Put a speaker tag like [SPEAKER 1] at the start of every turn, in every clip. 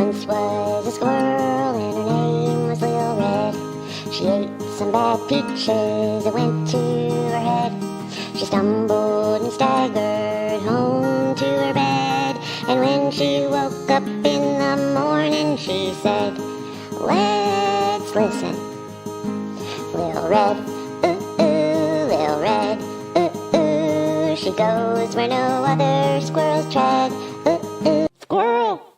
[SPEAKER 1] once was a squirrel and her name was Lil Red. She ate some bad peaches that went to her head. She stumbled and staggered home to her bed, and when she woke up in the morning she said, "Let's listen. Lil Red, Lil Red, she goes where no other squirrels tread, squirrel."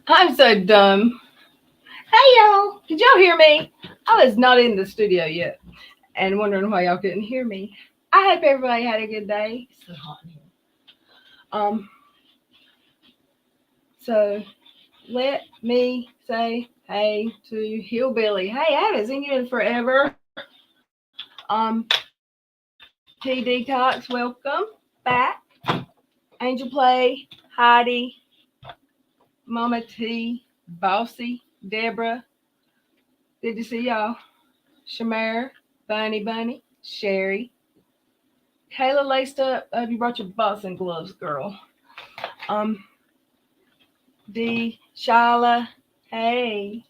[SPEAKER 2] I'm so dumb. Hey y'all, did y'all hear me? I was not in the studio yet and wondering why y'all couldn't hear me. I hope everybody had a good day. It's so hot in here. So let me say hey to Hillbilly. Hey, I haven't seen you in forever. T Detox, welcome back. Angel Play, Heidi, Mama T, Bossy, Deborah. Good to see y'all. Shamar, Bunny, Sherry, Kayla laced up. I hope you brought your boxing gloves, girl. D, Shyla, hey.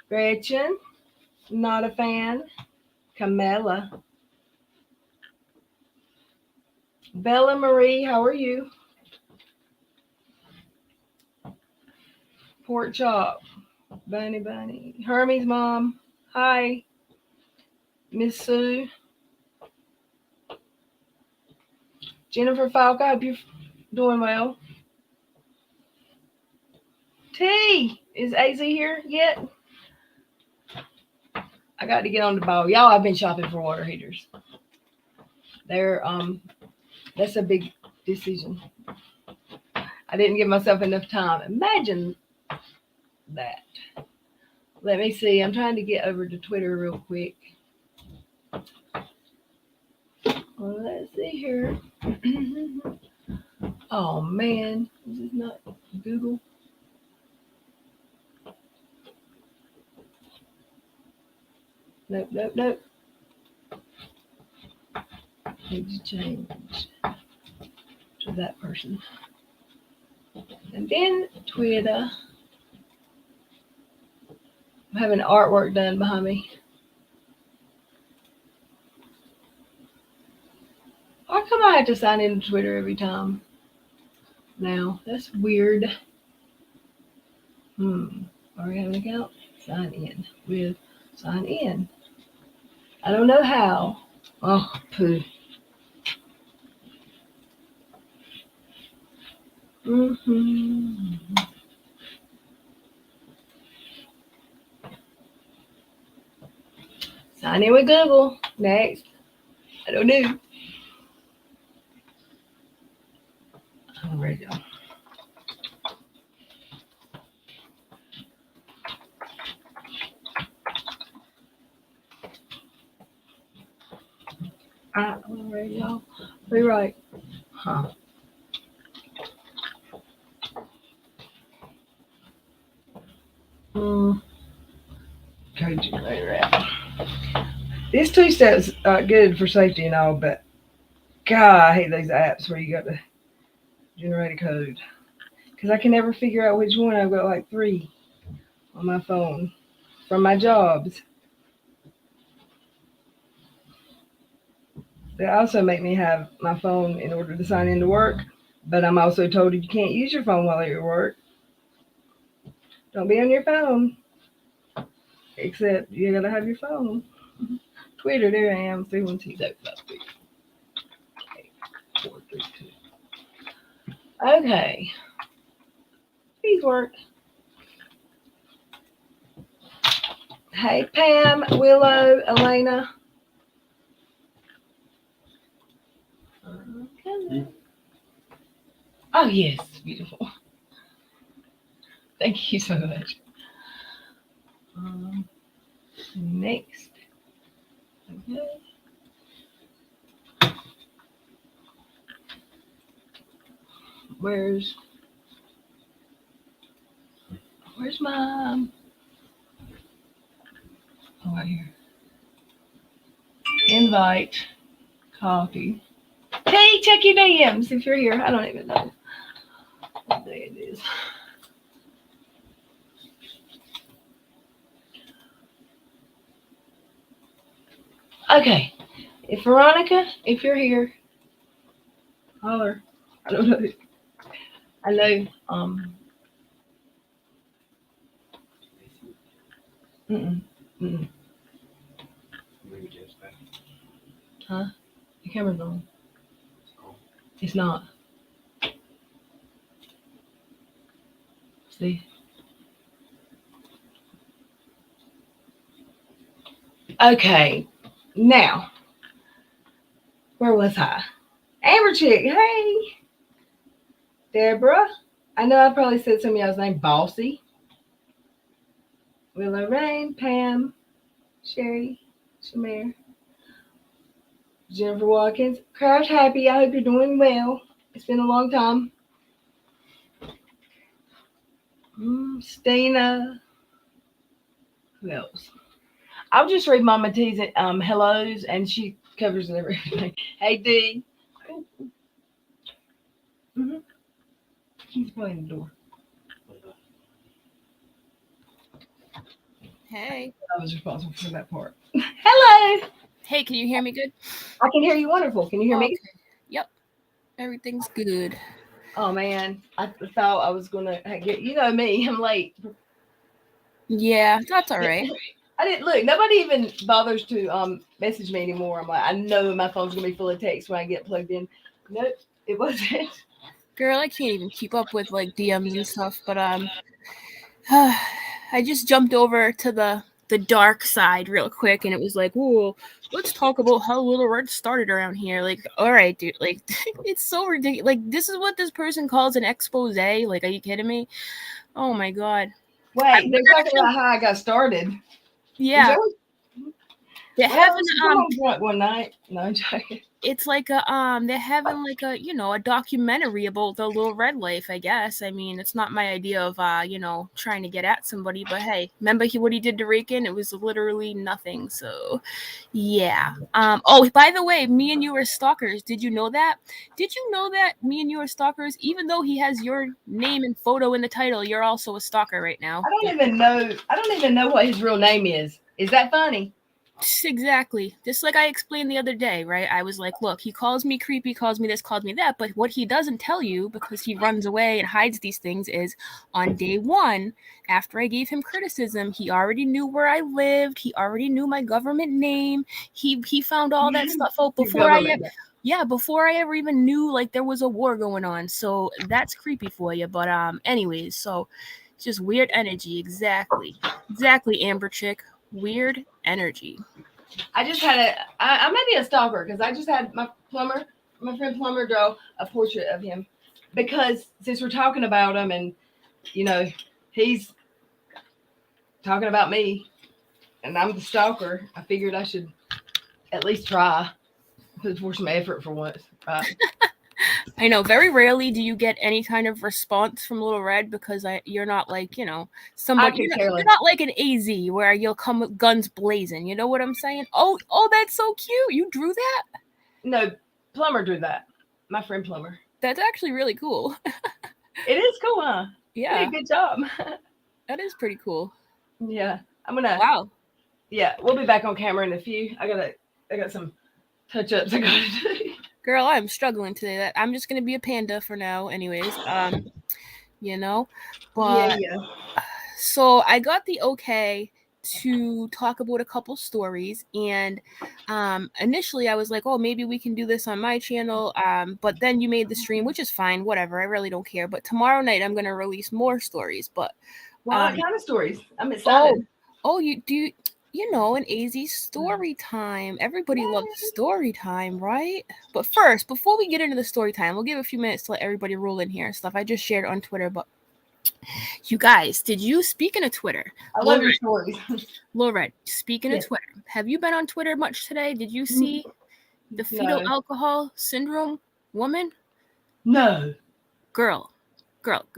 [SPEAKER 2] Gretchen, not a fan. Camilla. Bella Marie, how are you? Pork chop. Bunny. Hermie's mom, hi. Miss Sue. Jennifer Falk, I hope you're doing well. T, is AZ here yet? I got to get on the ball. Y'all, I've been shopping for water heaters. They're that's a big decision. I didn't give myself enough time. Imagine that. Let me see. I'm trying to get over to Twitter real quick. Well, let's see here. Oh man, this is not Google. Nope. Need to change to that person. And then Twitter. I'm having artwork done behind me. How come I have to sign in to Twitter every time? Now, that's weird. Already have an account? Sign in with sign in. I don't know how. Oh, poo. Sign in with Google. Next. I don't know. All right, y'all. All right, y'all. Be right. Huh. Mm. Code generator app. These two steps are good for safety and all, but God, I hate those apps where you got to generate a code because I can never figure out which one. I've got like three on my phone from my jobs. They also make me have my phone in order to sign into work, but I'm also told you can't use your phone while you're at work. Don't be on your phone, except you gotta have your phone. Twitter, there I am, 312. Okay, please work. Hey, Pam, Willow, Elena. Okay. Oh, yes, beautiful. Thank you so much. Um, Next. Okay. Where's my oh right here. Invite copy. Hey, check your DMs if you're here. I don't even know what day it is. Okay. If Veronica, if you're here, holler. I don't know. I know. Mm-mm, mm-mm. Huh? The camera's on. It's not. See? Okay. Now, where was I? Amber Chick. Hey, Deborah. I know I probably said some of y'all's name. Bossy. Willow Rain. Pam. Sherry. Shamir. Jennifer Watkins. Craft Happy. I hope you're doing well. It's been a long time. Stina. Who else? I'll just read Mama T's hellos, and she covers everything. Hey, D. Mm-hmm. He's playing the door.
[SPEAKER 3] Hey.
[SPEAKER 2] I was responsible for that part. Hello.
[SPEAKER 3] Hey, can you hear me good?
[SPEAKER 2] I can hear you wonderful. Can you hear me?
[SPEAKER 3] Yep. Everything's good.
[SPEAKER 2] Oh man, I thought I was gonna get. You know me, I'm late.
[SPEAKER 3] Yeah, that's all right.
[SPEAKER 2] I didn't look. Nobody even bothers to message me anymore. I'm like, I know my phone's gonna be full of text when I get plugged in. Nope, it wasn't.
[SPEAKER 3] Girl, I can't even keep up with like DMs and stuff, but I just jumped over to the dark side real quick, and it was like, "Whoa, let's talk about how Little Red started around here." Like, all right, dude, like it's so ridiculous. Like, this is what this person calls an expose. Like, are you kidding me? Oh my god.
[SPEAKER 2] Wait, they're talking about how I got started.
[SPEAKER 3] Yeah. They're having
[SPEAKER 2] drunk one night. No, I'm joking.
[SPEAKER 3] It's like a they're having like a a documentary about the Little Red life, I guess. I mean, it's not my idea of trying to get at somebody, but hey, remember what he did to Reagan? It was literally nothing. So yeah. Oh, by the way, me and you are stalkers. Did you know that? Did you know that me and you are stalkers? Even though he has your name and photo in the title, you're also a stalker right now.
[SPEAKER 2] I don't even know what his real name is. Is that funny?
[SPEAKER 3] Exactly. Just like I explained the other day, right? I was like, look, he calls me creepy, calls me this, calls me that. But what he doesn't tell you, because he runs away and hides these things, is on day one, after I gave him criticism, he already knew where I lived. He already knew my government name. He found all that stuff out before before I ever even knew like there was a war going on. So that's creepy for you. But anyways, so it's just weird energy. Exactly, Amber Chick. Weird energy.
[SPEAKER 2] I just had I may be a stalker because I just had my friend Plumber draw a portrait of him because since we're talking about him and he's talking about me and I'm the stalker, I figured I should at least try, put forth some effort for once.
[SPEAKER 3] I know very rarely do you get any kind of response from Little Red because you're not like, somebody, you're not like an AZ where you'll come with guns blazing. You know what I'm saying? Oh, that's so cute. You drew that?
[SPEAKER 2] No, Plumber drew that. My friend Plumber.
[SPEAKER 3] That's actually really cool.
[SPEAKER 2] It is cool, huh?
[SPEAKER 3] Yeah.
[SPEAKER 2] Hey, good job.
[SPEAKER 3] That is pretty cool.
[SPEAKER 2] Yeah. I'm gonna.
[SPEAKER 3] Wow.
[SPEAKER 2] Yeah, we'll be back on camera in a few. I got some touch-ups I gotta do.
[SPEAKER 3] Girl, I'm struggling today. I'm just gonna be a panda for now, anyways. But
[SPEAKER 2] Yeah.
[SPEAKER 3] So I got the okay to talk about a couple stories, and initially I was like, oh, maybe we can do this on my channel, but then you made the stream, which is fine, whatever, I really don't care. But tomorrow night I'm gonna release more stories. But
[SPEAKER 2] what kind of stories? I'm excited.
[SPEAKER 3] An AZ story time. Everybody loves story time, right? But first, before we get into the story time, we'll give a few minutes to let everybody roll in here and stuff I just shared on Twitter. But you guys, speaking of Twitter,
[SPEAKER 2] I love your stories.
[SPEAKER 3] Lorette, speaking of Twitter, have you been on Twitter much today? Did you see the fetal alcohol syndrome woman?
[SPEAKER 2] No.
[SPEAKER 3] Girl,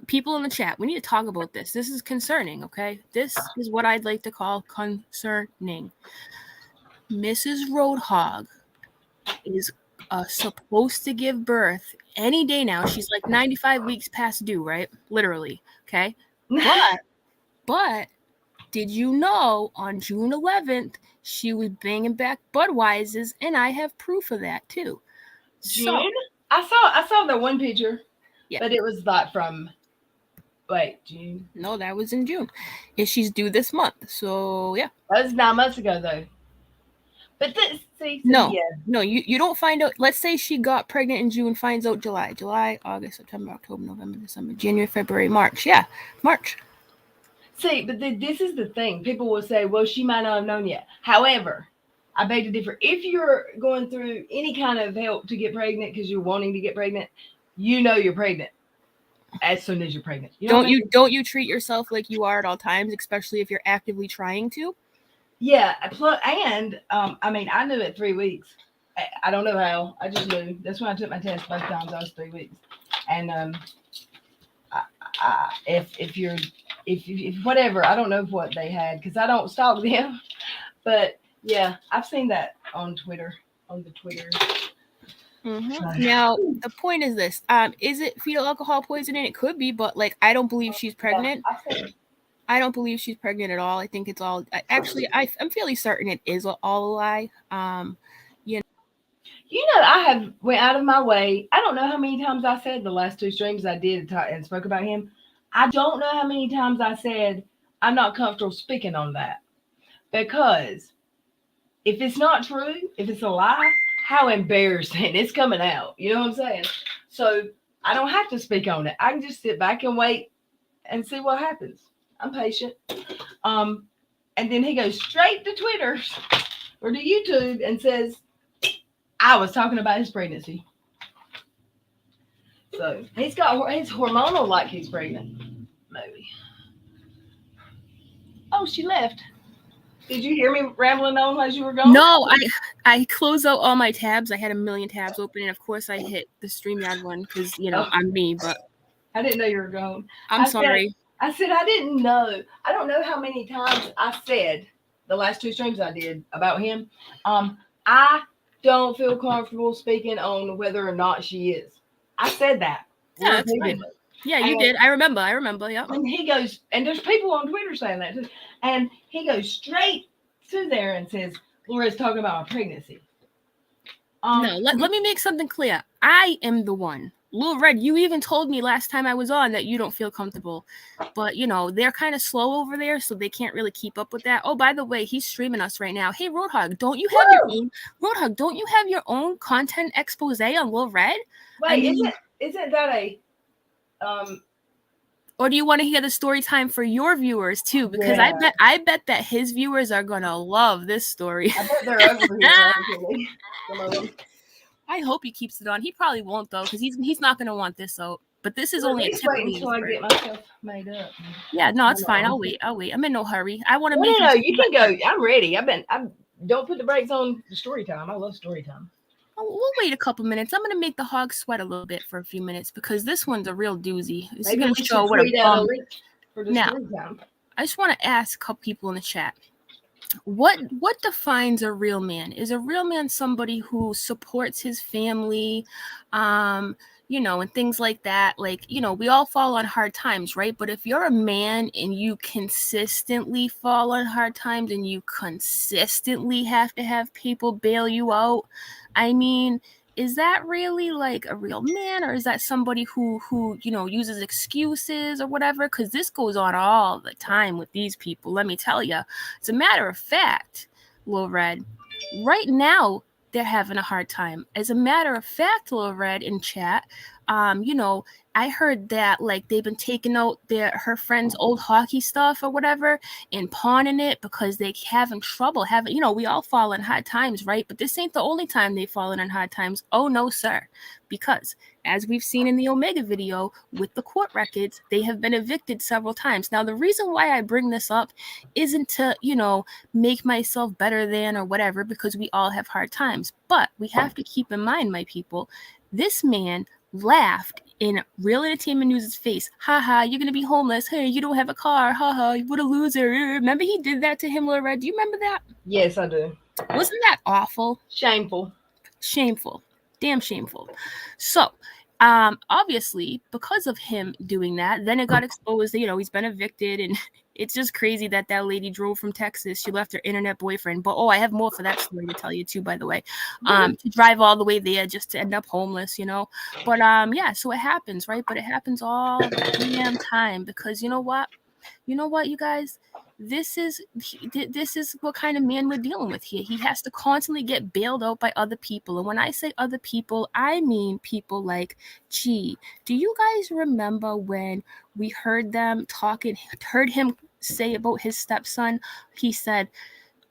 [SPEAKER 3] people in the chat, we need to talk about this. This is concerning, okay? This is what I'd like to call concerning. Mrs. Roadhog is supposed to give birth any day now. She's like 95 weeks past due, right? Literally, okay? But did you know on June 11th, she was banging back Budweiser's, and I have proof of that, too.
[SPEAKER 2] June? So, I saw the one picture. Yeah. But it was not from, June?
[SPEAKER 3] No, that was in June. And she's due this month. So, yeah.
[SPEAKER 2] That was 9 months ago, though. But
[SPEAKER 3] no, you don't find out. Let's say she got pregnant in June, finds out July, August, September, October, November, December, January, February, March. Yeah, March.
[SPEAKER 2] See, but this is the thing. People will say, well, she might not have known yet. However, I beg to differ. If you're going through any kind of help to get pregnant because you're wanting to get pregnant, you're pregnant as soon as you're pregnant.
[SPEAKER 3] Don't you treat yourself like you are at all times, especially if you're actively trying to?
[SPEAKER 2] Yeah, and I knew at 3 weeks. I don't know how. I just knew. That's when I took my test both times. I was 3 weeks, and if whatever, I don't know what they had because I don't stalk them, but yeah, I've seen that on Twitter, on the Twitter.
[SPEAKER 3] Mm-hmm. Now the point is this: is it fetal alcohol poisoning? It could be, but I don't believe she's pregnant. I don't believe she's pregnant at all. I think it's all. Actually, I'm fairly certain it is all a lie.
[SPEAKER 2] I have went out of my way. I don't know how many times I said the last 2 streams I did and spoke about him. I don't know how many times I said I'm not comfortable speaking on that because if it's not true, if it's a lie, how embarrassing. It's coming out. You know what I'm saying? So I don't have to speak on it. I can just sit back and wait and see what happens. I'm patient. And then he goes straight to Twitter or to YouTube and says, I was talking about his pregnancy. So he's hormonal like he's pregnant. Maybe. Oh, she left. Did you hear me rambling on as you were going?
[SPEAKER 3] No, I closed out all my tabs. I had a million tabs open, and of course I hit the StreamYard one because, I'm me, but
[SPEAKER 2] I didn't know you were going.
[SPEAKER 3] I'm sorry.
[SPEAKER 2] I said I didn't know. I don't know how many times I said the last 2 streams I did about him. I don't feel comfortable speaking on whether or not she is. I said that.
[SPEAKER 3] Yeah, that's fine. Yeah, you did. I remember. Yeah.
[SPEAKER 2] And he goes, and there's people on Twitter saying that too. And he goes straight to there and says, Laura's talking about a pregnancy.
[SPEAKER 3] No, let me make something clear. I am the one. Lil Red, you even told me last time I was on that you don't feel comfortable. But, they're kind of slow over there, so they can't really keep up with that. Oh, by the way, he's streaming us right now. Hey, Roadhog, don't you have your own content expose on Lil Red?
[SPEAKER 2] Wait, isn't that a
[SPEAKER 3] Or do you want to hear the story time for your viewers too? Because
[SPEAKER 2] Yeah.
[SPEAKER 3] I bet that his viewers are gonna love this story.
[SPEAKER 2] I bet they're over here, actually. Some of them.
[SPEAKER 3] I hope he keeps it on. He probably won't though, because he's not gonna want this out. But this is
[SPEAKER 2] Well,
[SPEAKER 3] only
[SPEAKER 2] at
[SPEAKER 3] a
[SPEAKER 2] least
[SPEAKER 3] tip
[SPEAKER 2] wait
[SPEAKER 3] of the
[SPEAKER 2] until I
[SPEAKER 3] iceberg.
[SPEAKER 2] get myself made up.
[SPEAKER 3] Yeah, no, it's fine.
[SPEAKER 2] know.
[SPEAKER 3] I'll wait. I'm in no hurry. I want to
[SPEAKER 2] No,
[SPEAKER 3] make
[SPEAKER 2] no,
[SPEAKER 3] him.
[SPEAKER 2] you can go. I'm ready. Don't put the brakes on the story time. I love story time.
[SPEAKER 3] Oh, we'll wait a couple minutes. I'm gonna make the hog sweat a little bit for a few minutes because this one's a real doozy. This
[SPEAKER 2] Maybe
[SPEAKER 3] is
[SPEAKER 2] we
[SPEAKER 3] gonna show
[SPEAKER 2] should
[SPEAKER 3] what a
[SPEAKER 2] tweet out a
[SPEAKER 3] bum.
[SPEAKER 2] link for the
[SPEAKER 3] Now,
[SPEAKER 2] story time.
[SPEAKER 3] I just want to ask a couple people in the chat. What defines a real man? Is a real man somebody who supports his family, and things like that? Like, we all fall on hard times, right? But if you're a man and you consistently fall on hard times and you consistently have to have people bail you out, I mean, is that really like a real man, or is that somebody who uses excuses or whatever? Because this goes on all the time with these people. Let me tell you. As a matter of fact, Lil Red, right now they're having a hard time. As a matter of fact, Lil Red in chat, I heard that like they've been taking out her friend's old hockey stuff or whatever and pawning it because they having trouble. We all fall in hard times, right? But this ain't the only time they've fallen in hard times. Oh no, sir. Because as we've seen in the Omega video with the court records, they have been evicted several times. Now, the reason why I bring this up isn't to, make myself better than or whatever, because we all have hard times. But we have to keep in mind, my people, this man laughed in Real Entertainment News' face. Haha, you're gonna be homeless. Hey, you don't have a car. Haha, what a loser. Remember he did that to him, Lil Red? Do you remember that?
[SPEAKER 2] Yes, I do.
[SPEAKER 3] Wasn't that awful?
[SPEAKER 2] Shameful.
[SPEAKER 3] Shameful. Damn shameful. So, obviously, because of him doing that, then it got exposed that, he's been evicted, and it's just crazy that lady drove from Texas. She left her internet boyfriend. But, I have more for that story to tell you, too, by the way. To drive all the way there just to end up homeless, But, yeah, so it happens, right? But it happens all the damn time because you know what? You guys? This is what kind of man we're dealing with here. He has to constantly get bailed out by other people. And when I say other people, I mean people like, gee, do you guys remember when we heard him say about his stepson? He said,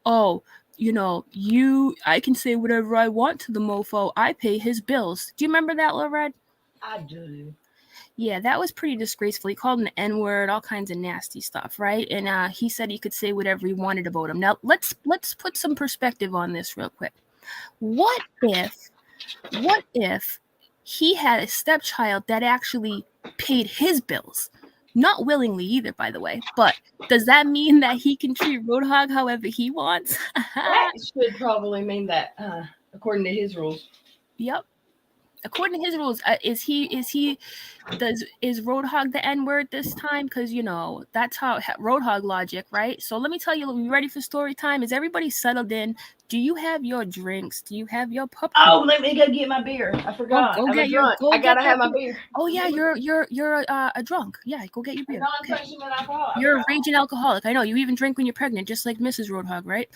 [SPEAKER 3] oh, I can say whatever I want to the mofo. I pay his bills. Do you remember that, Lil Red?
[SPEAKER 2] I do.
[SPEAKER 3] Yeah, that was pretty disgraceful. He called him the N-word, all kinds of nasty stuff, right? And he said he could say whatever he wanted about him. Now, let's put some perspective on this real quick. What if he had a stepchild that actually paid his bills? Not willingly either, by the way. But does that mean that he can treat Roadhog however he wants?
[SPEAKER 2] That should probably mean that, according to his rules.
[SPEAKER 3] Yep. According to his rules, is Roadhog the N-word this time? Because that's how Roadhog logic, right? So let me tell you, are you ready for story time? Is everybody settled in? Do you have your drinks? Do you have your popcorn?
[SPEAKER 2] Oh, let me go get my beer. I forgot. I gotta have my beer.
[SPEAKER 3] Oh yeah, you're a drunk. Yeah, go get your beer. Okay.
[SPEAKER 2] Alcohol.
[SPEAKER 3] You're a raging alcoholic. I know. You even drink when you're pregnant, just like Mrs. Roadhog, right?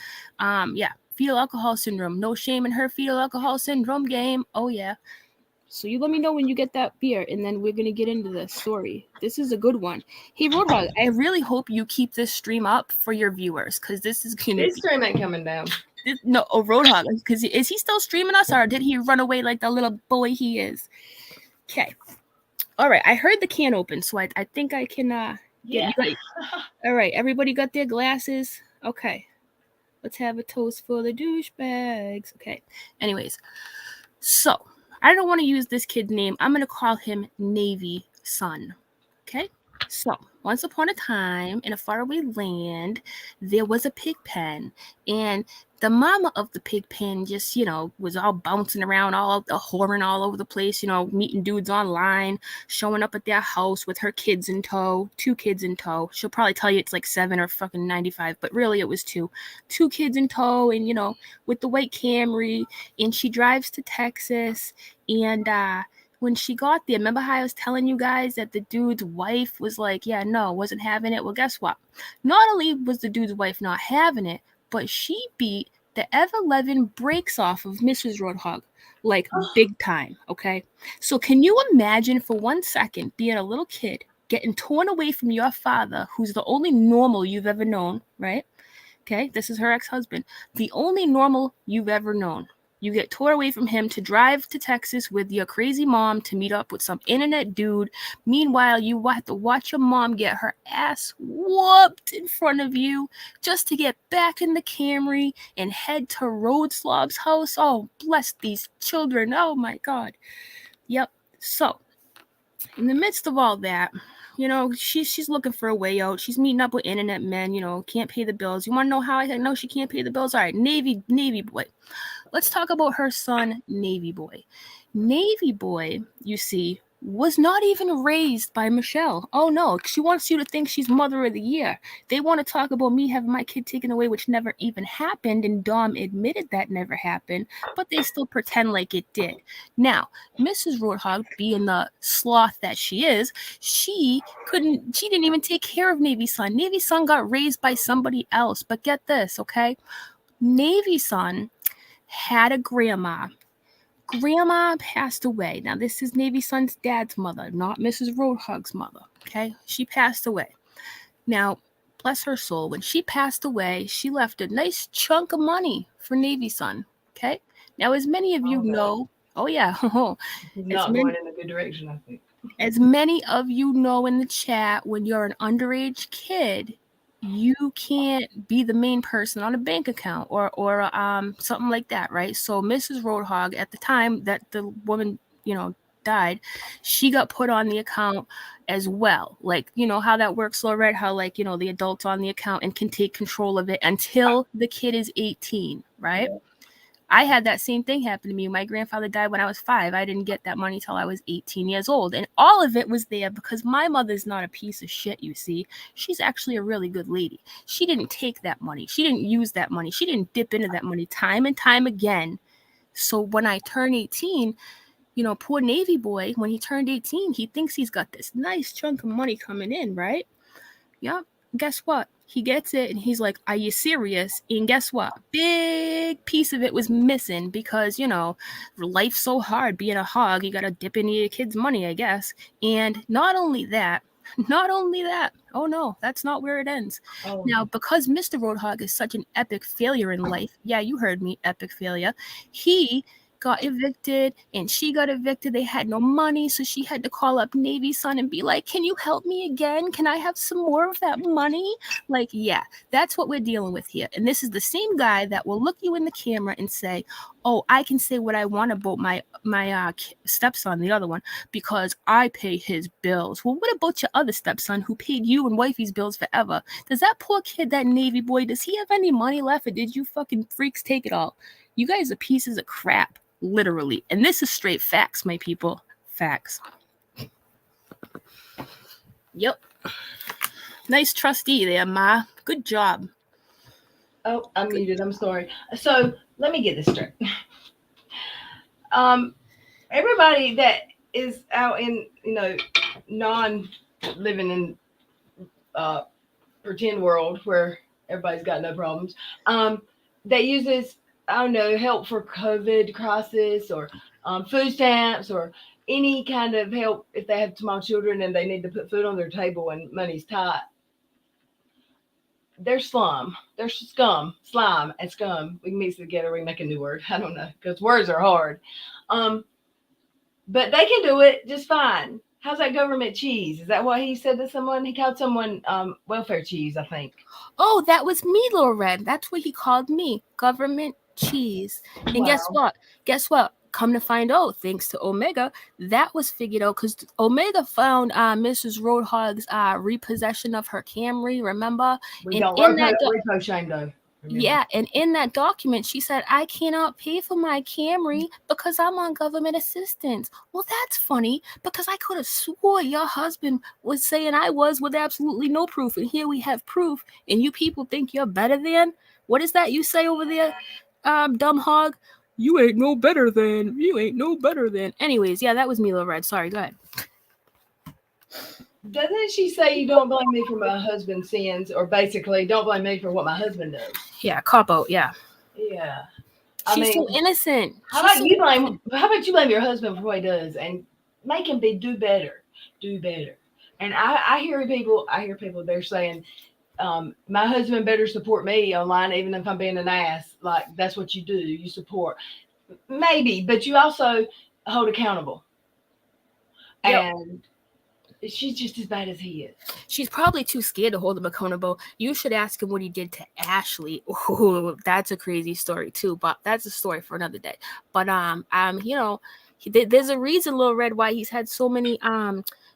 [SPEAKER 3] Yeah. Fetal alcohol syndrome. No shame in her fetal alcohol syndrome game. Oh yeah. So you let me know when you get that beer, and then we're going to get into the story. This is a good one. Hey, Roadhog, I really hope you keep this stream up for your viewers, because this is going to be...
[SPEAKER 2] This stream ain't coming down.
[SPEAKER 3] Roadhog, because is he still streaming us, or did he run away like the little boy he is? Okay. All right, I heard the can open, so I think I can...
[SPEAKER 2] Yeah.
[SPEAKER 3] All right, everybody got their glasses? Okay. Let's have a toast for the douchebags. Okay. Anyways, so... I don't want to use this kid's name. I'm going to call him Navy Son. Okay? So, once upon a time, in a faraway land, there was a pig pen. And the mama of the pig pen just, was all bouncing around, all whoring all over the place, meeting dudes online, showing up at their house with her kids in tow, 2 kids in tow. She'll probably tell you it's like 7 or fucking 95, but really it was 2. 2 kids in tow and, with the white Camry. And she drives to Texas. And, when she got there, remember how I was telling you guys that the dude's wife was like, yeah, no, wasn't having it? Well, guess what? Not only was the dude's wife not having it, but she beat the ever-loving brakes off of Mrs. Roadhog, like big time, okay? So can you imagine for 1 second being a little kid, getting torn away from your father, who's the only normal you've ever known, right? Okay, this is her ex-husband, the only normal you've ever known. You get torn away from him to drive to Texas with your crazy mom to meet up with some internet dude. Meanwhile, you have to watch your mom get her ass whooped in front of you just to get back in the Camry and head to Roadslob's house. Oh, bless these children. Oh my God. Yep. So, in the midst of all that, you know, she's looking for a way out. She's meeting up with internet men, you know, can't pay the bills. You want to know how I know she can't pay the bills? All right, Navy boy. Let's talk about her son, Navy boy. Navy boy, you see, was not even raised by Michelle. Oh no, she wants you to think she's mother of the year. They want to talk about me having my kid taken away, which never even happened, and Dom admitted that never happened, but they still pretend like it did. Now, Mrs. Roadhog, being the sloth that she is, she didn't even take care of Navy's son. Navy's son got raised by somebody else. But get this, okay? Navy's son had a grandma. Grandma passed away. Now, this is Navy's son's dad's mother, not Mrs. Roadhog's mother, okay? She passed away. Now, bless her soul, when she passed away, she left a nice chunk of money for Navy's son, okay? Now, as many of you know, oh yeah,
[SPEAKER 2] not going in a good direction, I think.
[SPEAKER 3] As many of you know in the chat, when you're an underage kid, you can't be the main person on a bank account or something like that, right? So Mrs. Roadhog, at the time that the woman, you know, died, she got put on the account as well. Like, you know how that works, Lorette, how, like, you know, the adult's on the account and can take control of it until the kid is 18, right? Yeah. I had that same thing happen to me. My grandfather died when I was 5. I didn't get that money till I was 18 years old. And all of it was there because my mother's not a piece of shit, you see. She's actually a really good lady. She didn't take that money. She didn't use that money. She didn't dip into that money time and time again. So when I turned 18, you know, poor Navy boy, when he turned 18, he thinks he's got this nice chunk of money coming in, right? Yep. Guess what? He gets it and he's like, are you serious? And guess what? Big piece of it was missing because, you know, life's so hard being a hog. You got to dip into your kid's money, I guess. And not only that, oh no, that's not where it ends. Oh. Now, because Mr. Roadhog is such an epic failure in life, yeah, you heard me, epic failure, he got evicted and she got evicted. They had no money, so she had to call up Navy's son and be like, can you help me again? Can I have some more of that money? Like, yeah, that's what we're dealing with here. And this is the same guy that will look you in the camera and say, oh, I can say what I want about my stepson, the other one, because I pay his bills. Well, what about your other stepson who paid you and wifey's bills forever? Does that poor kid, that Navy boy, does he have any money left, or did you fucking freaks take it all? You guys are pieces of crap. Literally. And this is straight facts, my people. Facts. Yep. Nice trustee there, Ma. Good job.
[SPEAKER 2] Oh, I'm muted. I'm sorry. So let me get this straight. Everybody that is out in, you know, non-living in pretend world where everybody's got no problems, that uses, I don't know, help for COVID crisis or food stamps or any kind of help if they have small children and they need to put food on their table and money's tight. They're slime. They're scum. Slime and scum. We can mix it together. We can make a new word. I don't know, because words are hard. But they can do it just fine. How's that government cheese? Is that what he said to someone? He called someone welfare cheese, I think.
[SPEAKER 3] Oh, that was me, Little Red. That's what he called me. Government cheese. And wow. Guess what? Come to find out, thanks to Omega, that was figured out because Omega found Mrs. Roadhog's repossession of her Camry, remember?
[SPEAKER 2] We don't repo shame, though. Remember?
[SPEAKER 3] Yeah, and in that document, she said, I cannot pay for my Camry because I'm on government assistance. Well, that's funny because I could have swore your husband was saying I was with absolutely no proof. And here we have proof. And you people think you're better than? What is that you say over there, dumb hog? You ain't no better than. Anyways, yeah, that was Mila Red. Sorry, go ahead.
[SPEAKER 2] Doesn't she say you don't blame me for my husband's sins, or basically don't blame me for what my husband does?
[SPEAKER 3] Yeah, cop out. Yeah.
[SPEAKER 2] Yeah.
[SPEAKER 3] She's so innocent.
[SPEAKER 2] How about you blame your husband for what he does and make him do better, and And I hear people, they're saying, my husband better support me online, even if I'm being an ass. Like, that's what you do. You support. Maybe, but you also hold accountable.
[SPEAKER 3] Yep.
[SPEAKER 2] And she's just as bad as he is.
[SPEAKER 3] She's probably too scared to hold him accountable. You should ask him what he did to Ashley. Oh, that's a crazy story too, but that's a story for another day. But you know, there's a reason, Lil Red, why he's had so many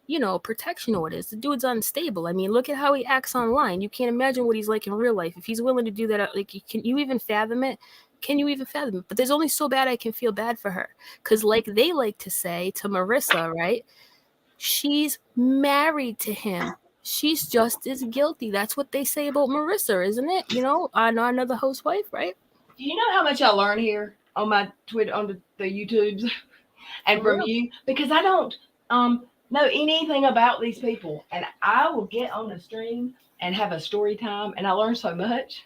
[SPEAKER 3] you know, protection orders. The dude's unstable. I mean, look at how he acts online. You can't imagine what he's like in real life. If he's willing to do that, like, can you even fathom it? Can you even fathom it? But there's only so bad I can feel bad for her. Because, like they like to say to Marissa, right? She's married to him. She's just as guilty. That's what they say about Marissa, isn't it? You know, another housewife, right?
[SPEAKER 2] Do you know how much I learn here on my Twitter, on the YouTubes, and from you? Because I don't know anything about these people, and I will get on a stream and have a story time, and I learn so much.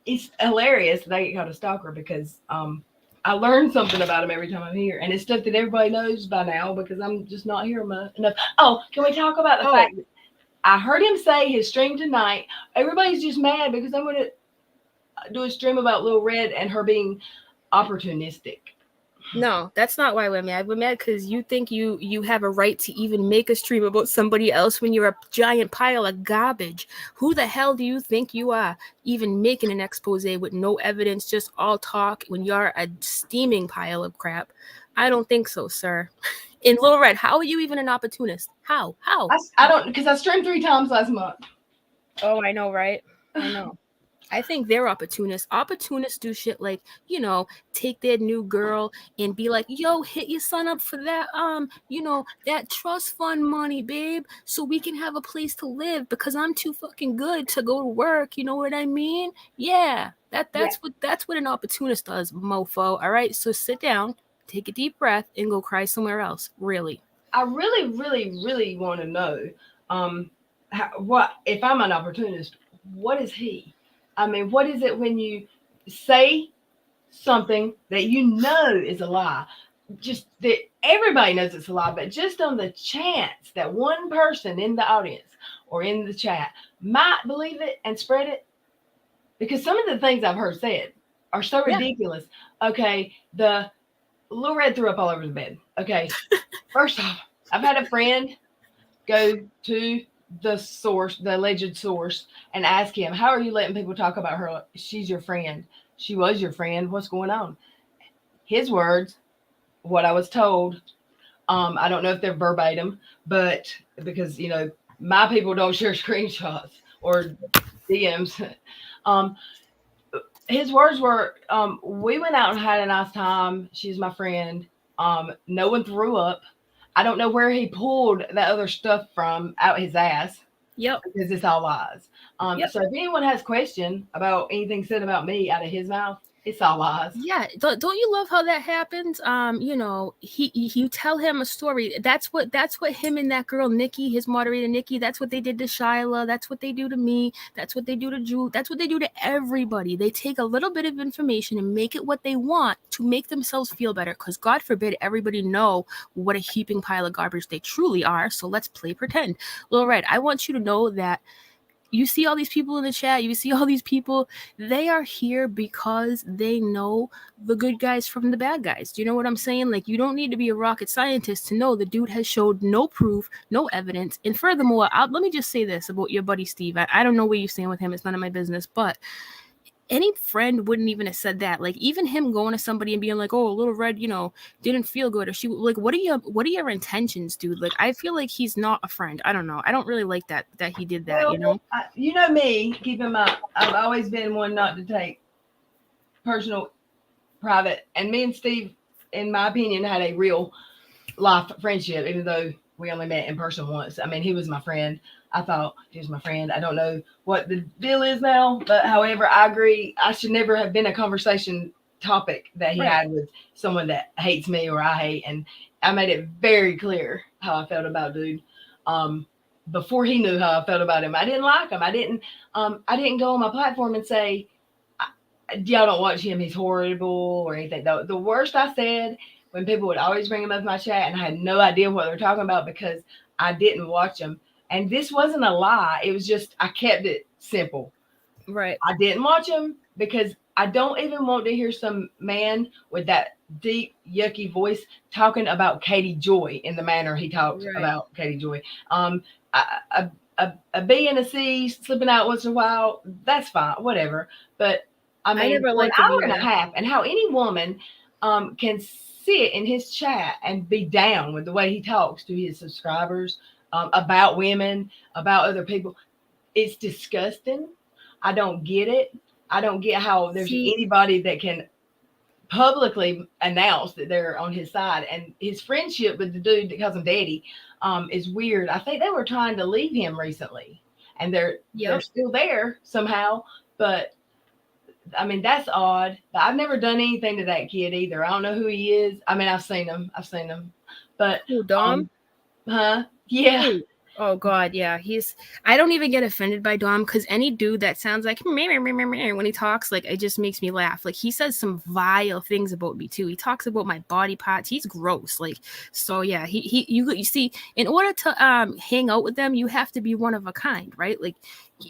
[SPEAKER 2] It's hilarious that I get called a stalker because I learn something about them every time I'm here, and it's stuff that everybody knows by now because I'm just not here enough. Oh, can we talk about the fact that I heard him say his stream tonight? Everybody's just mad because I'm going to do a stream about Lil Red and her being opportunistic.
[SPEAKER 3] No, that's not why we're mad. We're mad because you think you have a right to even make a stream about somebody else when you're a giant pile of garbage. Who the hell do you think you are, even making an expose with no evidence, just all talk, when you're a steaming pile of crap? I don't think so, sir. In Lil Red, how are you even an opportunist? How?
[SPEAKER 2] I don't, because I streamed 3 times last month.
[SPEAKER 3] Oh, I know, right? I know. I think they're opportunists. Opportunists do shit like, you know, take their new girl and be like, yo, hit your son up for that, you know, that trust fund money, babe, so we can have a place to live because I'm too fucking good to go to work. You know what I mean? Yeah, that's what an opportunist does, mofo. All right, so sit down, take a deep breath, and go cry somewhere else. Really.
[SPEAKER 2] I really, really, really want to know, what if I'm an opportunist? What is he? I mean, what is it when you say something that you know is a lie? Just that everybody knows it's a lie, but just on the chance that one person in the audience or in the chat might believe it and spread it. Because some of the things I've heard said are so ridiculous. Okay, the Lil Red threw up all over the bed. Okay, first off, I've had a friend go to the source, the alleged source, and ask him, how are you letting people talk about her? She's your friend. She was your friend. What's going on? His words, what I was told, I don't know if they're verbatim, but because, you know, my people don't share screenshots or DMs. His words were, we went out and had a nice time. She's my friend. No one threw up. I don't know where he pulled that other stuff from out his ass.
[SPEAKER 3] Yep.
[SPEAKER 2] Because it's all lies. So if anyone has question about anything said about me out of his mouth, it's all lies.
[SPEAKER 3] Yeah, don't you love how that happens? You know, you tell him a story. That's what him and that girl Nikki, his moderator Nikki, that's what they did to Shyla. That's what they do to me. That's what they do to Drew. That's what they do to everybody. They take a little bit of information and make it what they want to make themselves feel better. Because God forbid everybody know what a heaping pile of garbage they truly are. So let's play pretend. Lil Red, I want you to know that you see all these people in the chat, you see all these people, they are here because they know the good guys from the bad guys. Do you know what I'm saying? Like, you don't need to be a rocket scientist to know the dude has showed no proof, no evidence. And furthermore, let me just say this about your buddy Steve. I don't know where you stand with him. It's none of my business. But any friend wouldn't even have said that. Like, even him going to somebody and being like, oh, Lil Red, you know, didn't feel good. Or she, like, what are your intentions, dude? Like, I feel like he's not a friend. I don't know. I don't really like that he did that,
[SPEAKER 2] well,
[SPEAKER 3] you know?
[SPEAKER 2] You know me, keep in mind, I've always been one not to take personal, private. And me and Steve, in my opinion, had a real life friendship, even though we only met in person once. I mean, he was my friend. I thought he was my friend. I don't know what the deal is now, but however, I agree. I should never have been a conversation topic that he had with someone that hates me or I hate. And I made it very clear how I felt about dude. Before he knew how I felt about him, I didn't like him. I didn't go on my platform and say, y'all don't watch him, he's horrible or anything. The worst I said, when people would always bring him up in my chat and I had no idea what they were talking about because I didn't watch them. And this wasn't a lie. It was just I kept it simple.
[SPEAKER 3] Right.
[SPEAKER 2] I didn't watch them because I don't even want to hear some man with that deep, yucky voice talking about Katie Joy in the manner he talked
[SPEAKER 3] Right.
[SPEAKER 2] about Katie Joy. A B and a C slipping out once in a while, that's fine, whatever. But I mean,
[SPEAKER 3] never
[SPEAKER 2] for an
[SPEAKER 3] liked him
[SPEAKER 2] hour and a
[SPEAKER 3] either.
[SPEAKER 2] half, and how any woman can sit in his chat and be down with the way he talks to his subscribers about women, about other people, it's disgusting. I don't get it. I don't get how there's
[SPEAKER 3] See,
[SPEAKER 2] anybody that can publicly announce that they're on his side. And his friendship with the dude that calls him daddy is weird. I think they were trying to leave him recently, and they're
[SPEAKER 3] yep.
[SPEAKER 2] still there somehow. But I mean, that's odd. I've never done anything to that kid either. I don't know who he is. I mean, I've seen him. But
[SPEAKER 3] Who, Dom?
[SPEAKER 2] huh? Yeah.
[SPEAKER 3] Who? Oh God, yeah. I don't even get offended by Dom because any dude that sounds like meh, meh, meh, meh, meh, when he talks, like it just makes me laugh. Like he says some vile things about me too. He talks about my body parts. He's gross. Like, so yeah, you see, in order to hang out with them, you have to be one of a kind, right? Like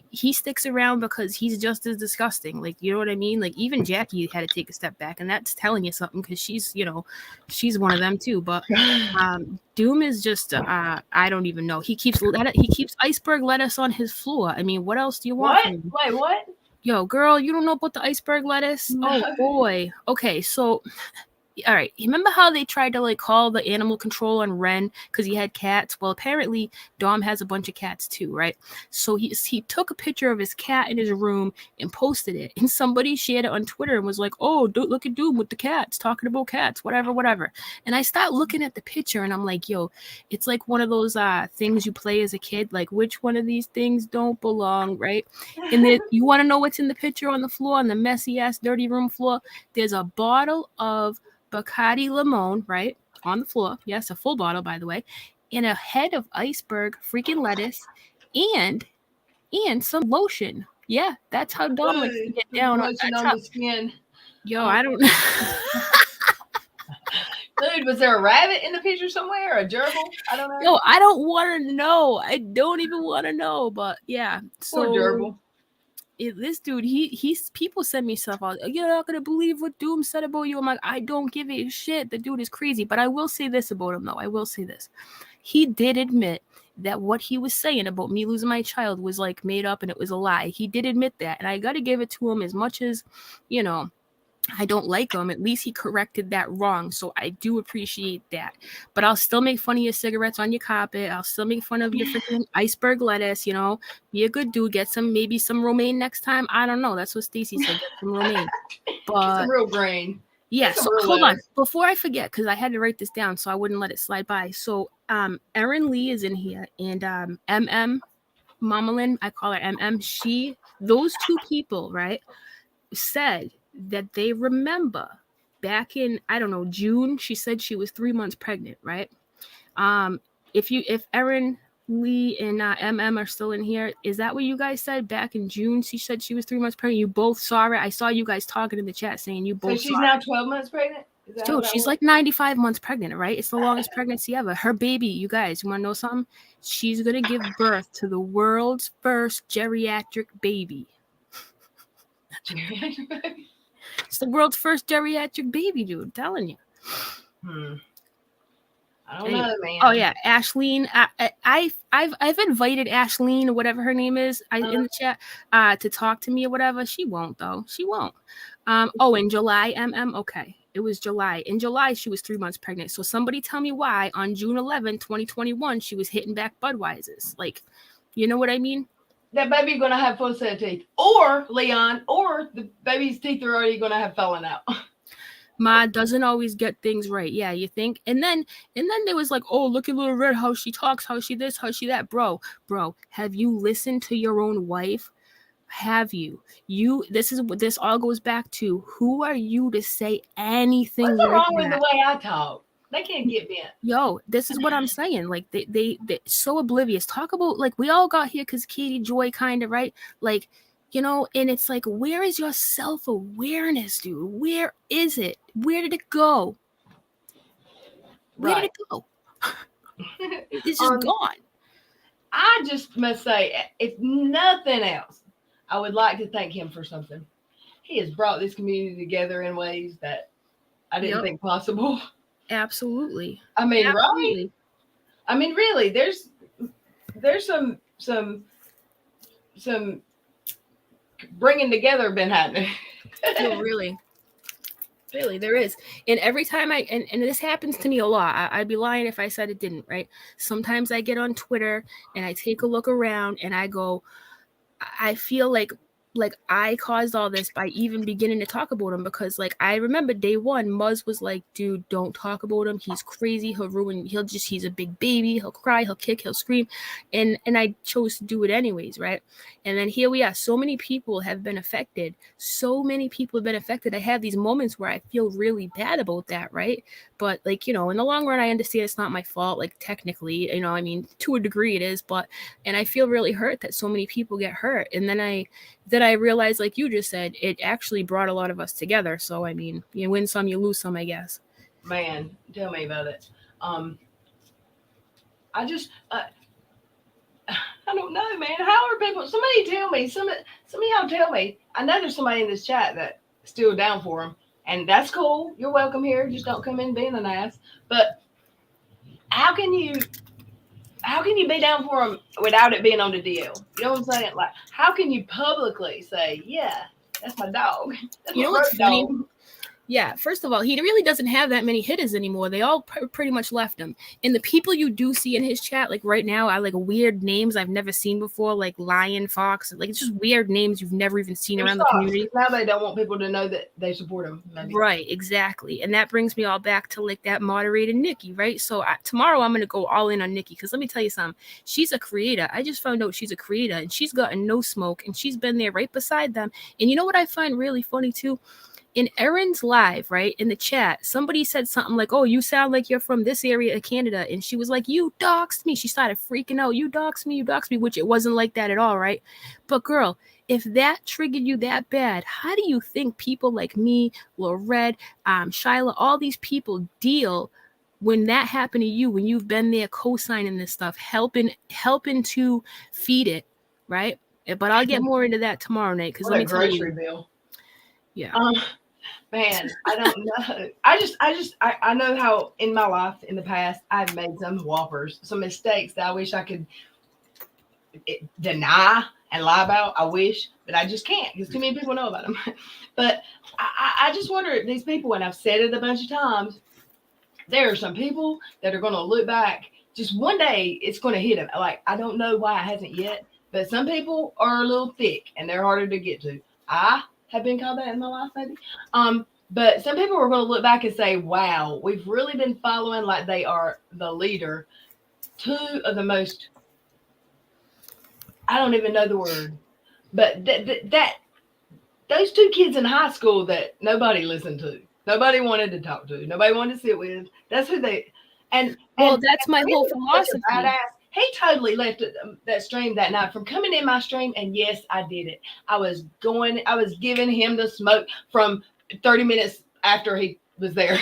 [SPEAKER 3] he sticks around because he's just as disgusting. Like, you know what I mean? Like even Jackie had to take a step back, and that's telling you something because she's one of them too. But Doom is just I don't even know. He keeps iceberg lettuce on his floor. I mean, what else do you want
[SPEAKER 2] What?
[SPEAKER 3] from him?
[SPEAKER 2] Wait, what?
[SPEAKER 3] Yo, girl, you don't know about the iceberg lettuce?
[SPEAKER 2] No.
[SPEAKER 3] Oh boy. Okay, so all right, you remember how they tried to like call the animal control on Ren because he had cats? Well, apparently Dom has a bunch of cats too, right? So he took a picture of his cat in his room and posted it, and somebody shared it on Twitter and was like, "Oh, look at Doom with the cats, talking about cats, whatever." And I start looking at the picture and I'm like, "Yo, it's like one of those things you play as a kid, like which one of these things don't belong, right?" And then you want to know what's in the picture on the floor, on the messy ass, dirty room floor? There's a bottle of Bacardi Limon, right, on the floor. Yes, a full bottle, by the way, and a head of iceberg freaking lettuce, and some lotion. Yeah, that's how Dom likes to get down.
[SPEAKER 2] Lotion
[SPEAKER 3] That's
[SPEAKER 2] on
[SPEAKER 3] how.
[SPEAKER 2] the skin.
[SPEAKER 3] Yo, I don't know.
[SPEAKER 2] Dude, was there a rabbit in the picture somewhere? Or a gerbil? I don't know.
[SPEAKER 3] Yo, I don't want to know. I don't even want to know. But yeah,
[SPEAKER 2] Poor
[SPEAKER 3] so
[SPEAKER 2] gerbil.
[SPEAKER 3] this dude, he's people send me stuff out. You're not gonna believe what Doom said about you. I'm like, I don't give a shit. The dude is crazy. But I will say this about him, though. I will say this. He did admit that what he was saying about me losing my child was like made up and it was a lie. He did admit that, and I got to give it to him. As much as I don't like him, at least he corrected that wrong. So I do appreciate that. But I'll still make fun of your cigarettes on your carpet. I'll still make fun of your freaking iceberg lettuce, Be a good dude. Get maybe some romaine next time. I don't know. That's what Stacy said. Get some romaine. But
[SPEAKER 2] some real grain.
[SPEAKER 3] yeah,
[SPEAKER 2] Some
[SPEAKER 3] so
[SPEAKER 2] real
[SPEAKER 3] hold on.
[SPEAKER 2] lettuce.
[SPEAKER 3] Before I forget, because I had to write this down so I wouldn't let it slide by. So Erin Lee is in here, and MM Mamalyn, I call her MM. Those two people, right, said that they remember back in, I don't know, June. She said she was 3 months pregnant, right? If Erin Lee and MM are still in here, is that what you guys said back in June? She said she was 3 months pregnant. You both saw it. I saw you guys talking in the chat saying you both.
[SPEAKER 2] So she's now 12 months pregnant.
[SPEAKER 3] Dude, she's like 95 months pregnant, right? It's the longest pregnancy ever. Her baby, you guys, you want to know something? She's gonna give birth to the world's first geriatric baby. It's the world's first geriatric baby, dude. I'm telling you.
[SPEAKER 2] I don't know, man.
[SPEAKER 3] Oh yeah, Ashleen. I've invited Ashleen or whatever her name is in the chat to talk to me or whatever. She won't though. She won't. In July, okay. It was July. In July, she was 3 months pregnant. So somebody tell me why on June 11, 2021, she was hitting back Budweiser's. Like, you know what I mean?
[SPEAKER 2] That baby's going to have full set of teeth. Or, Leon, or the baby's teeth are already going to have fallen out.
[SPEAKER 3] Ma doesn't always get things right. Yeah, you think? And then there was like, oh, look at Little Red, how she talks, how she this, how she that. Bro, have you listened to your own wife? Have you? This is what this all goes back to. Who are you to say anything?
[SPEAKER 2] What's wrong with the way I talk? They can't get bent.
[SPEAKER 3] Yo, this is what I'm saying. Like they're so oblivious. Talk about like we all got here because Katie Joy kind of, right? Like, and it's like, where is your self-awareness, dude? Where is it? Where did it go? Where did it go? It's just gone.
[SPEAKER 2] I just must say, if nothing else, I would like to thank him for something. He has brought this community together in ways that I didn't
[SPEAKER 3] Yep.
[SPEAKER 2] think possible.
[SPEAKER 3] Absolutely.
[SPEAKER 2] I mean, right?
[SPEAKER 3] Absolutely.
[SPEAKER 2] I mean, really, there's some bringing together been happening.
[SPEAKER 3] No, really. Really, there is. And every time and this happens to me a lot. I'd be lying if I said it didn't, right? Sometimes I get on Twitter and I take a look around and I go, I feel like I caused all this by even beginning to talk about him, because like I remember day one, Muzz was like, dude, don't talk about him. He's crazy. He's a big baby. He'll cry, he'll kick, he'll scream. And I chose to do it anyways, right? And then here we are. So many people have been affected. I have these moments where I feel really bad about that, right? But like, in the long run, I understand it's not my fault. Like technically, I mean, to a degree it is, and I feel really hurt that so many people get hurt. And then I realized, like you just said, it actually brought a lot of us together. So, I mean, you win some, you lose some, I guess.
[SPEAKER 2] Man, tell me about it. I just, I don't know, man. How are people? Somebody tell me. Some of y'all tell me. I know there's somebody in this chat that's still down for him, and that's cool. You're welcome here. Just don't come in being an ass. But how can you be down for him without it being on the deal? You know what I'm saying? Like, how can you publicly say, yeah, that's my dog? That's
[SPEAKER 3] You know
[SPEAKER 2] my
[SPEAKER 3] what's funny?
[SPEAKER 2] dog.
[SPEAKER 3] Yeah, first of all, he really doesn't have that many hitters anymore. They all pretty much left him. And the people you do see in his chat, like right now, are like weird names I've never seen before, like Lion, Fox. Like it's just weird names you've never even seen around the community.
[SPEAKER 2] Now they don't want people to know that they support him. Maybe.
[SPEAKER 3] Right, exactly. And that brings me all back to like that moderator Nikki, right? So tomorrow I'm going to go all in on Nikki, because let me tell you something. She's a creator. I just found out she's a creator, and she's gotten no smoke, and she's been there right beside them. And you know what I find really funny too? In Erin's live, right, in the chat, somebody said something like, oh, you sound like you're from this area of Canada. And she was like, you doxed me. She started freaking out. You doxed me, which it wasn't like that at all, right? But girl, if that triggered you that bad, how do you think people like me, Lorette, Shyla, all these people deal when that happened to you, when you've been there co-signing this stuff, helping to feed it, right? But I'll get more into that tomorrow night, because let me tell you.
[SPEAKER 2] Bill.
[SPEAKER 3] Yeah.
[SPEAKER 2] Man, I don't know. I know how in my life in the past I've made some whoppers, some mistakes that I wish I could deny and lie about. I wish, but I just can't, because too many people know about them. But I just wonder if these people, and I've said it a bunch of times, there are some people that are going to look back. Just one day it's going to hit them. Like, I don't know why it hasn't yet, but some people are a little thick and they're harder to get to. I have been called that in my life, maybe. But some people are going to look back and say, wow, we've really been following like they are the leader. Two of the most, I don't even know the word, but those two kids in high school that nobody listened to, nobody wanted to talk to, nobody wanted to sit with, that's who they,
[SPEAKER 3] that's my whole philosophy.
[SPEAKER 2] He totally left that stream that night from coming in my stream. And yes, I did it. I was giving him the smoke from 30 minutes after he was there.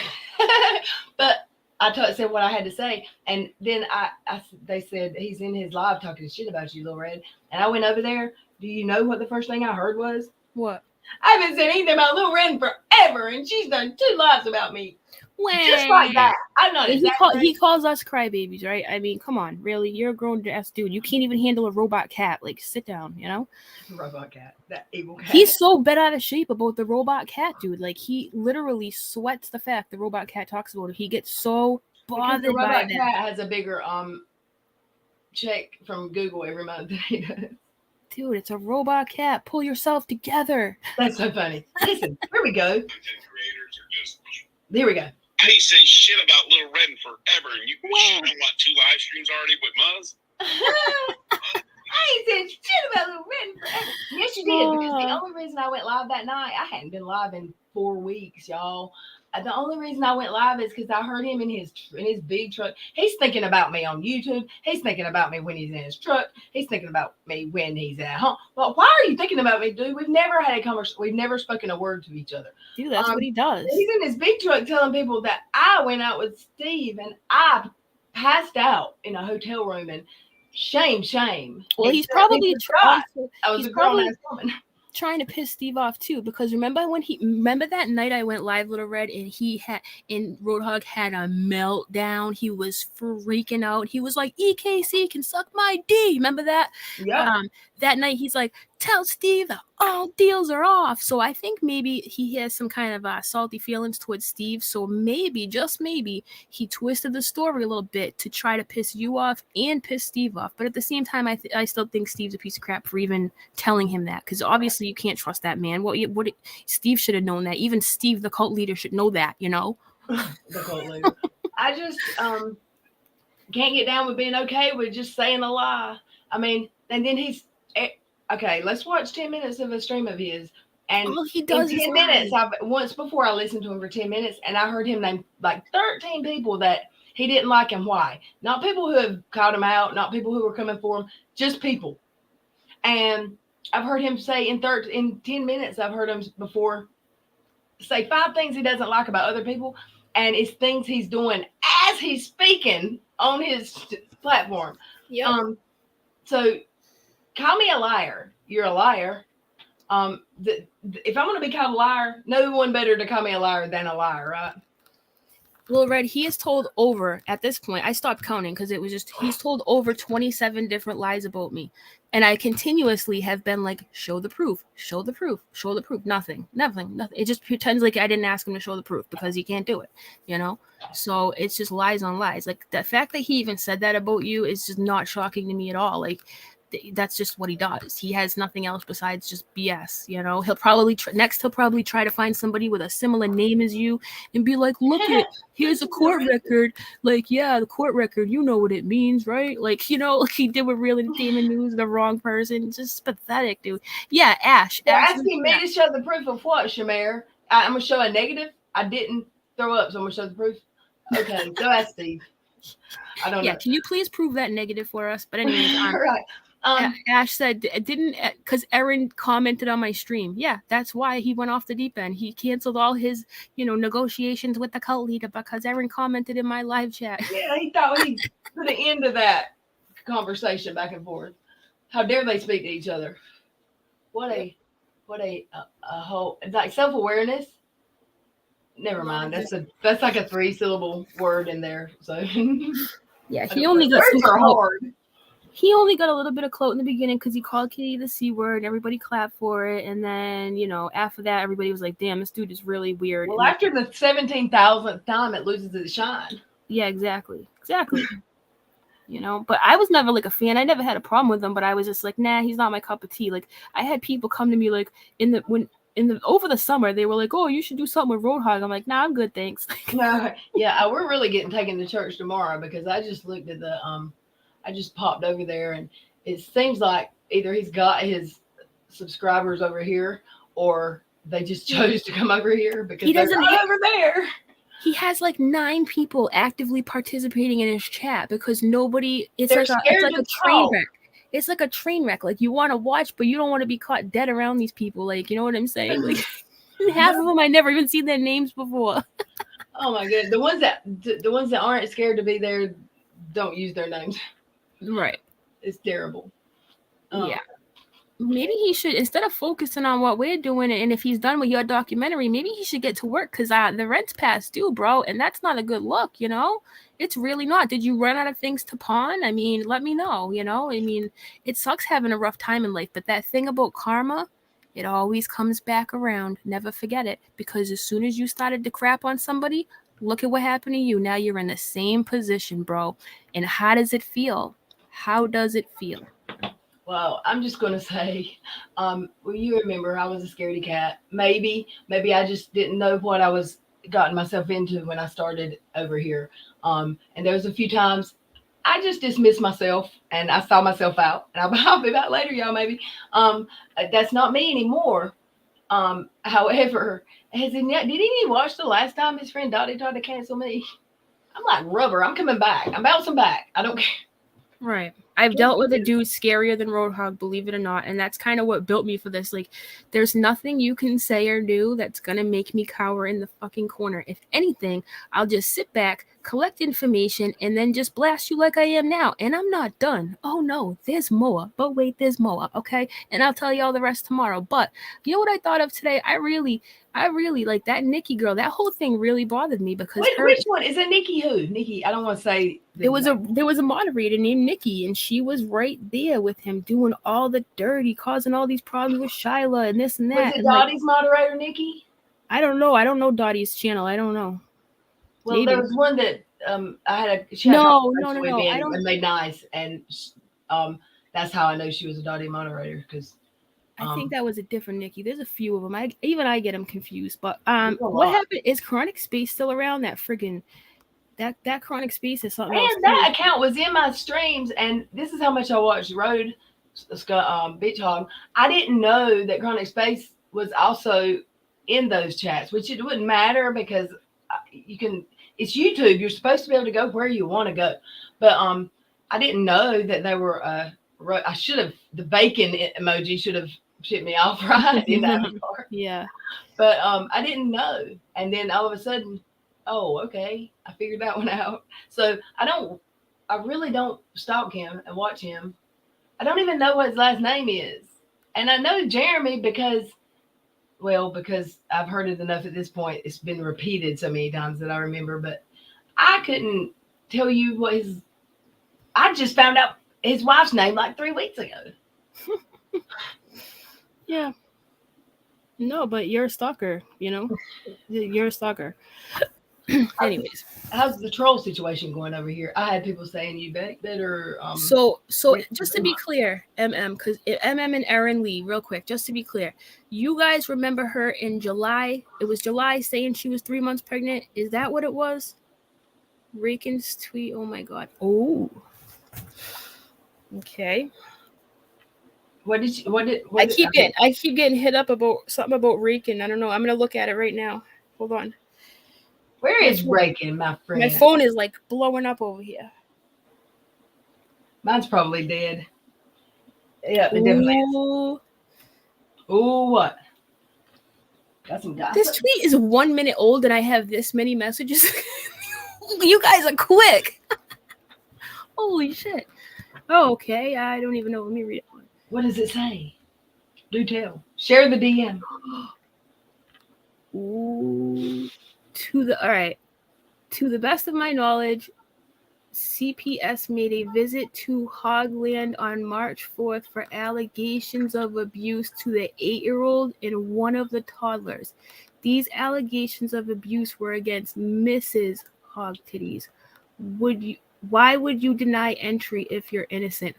[SPEAKER 2] But I said what I had to say. And then they said, he's in his live talking shit about you, Lil Red. And I went over there. Do you know what the first thing I heard was?
[SPEAKER 3] What?
[SPEAKER 2] I haven't said anything about Lil Red forever. And she's done 2 lives about me. Just like that. I'm not
[SPEAKER 3] he calls us crybabies, right? I mean, come on, really? You're a grown-ass dude. You can't even handle a robot cat. Like, sit down,
[SPEAKER 2] Robot cat. That evil cat.
[SPEAKER 3] He's so bent out of shape about the robot cat, dude. Like, he literally sweats the fact the robot cat talks about it. He gets so bothered
[SPEAKER 2] the robot
[SPEAKER 3] by that.
[SPEAKER 2] Cat has a bigger check from Google every month than he does.
[SPEAKER 3] Dude, it's a robot cat. Pull yourself together.
[SPEAKER 2] That's so funny. Listen, here we go. Here we go.
[SPEAKER 4] I ain't said shit about Little Red forever, and you shit on what, 2 live streams already with Muzz?
[SPEAKER 2] I ain't said shit about Little Red forever. Yes, you did, because the only reason I went live that night, I hadn't been live in 4 weeks, y'all. The only reason I went live is because I heard him in his big truck. He's thinking about me on YouTube. He's thinking about me when he's in his truck. He's thinking about me when he's at home. Well, why are you thinking about me, dude? We've never had a conversation. We've never spoken a word to each other.
[SPEAKER 3] Dude, that's what he does.
[SPEAKER 2] He's in his big truck telling people that I went out with Steve and I passed out in a hotel room, and shame.
[SPEAKER 3] Well, he's
[SPEAKER 2] Except he
[SPEAKER 3] probably
[SPEAKER 2] forgot I was
[SPEAKER 3] he's
[SPEAKER 2] a grown
[SPEAKER 3] probably
[SPEAKER 2] ass woman.
[SPEAKER 3] trying to piss Steve off too, because remember that night I went live, Little Red, and Roadhog had a meltdown. He was freaking out. He was like, EKC can suck my D. Remember that?
[SPEAKER 2] Yep.
[SPEAKER 3] That night he's like, tell Steve that all deals are off. So I think maybe he has some kind of salty feelings towards Steve. So maybe, just maybe, he twisted the story a little bit to try to piss you off and piss Steve off. But at the same time, I still think Steve's a piece of crap for even telling him that, because obviously you can't trust that man. What Steve should have known that. Even Steve, the cult leader, should know that. You know.
[SPEAKER 2] The cult leader. I just can't get down with being okay with just saying a lie. I mean, and then he's okay. Let's watch 10 minutes of a stream of his. And
[SPEAKER 3] all he does
[SPEAKER 2] in 10 minutes, once before I listened to him for 10 minutes, and I heard him name like 13 people that he didn't like and why. Not people who have called him out, not people who were coming for him, just people. And I've heard him say in 10 minutes, I've heard him before say 5 things he doesn't like about other people, and it's things he's doing as he's speaking on his platform.
[SPEAKER 3] Yeah.
[SPEAKER 2] So call me a liar. You're a liar. If I'm going to be called a liar, no one better to call me a liar than a liar, right?
[SPEAKER 3] Well, Red, he is told over, at this point, I stopped counting because it was just, he's told over 27 different lies about me. And I continuously have been like, show the proof, show the proof, show the proof. Nothing. It just pretends like I didn't ask him to show the proof because he can't do it, you know? So it's just lies on lies. Like, the fact that he even said that about you is just not shocking to me at all. Like, that's just what he does. He has nothing else besides just BS, you know? He'll probably try to find somebody with a similar name as you and be like, look it, here's a court record. Like, yeah, the court record, you know what it means, right? Like, you know, like he did with Real Entertainment News, the wrong person. Just pathetic, dude. Yeah, Ash.
[SPEAKER 2] You're asking me to show the proof of what, Shamir? I'm going to show a negative. I didn't throw up, so I'm going to show the proof. Okay, go ask Steve. I don't know.
[SPEAKER 3] Yeah, can you please prove that negative for us? But anyways,
[SPEAKER 2] right.
[SPEAKER 3] Ash said, because Erin commented on my stream. Yeah, that's why he went off the deep end. He canceled all his, negotiations with the cult leader because Erin commented in my live chat.
[SPEAKER 2] Yeah, he thought he'd put an end to that conversation back and forth. How dare they speak to each other? What a whole, like self-awareness. Never mind. That's like a 3-syllable word in there. So
[SPEAKER 3] yeah, he only got
[SPEAKER 2] words are hard.
[SPEAKER 3] He only got a little bit of clout in the beginning because he called Kitty the C word and everybody clapped for it. And then, after that, everybody was like, damn, this dude is really weird.
[SPEAKER 2] Well, after the 17,000th time, it loses its shine.
[SPEAKER 3] Yeah, exactly. But I was never like a fan. I never had a problem with him, but I was just like, nah, he's not my cup of tea. Like, I had people come to me like over the summer, they were like, oh, you should do something with Roadhog. I'm like, nah, I'm good, thanks.
[SPEAKER 2] No, yeah, we're really getting taken to church tomorrow because I just looked at I just popped over there and it seems like either he's got his subscribers over here or they just chose to come over here because they're over there.
[SPEAKER 3] He has like 9 people actively participating in his chat because nobody. It's like a train wreck. It's like a train wreck. Like you want to watch, but you don't want to be caught dead around these people. Like, you know what I'm saying? Like half of them I never even seen their names before.
[SPEAKER 2] Oh my goodness. The ones that aren't scared to be there don't use their names.
[SPEAKER 3] Right.
[SPEAKER 2] It's terrible.
[SPEAKER 3] Yeah. Maybe he should, instead of focusing on what we're doing, and if he's done with your documentary, maybe he should get to work because the rent's past due, bro, and that's not a good look, It's really not. Did you run out of things to pawn? I mean, let me know, I mean, it sucks having a rough time in life, but that thing about karma, it always comes back around. Never forget it, because as soon as you started to crap on somebody, look at what happened to you. Now you're in the same position, bro. And how does it feel? How does it feel?
[SPEAKER 2] Well, I'm just going to say, you remember I was a scaredy cat. Maybe I just didn't know what I was gotten myself into when I started over here. And there was a few times I just dismissed myself and I saw myself out. And I'll be back later, y'all, maybe. That's not me anymore. However, did he watch the last time his friend Dottie tried to cancel me? I'm like rubber. I'm coming back. I'm bouncing back. I don't care.
[SPEAKER 3] Right. I've dealt with a dude scarier than Roadhog, believe it or not. And that's kind of what built me for this. Like, there's nothing you can say or do that's going to make me cower in the fucking corner. If anything, I'll just sit back, collect information, and then just blast you like I am now. And I'm not done. Oh no, there's more. But wait, there's more. Okay, and I'll tell you all the rest tomorrow. But you know what I thought of today? I really like that Nikki girl. That whole thing really bothered me because
[SPEAKER 2] Which one is it? Nikki who? Nikki, I don't want to say.
[SPEAKER 3] There was a moderator named Nikki, and she was right there with him doing all the dirty, causing all these problems with Shyla and this and that.
[SPEAKER 2] Was it Dottie's moderator, Nikki?
[SPEAKER 3] I don't know. I don't know Dottie's channel. I don't know.
[SPEAKER 2] Well,
[SPEAKER 3] Maybe.
[SPEAKER 2] there was one that I had a
[SPEAKER 3] No.
[SPEAKER 2] I don't. And made nice, and that's how I know she was a Dottie moderator because.
[SPEAKER 3] I think that was a different Nikki. There's a few of them. I get them confused. But what happened? Is Chronic Space still around? That friggin' that Chronic Space is something else.
[SPEAKER 2] And that account was in my streams, and this is how much I watched Road Bitch Hog. I didn't know that Chronic Space was also in those chats, which it wouldn't matter because you can. It's YouTube. You're supposed to be able to go where you want to go, but I didn't know that they were. I should have. The bacon emoji should have shit me off right in that part.
[SPEAKER 3] Yeah.
[SPEAKER 2] But I didn't know. And then all of a sudden, oh, okay, I figured that one out. So I really don't stalk him and watch him. I don't even know what his last name is. And I know Jeremy because I've heard it enough at this point. It's been repeated so many times that I remember, but I couldn't tell you I just found out his wife's name like 3 weeks ago.
[SPEAKER 3] Yeah. No, but you're a stalker, you know? You're a stalker. Anyways.
[SPEAKER 2] How's the troll situation going over here? I had people saying you better.
[SPEAKER 3] So just to be clear, because MM and Erin Lee, real quick, just to be clear, you guys remember her in July? It was July saying she was 3 months pregnant. Is that what it was? Rakin's tweet. Oh my God. Oh. Okay. I keep getting hit up about something about Rakin. I don't know. I'm gonna look at it right now. Hold on.
[SPEAKER 2] Where is Rakin, my friend?
[SPEAKER 3] My phone is like blowing up over here.
[SPEAKER 2] Mine's probably dead. Yeah, it definitely is. Ooh, what? Got some gossip.
[SPEAKER 3] This tweet is 1 minute old and I have this many messages. You guys are quick. Holy shit. Oh, okay. I don't even know. Let me read it.
[SPEAKER 2] What does it say? Do tell. Share the DM.
[SPEAKER 3] Ooh. All right. To the best of my knowledge, CPS made a visit to Hogland on March 4th for allegations of abuse to the 8-year-old and one of the toddlers. These allegations of abuse were against Mrs. Hog Titties. Why would you deny entry if you're innocent?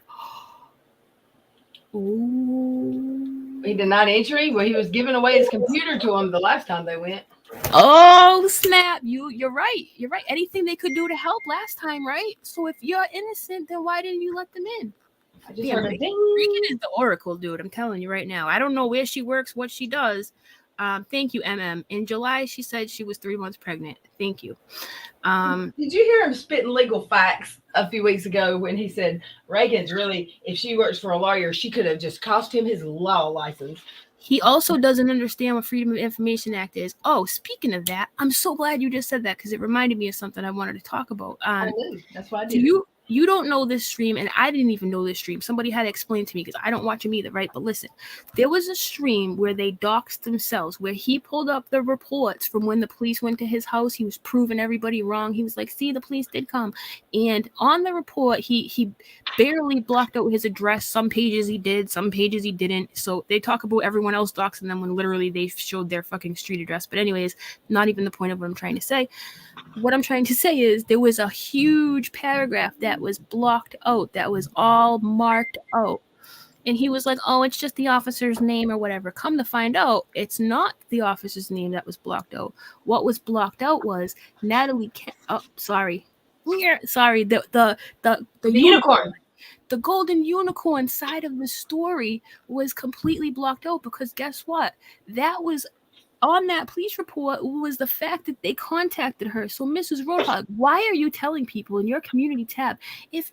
[SPEAKER 3] Ooh.
[SPEAKER 2] He denied entry? Well, he was giving away his computer to him the last time they went.
[SPEAKER 3] Oh, snap. You're right. You're right. Anything they could do to help last time, right? So if you're innocent, then why didn't you let them in?
[SPEAKER 2] I just heard a ding.
[SPEAKER 3] Regan is the oracle, dude. I'm telling you right now. I don't know where she works, what she does. Thank you, MM. In July, she said she was 3 months pregnant. Thank you.
[SPEAKER 2] Did you hear him spitting legal facts a few weeks ago when he said Reagan's really, if she works for a lawyer, she could have just cost him his law license?
[SPEAKER 3] He also doesn't understand what Freedom of Information Act is. Oh, speaking of that, I'm so glad you just said that because it reminded me of something I wanted to talk about.
[SPEAKER 2] I knew. That's why I did.
[SPEAKER 3] You don't know this stream, and I didn't even know this stream. Somebody had to explain to me because I don't watch him either, right? But listen, there was a stream where they doxed themselves, where he pulled up the reports from when the police went to his house. He was proving everybody wrong. He was like, see, the police did come. And on the report, he barely blocked out his address. Some pages he did, some pages he didn't. So they talk about everyone else doxing them when literally they showed their fucking street address. But anyways, not even the point of what I'm trying to say. What I'm trying to say is there was a huge paragraph that was blocked out, that was all marked out. And he was like, oh, it's just the officer's name or whatever. Come to find out, it's not the officer's name that was blocked out. What was blocked out was Natalie the
[SPEAKER 2] unicorn.
[SPEAKER 3] The golden unicorn side of the story was completely blocked out because guess what? That was on that police report was the fact that they contacted her. So, Mrs. Roadhog, why are you telling people in your community tab, if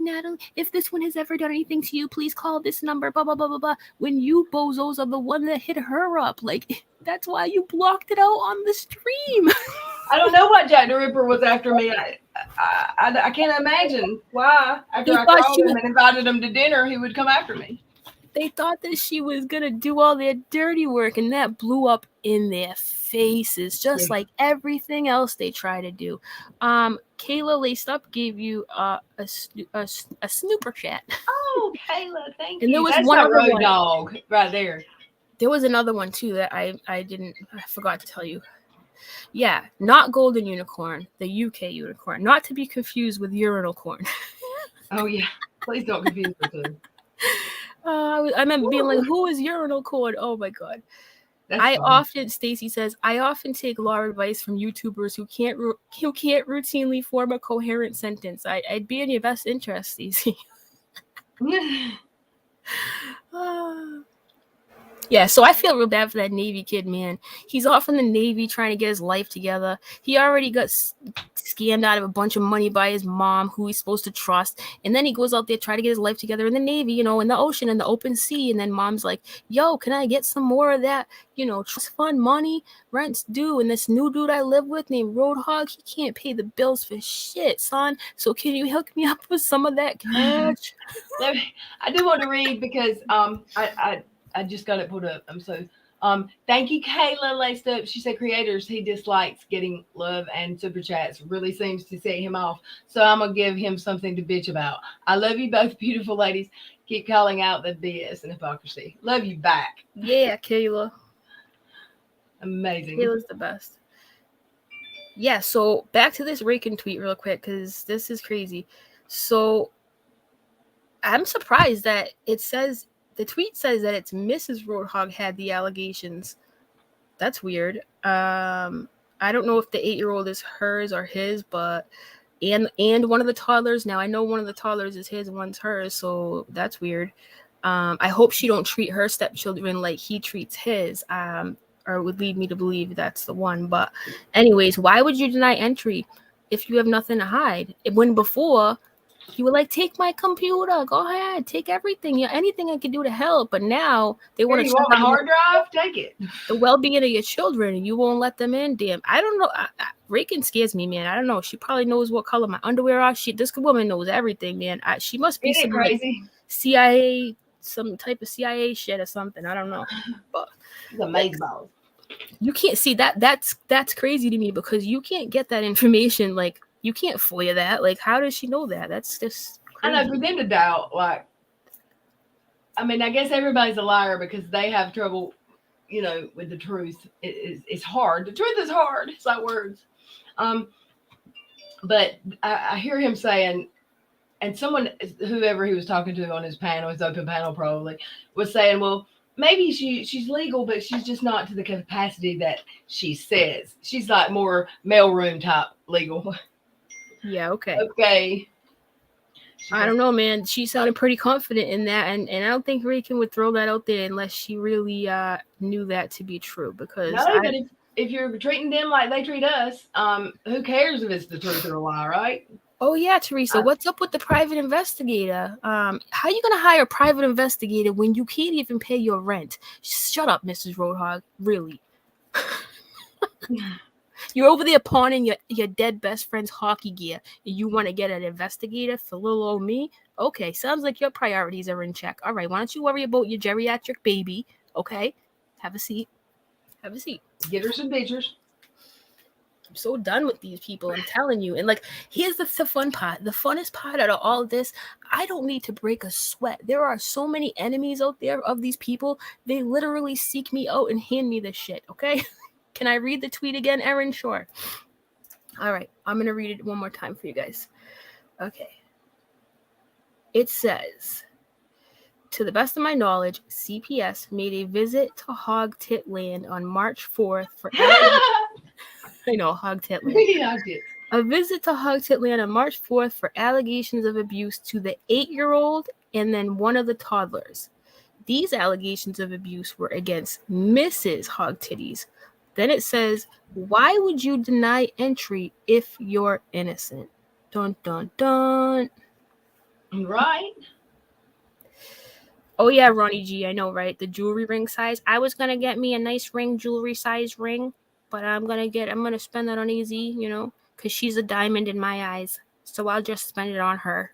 [SPEAKER 3] this one has ever done anything to you, please call this number, blah, blah, blah, blah, blah, when you bozos are the one that hit her up? Like, that's why you blocked it out on the stream.
[SPEAKER 2] I don't know why Jack the Ripper was after me. I can't imagine why. After
[SPEAKER 3] He
[SPEAKER 2] I
[SPEAKER 3] thought
[SPEAKER 2] called
[SPEAKER 3] she
[SPEAKER 2] him
[SPEAKER 3] was,
[SPEAKER 2] and invited him to dinner, he would come after me.
[SPEAKER 3] they thought that she was gonna do all their dirty work, and that blew up in their faces, just
[SPEAKER 2] Yeah.
[SPEAKER 3] like everything else they try to do. Kayla Laced Up gave you a snooper chat,
[SPEAKER 2] Oh, Kayla, thank
[SPEAKER 3] and there
[SPEAKER 2] you.
[SPEAKER 3] was
[SPEAKER 2] That's
[SPEAKER 3] one
[SPEAKER 2] a
[SPEAKER 3] other
[SPEAKER 2] road
[SPEAKER 3] one.
[SPEAKER 2] dog right there.
[SPEAKER 3] There was another one too that I forgot to tell you. Yeah, not golden unicorn, the UK unicorn, not to be confused with urinal corn.
[SPEAKER 2] Oh yeah. Please don't confuse the two.
[SPEAKER 3] I remember being like, "Who is urinal corn?" Oh my god.
[SPEAKER 2] That's funny.
[SPEAKER 3] Stacy says, I often take law advice from YouTubers who can't routinely form a coherent sentence. I'd be in your best interest, Stacy. Yeah, so I feel real bad for that Navy kid, man. He's off in the Navy trying to get his life together. He already got scammed out of a bunch of money by his mom, who he's supposed to trust. And then he goes out there trying to get his life together in the Navy, in the ocean, in the open sea. And then mom's like, yo, can I get some more of that, trust fund money? Rent's due. And this new dude I live with named Roadhog, he can't pay the bills for shit, son. So can you hook me up with some of that cash?
[SPEAKER 2] I do want to read because I just got it pulled up. Thank you, Kayla Laced Up. She said creators he dislikes getting love and super chats. Really seems to set him off. So I'm gonna give him something to bitch about. I love you both, beautiful ladies. Keep calling out the BS and hypocrisy. Love you back.
[SPEAKER 3] Yeah, Kayla.
[SPEAKER 2] Amazing.
[SPEAKER 3] Kayla's the best. Yeah, so back to this Rakin tweet real quick, because this is crazy. So I'm surprised that the tweet says that it's Mrs. Roadhog had the allegations. That's weird. I don't know if the 8-year-old is hers or his, but and one of the toddlers. Now I know one of the toddlers is his, one's hers, so that's weird. I hope she don't treat her stepchildren like he treats his. Or would lead me to believe that's the one. But anyways, why would you deny entry if you have nothing to hide? When before you were like, take my computer, go ahead, take everything, anything I can do to help. But now they want to
[SPEAKER 2] You want my hard drive? Take it.
[SPEAKER 3] the well-being of your children, and you won't let them in. Damn, I don't know. Rakin scares me, man. I don't know. She probably knows what color my underwear are. This woman knows everything, man. She must be
[SPEAKER 2] Isn't it
[SPEAKER 3] some like,
[SPEAKER 2] crazy?
[SPEAKER 3] CIA, some type of CIA shit or something. I don't know. But
[SPEAKER 2] It's amazing.
[SPEAKER 3] you can't see that. That's crazy to me, because you can't get that information. Like, you can't FOIA that. Like, how does she know that? That's just crazy.
[SPEAKER 2] I know, for them to doubt, like, I mean, I guess everybody's a liar because they have trouble, with the truth. It's hard. The truth is hard. It's like words. But I hear him saying, and someone, whoever he was talking to on his panel, his open panel probably, was saying, well, maybe she's legal, but she's just not to the capacity that she says. She's like more mailroom type legal.
[SPEAKER 3] Yeah, okay.
[SPEAKER 2] Okay.
[SPEAKER 3] I don't know, man. She sounded pretty confident in that, and I don't think Rakin would throw that out there unless she really knew that to be true. Because
[SPEAKER 2] but if you're treating them like they treat us, who cares if it's the truth or a lie, right?
[SPEAKER 3] Oh yeah, Teresa, what's up with the private investigator? How you gonna hire a private investigator when you can't even pay your rent? Shut up, Mrs. Roadhog. Really. You're over there pawning your dead best friend's hockey gear, and you want to get an investigator for little old me? Okay, sounds like your priorities are in check. All right, why don't you worry about your geriatric baby? Okay, have a seat. Have a seat.
[SPEAKER 2] Get her some pictures.
[SPEAKER 3] I'm so done with these people, I'm telling you. And like, here's the fun part. The funnest part out of all of this, I don't need to break a sweat. There are so many enemies out there of these people. They literally seek me out and hand me this shit, okay? Can I read the tweet again, Erin? Sure. All right, I'm going to read it one more time for you guys. Okay. It says, to the best of my knowledge, CPS made a visit to Hog Tit Land on March 4th for... I know, Hog Tit Land.
[SPEAKER 2] Yeah, I did.
[SPEAKER 3] A visit to Hog Tit Land on March 4th for allegations of abuse to the 8-year-old and then one of the toddlers. These allegations of abuse were against Mrs. Hog Titties. Then it says, why would you deny entry if you're innocent? Dun, dun, dun.
[SPEAKER 2] Right.
[SPEAKER 3] Oh, yeah, Ronnie G, I know, right? The jewelry ring size. I was going to get me a nice ring, jewelry size ring, but I'm gonna spend that on AZ, you know, because she's a diamond in my eyes. So I'll just spend it on her.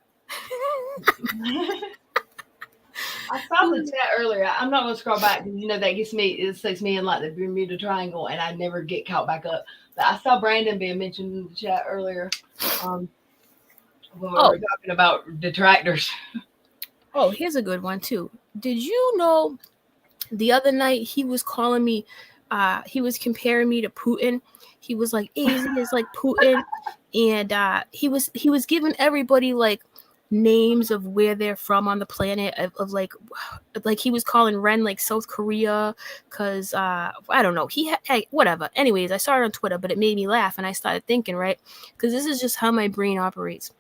[SPEAKER 2] I saw the chat earlier. I'm not gonna scroll back because you know that gets me. It sets me in like the Bermuda Triangle, and I never get caught back up. But I saw Brandon being mentioned in the chat earlier. When we were talking about detractors.
[SPEAKER 3] Oh, here's a good one too. Did you know the other night he was calling me? He was comparing me to Putin. He was like, AZ is like Putin, and he was giving everybody like names of where they're from on the planet of like he was calling Ren like South Korea because I don't know, hey, whatever. Anyways, I saw it on Twitter, but it made me laugh, and I started thinking, right, because this is just how my brain operates.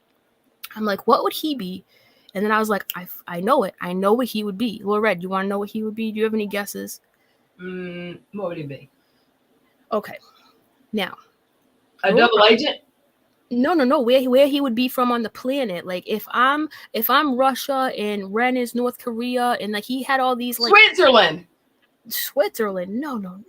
[SPEAKER 3] I'm like, what would he be? And then I was like, I know it. I know what he would be. Well, Red, you want to know what he would be? Do you have any guesses?
[SPEAKER 2] What would he be?
[SPEAKER 3] Okay, now
[SPEAKER 2] a double agent.
[SPEAKER 3] No. Where he would be from on the planet? Like if I'm Russia and Ren is North Korea, and like he had all these like Switzerland. No.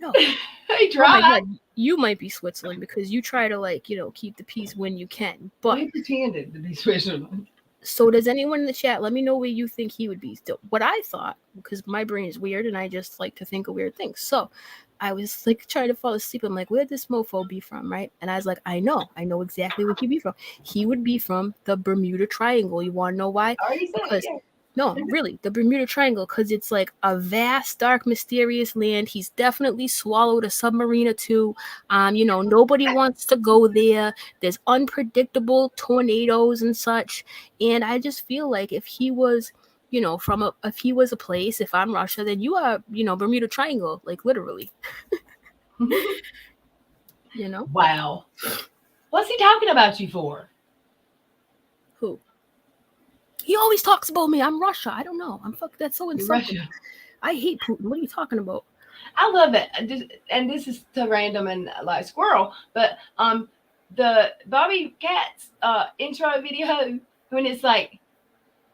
[SPEAKER 2] He tried.
[SPEAKER 3] Oh my God, you might be Switzerland because you try to like keep the peace when you can. But
[SPEAKER 2] he pretended to be Switzerland.
[SPEAKER 3] So does anyone in the chat? Let me know where you think he would be. Still, what I thought, because my brain is weird and I just like to think of weird things. So I was like trying to fall asleep. I'm like, where'd this mofo be from, right? And I was like, I know exactly where he'd be from. He would be from the Bermuda Triangle. You want to know why? Because no, really, the Bermuda Triangle, because it's like a vast, dark, mysterious land. He's definitely swallowed a submarine or two. Nobody wants to go there. There's unpredictable tornadoes and such. And I just feel like if he was, if he was a place, if I'm Russia, then you are, Bermuda Triangle, like literally.
[SPEAKER 2] Wow. What's he talking about you for?
[SPEAKER 3] Who? He always talks about me. I'm Russia. I don't know. That's so insulting. I hate Putin. What are you talking about?
[SPEAKER 2] I love it. And this is too random and like squirrel, but the Bobby Cat's intro video when it's like,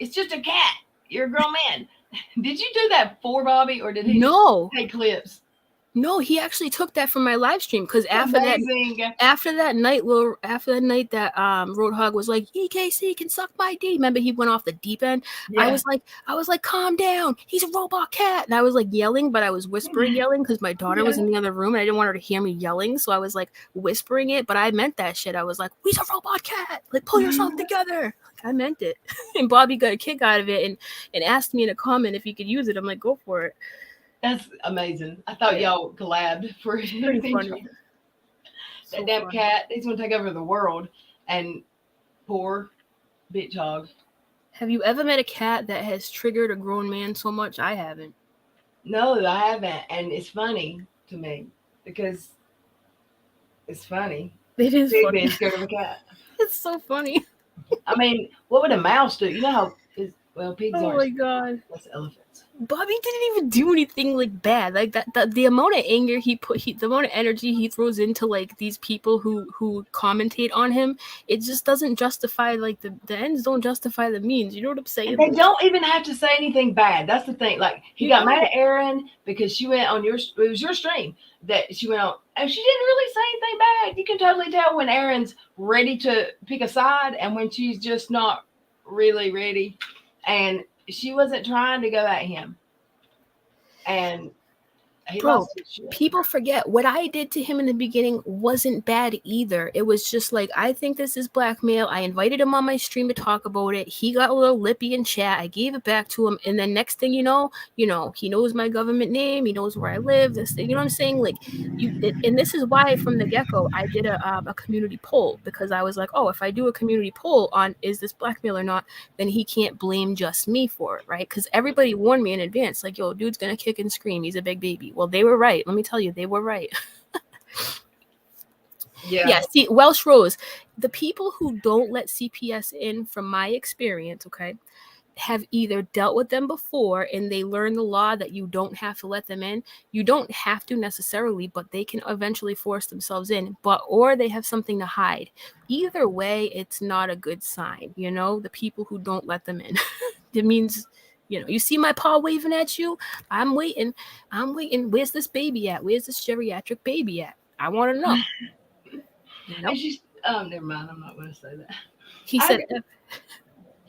[SPEAKER 2] it's just a cat. You're a grown man. Did you do that for Bobby, or did he take clips?
[SPEAKER 3] No, he actually took that from my live stream because after that night that Roadhog was like, EKC can suck my D. Remember, he went off the deep end. Yeah. I was like, calm down. He's a robot cat, and I was like yelling, but I was whispering yelling because my daughter was in the other room and I didn't want her to hear me yelling, so I was like whispering it, but I meant that shit. I was like, he's a robot cat. Like, pull yourself together. Like, I meant it. And Bobby got a kick out of it and asked me in a comment if he could use it. I'm like, go for it.
[SPEAKER 2] That's amazing. I thought y'all collabed for
[SPEAKER 3] pretty funny.
[SPEAKER 2] That damn cat, he's gonna take over the world. And poor bitch hog.
[SPEAKER 3] Have you ever met a cat that has triggered a grown man so much? I haven't.
[SPEAKER 2] No, I haven't. And it's funny to me because it's funny.
[SPEAKER 3] It is
[SPEAKER 2] Big
[SPEAKER 3] funny.
[SPEAKER 2] Being scared of a cat.
[SPEAKER 3] It's so funny.
[SPEAKER 2] I mean, what would a mouse do? You know how pigs
[SPEAKER 3] aren't. Oh my God.
[SPEAKER 2] That's elephants.
[SPEAKER 3] Bobby didn't even do anything like bad. Like that the amount of anger the amount of energy he throws into like these people who commentate on him, it just doesn't justify, like the ends don't justify the means. You know what I'm saying?
[SPEAKER 2] And they don't even have to say anything bad. That's the thing. Like he got mad at Erin because she went on it was your stream that she went on, and she didn't really say anything bad. You can totally tell when Erin's ready to pick a side and when she's just not really ready. And she wasn't trying to go at him. And
[SPEAKER 3] people forget what I did to him in the beginning wasn't bad either. It was just like, I think this is blackmail. I invited him on my stream to talk about it. He got a little lippy in chat. I gave it back to him. And then next thing you know, he knows my government name. He knows where I live. This thing, you know what I'm saying? Like and this is why from the get-go, I did a community poll, because I was like, oh, if I do a community poll on is this blackmail or not, then he can't blame just me for it, right? Because everybody warned me in advance, like, yo, dude's gonna kick and scream. He's a big baby. Well, they were right. Let me tell you, they were right. Yeah. See, Welsh Rose, the people who don't let CPS in, from my experience, okay, have either dealt with them before and they learn the law that you don't have to let them in. You don't have to necessarily, but they can eventually force themselves in, or they have something to hide. Either way, it's not a good sign. The people who don't let them in. It means, you see my paw waving at you? I'm waiting. Where's this baby at? Where's this geriatric baby at? I want to know.
[SPEAKER 2] And she's never mind. I'm not going to say that.
[SPEAKER 3] He said,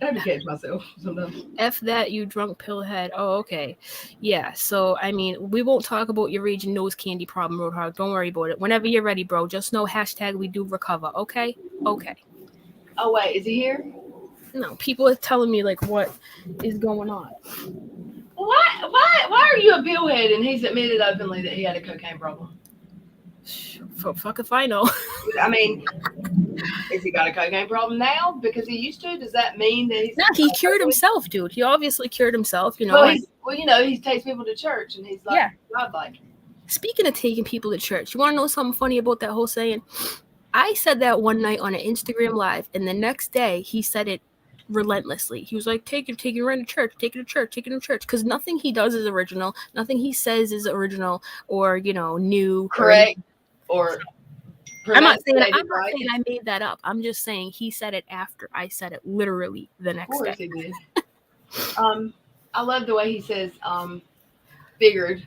[SPEAKER 2] I have to catch myself sometimes.
[SPEAKER 3] F that, you drunk pillhead. Oh, okay. Yeah, so, I mean, we won't talk about your raging nose candy problem, Roadhog. Don't worry about it. Whenever you're ready, bro, just know hashtag we do recover, okay? Okay.
[SPEAKER 2] Oh, wait, is he here?
[SPEAKER 3] No, people are telling me, like, what is going on.
[SPEAKER 2] Why are you a pillhead and he's admitted openly that he had a cocaine problem?
[SPEAKER 3] Fuck if I know.
[SPEAKER 2] I mean, has he got a cocaine problem now because he used to? Does that mean that he's...
[SPEAKER 3] No, he cured himself, dude. He obviously cured himself, you know.
[SPEAKER 2] Well, you know, he takes people to church and he's like,
[SPEAKER 3] yeah.
[SPEAKER 2] godlike.
[SPEAKER 3] Speaking of taking people to church, you want to know something funny about that whole saying? I said that one night on an Instagram live, and the next day he said it relentlessly. He was like, take it right to church, take it to church, take it to church. Because nothing he does is original. Nothing he says is original or, you know, new.
[SPEAKER 2] Correct. Or
[SPEAKER 3] I'm not saying I made that up. I'm just saying he said it after I said it literally the next day.
[SPEAKER 2] Of course he did. I love the way he says figured.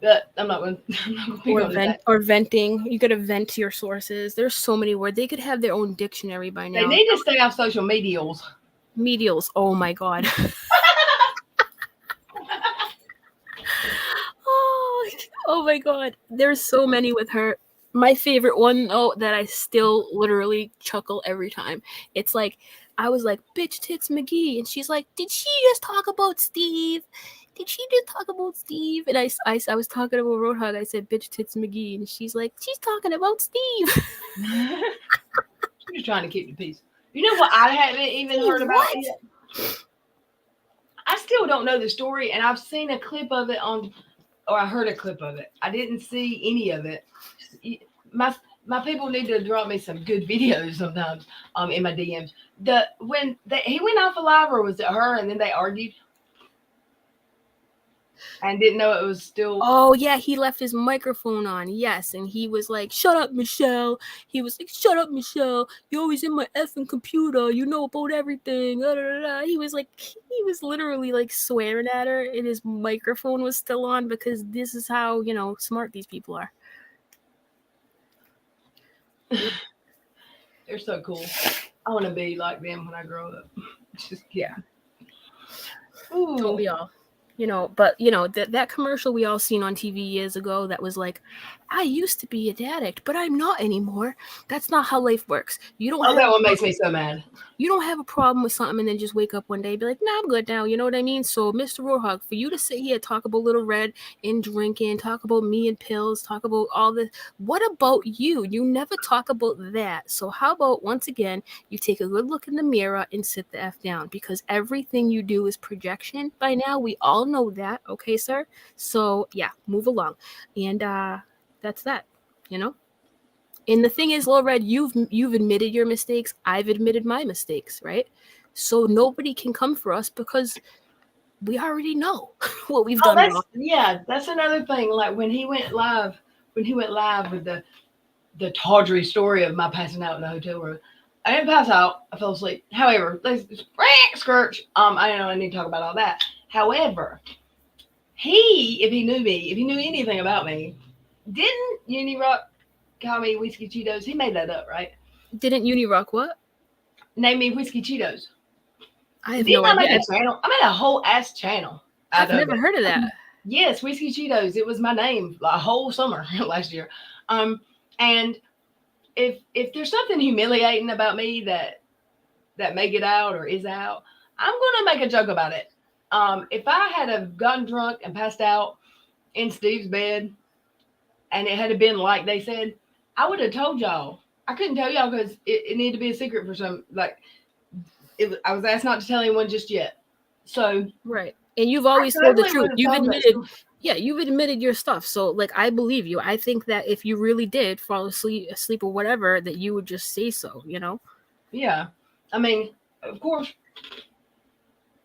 [SPEAKER 2] But I'm not going to
[SPEAKER 3] or venting. You got to vent to your sources. There's so many words. They could have their own dictionary by now.
[SPEAKER 2] They need to stay off social medials.
[SPEAKER 3] Medials. Oh my god. Oh my god. There's so many with her. My favorite one, though, that I still literally chuckle every time. It's like, I was like, bitch tits McGee. And she's like, did she just talk about Steve? Did she just talk about Steve? And I was talking about Roadhog. I said, bitch tits McGee. And she's like, she's talking about Steve.
[SPEAKER 2] She's trying to keep the peace. You know what I haven't even heard about yet? I still don't know the story. And I've seen a clip of it or I heard a clip of it. I didn't see any of it. My people need to drop me some good videos sometimes in my DMs. When he went off alive, or was it her? And then they argued and didn't know it was still.
[SPEAKER 3] Oh yeah, he left his microphone on. Yes, and he was like, "Shut up, Michelle." He was like, "Shut up, Michelle. You're always in my effing computer. You know about everything." Da, da, da. He was literally like swearing at her, and his microphone was still on because this is how, you know, smart these people are.
[SPEAKER 2] They're so cool. I want to be like them when I grow up. Just
[SPEAKER 3] yeah. Ooh. Don't we all? You know, but you know, that commercial we all seen on TV years ago that was like, I used to be an addict, but I'm not anymore. That's not how life works. You don't.
[SPEAKER 2] That one makes me so mad.
[SPEAKER 3] You don't have a problem with something and then just wake up one day and be like, nah, I'm good now. You know what I mean? So, Mr. Roadhog, for you to sit here, talk about Little Red and drinking, talk about me and pills, talk about all this. What about you? You never talk about that. So how about, once again, you take a good look in the mirror and sit the F down, because everything you do is projection. By now, we all know that. Okay, sir? So, yeah, move along. And that's that, you know? And the thing is, Lil Red, you've admitted your mistakes. I've admitted my mistakes, right? So nobody can come for us because we already know what we've done wrong.
[SPEAKER 2] Yeah, that's another thing. Like when he went live with the tawdry story of my passing out in the hotel room. I didn't pass out. I fell asleep. However, scourge. I don't know. I need to talk about all that. However, if he knew anything about me, didn't Unirock call me Whiskey Cheetos? He made that up, right?
[SPEAKER 3] Didn't Unirock what?
[SPEAKER 2] Name me Whiskey Cheetos.
[SPEAKER 3] I have no idea.
[SPEAKER 2] I made a whole ass channel.
[SPEAKER 3] I've never heard of that.
[SPEAKER 2] Yes, Whiskey Cheetos. It was my name a whole summer last year. And if there's something humiliating about me that may get out or is out, I'm gonna make a joke about it. If I had have gotten drunk and passed out in Steve's bed, and it had been like they said, I would have told y'all. I couldn't tell y'all because it needed to be a secret for some. I was asked not to tell anyone just yet. So
[SPEAKER 3] right, and you've always told the truth. You've admitted, you've admitted your stuff. So like, I believe you. I think that if you really did fall asleep or whatever, that you would just say so. You know?
[SPEAKER 2] Yeah, I mean, of course,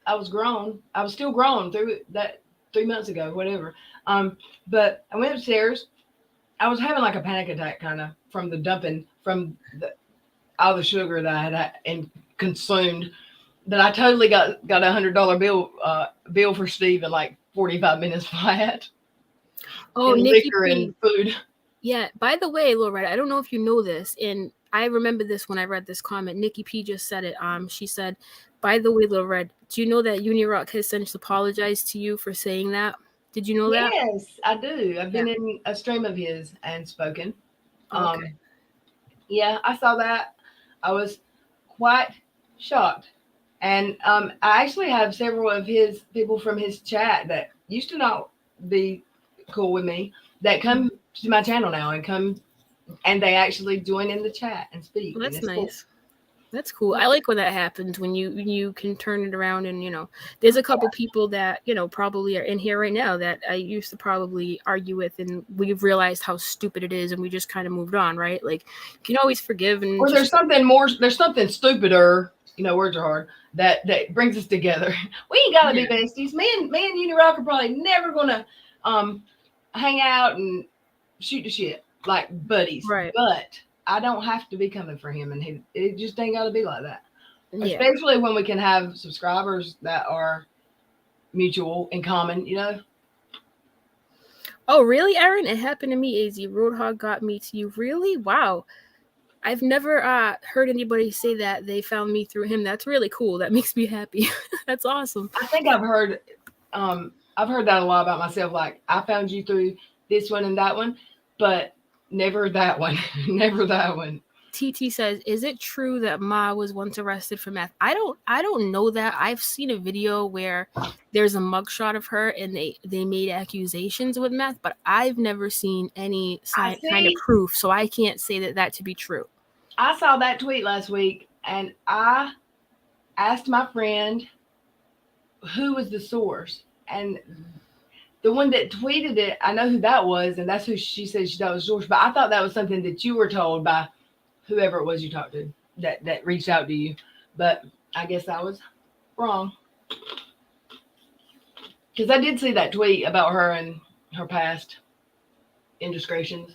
[SPEAKER 2] I was grown. I was still grown through that 3 months ago, whatever. But I went upstairs. I was having like a panic attack kind of from the dumping from all the sugar that I had consumed, that I totally got $100 bill for Steve in like 45 minutes flat.
[SPEAKER 3] Oh,
[SPEAKER 2] in
[SPEAKER 3] Nikki
[SPEAKER 2] liquor
[SPEAKER 3] P.
[SPEAKER 2] and food.
[SPEAKER 3] Yeah, by the way, Loretta, I don't know if you know this, and I remember this when I read this comment. Nikki P just said it. She said, by the way, Loretta, do you know that Unirock has since apologized to you for saying that? Did you know that?
[SPEAKER 2] Yes, I do. I've been in a stream of his and spoken.
[SPEAKER 3] Okay.
[SPEAKER 2] Yeah, I saw that. I was quite shocked. And I actually have several of his people from his chat that used to not be cool with me that come to my channel now and they actually join in the chat and speak.
[SPEAKER 3] Well,
[SPEAKER 2] and
[SPEAKER 3] that's
[SPEAKER 2] it's cool.
[SPEAKER 3] nice. That's cool. I like when that happens, when you can turn it around. And there's a couple people that probably are in here right now that I used to probably argue with, and we've realized how stupid it is, and we just kind of moved on, right? Like, you can always forgive. And
[SPEAKER 2] Or there's something stupider, words are hard, that brings us together. We ain't gotta be besties. Me and Unirock are probably never gonna hang out and shoot the shit like buddies.
[SPEAKER 3] Right.
[SPEAKER 2] But I don't have to be coming for him, and it just ain't gotta be like that.
[SPEAKER 3] Yeah.
[SPEAKER 2] Especially when we can have subscribers that are mutual in common,
[SPEAKER 3] Oh, really, Aaron? It happened to me, AZ. Roadhog got me to you. Really? Wow. I've never heard anybody say that they found me through him. That's really cool. That makes me happy. That's awesome.
[SPEAKER 2] I think I've heard that a lot about myself. Like, I found you through this one and that one, but never that one. Never that one.
[SPEAKER 3] TT says, "Is it true that Ma was once arrested for meth?" I don't know that. I've seen a video where there's a mugshot of her and they made accusations with meth, but I've never seen any kind of proof, so I can't say that to be true.
[SPEAKER 2] I saw that tweet last week, and I asked my friend who was the source, and the one that tweeted it, I know who that was, and that's who she said she thought was source. But I thought that was something that you were told by whoever it was you talked to that reached out to you. But I guess I was wrong, because I did see that tweet about her and her past indiscretions.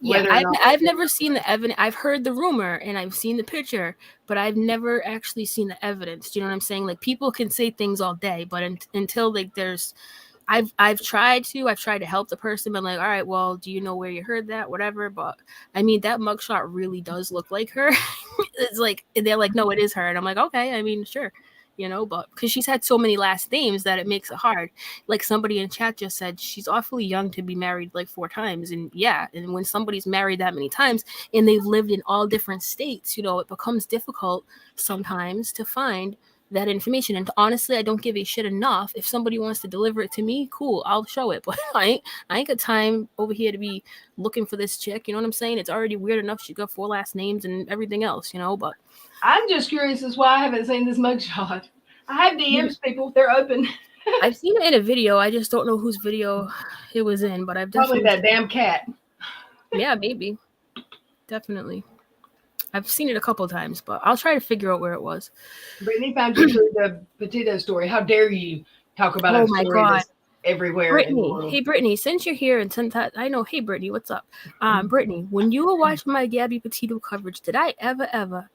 [SPEAKER 3] Yeah, I've never seen the evidence. I've heard the rumor and I've seen the picture, but I've never actually seen the evidence. Do you know what I'm saying? Like, people can say things all day, but until like there's, I've tried to help the person, but like, all right, well, do you know where you heard that? Whatever. But I mean, that mugshot really does look like her. It's like, they're like, no, it is her. And I'm like, okay, I mean, sure. But because she's had so many last names that it makes it hard. Like, somebody in chat just said she's awfully young to be married like 4 times. And yeah, and when somebody's married that many times and they've lived in all different states, it becomes difficult sometimes to find that information. And honestly, I don't give a shit enough. If somebody wants to deliver it to me, cool, I'll show it. But I ain't got time over here to be looking for this chick. You know what I'm saying? It's already weird enough she's got 4 last names and everything else, but
[SPEAKER 2] I'm just curious as why I haven't seen this mugshot. I have DMs, people. They're open.
[SPEAKER 3] I've seen it in a video. I just don't know whose video it was in, but I've definitely...
[SPEAKER 2] Probably that damn cat.
[SPEAKER 3] Yeah, maybe. Definitely. I've seen it a couple times, but I'll try to figure out where it was.
[SPEAKER 2] Brittany found you through the potato story. How dare you talk about a story that's everywhere.
[SPEAKER 3] Brittany, hey Brittany, since you're here and since that, I know, hey Brittany, what's up? Brittany, when you were watching my Gabby Petito coverage, did I ever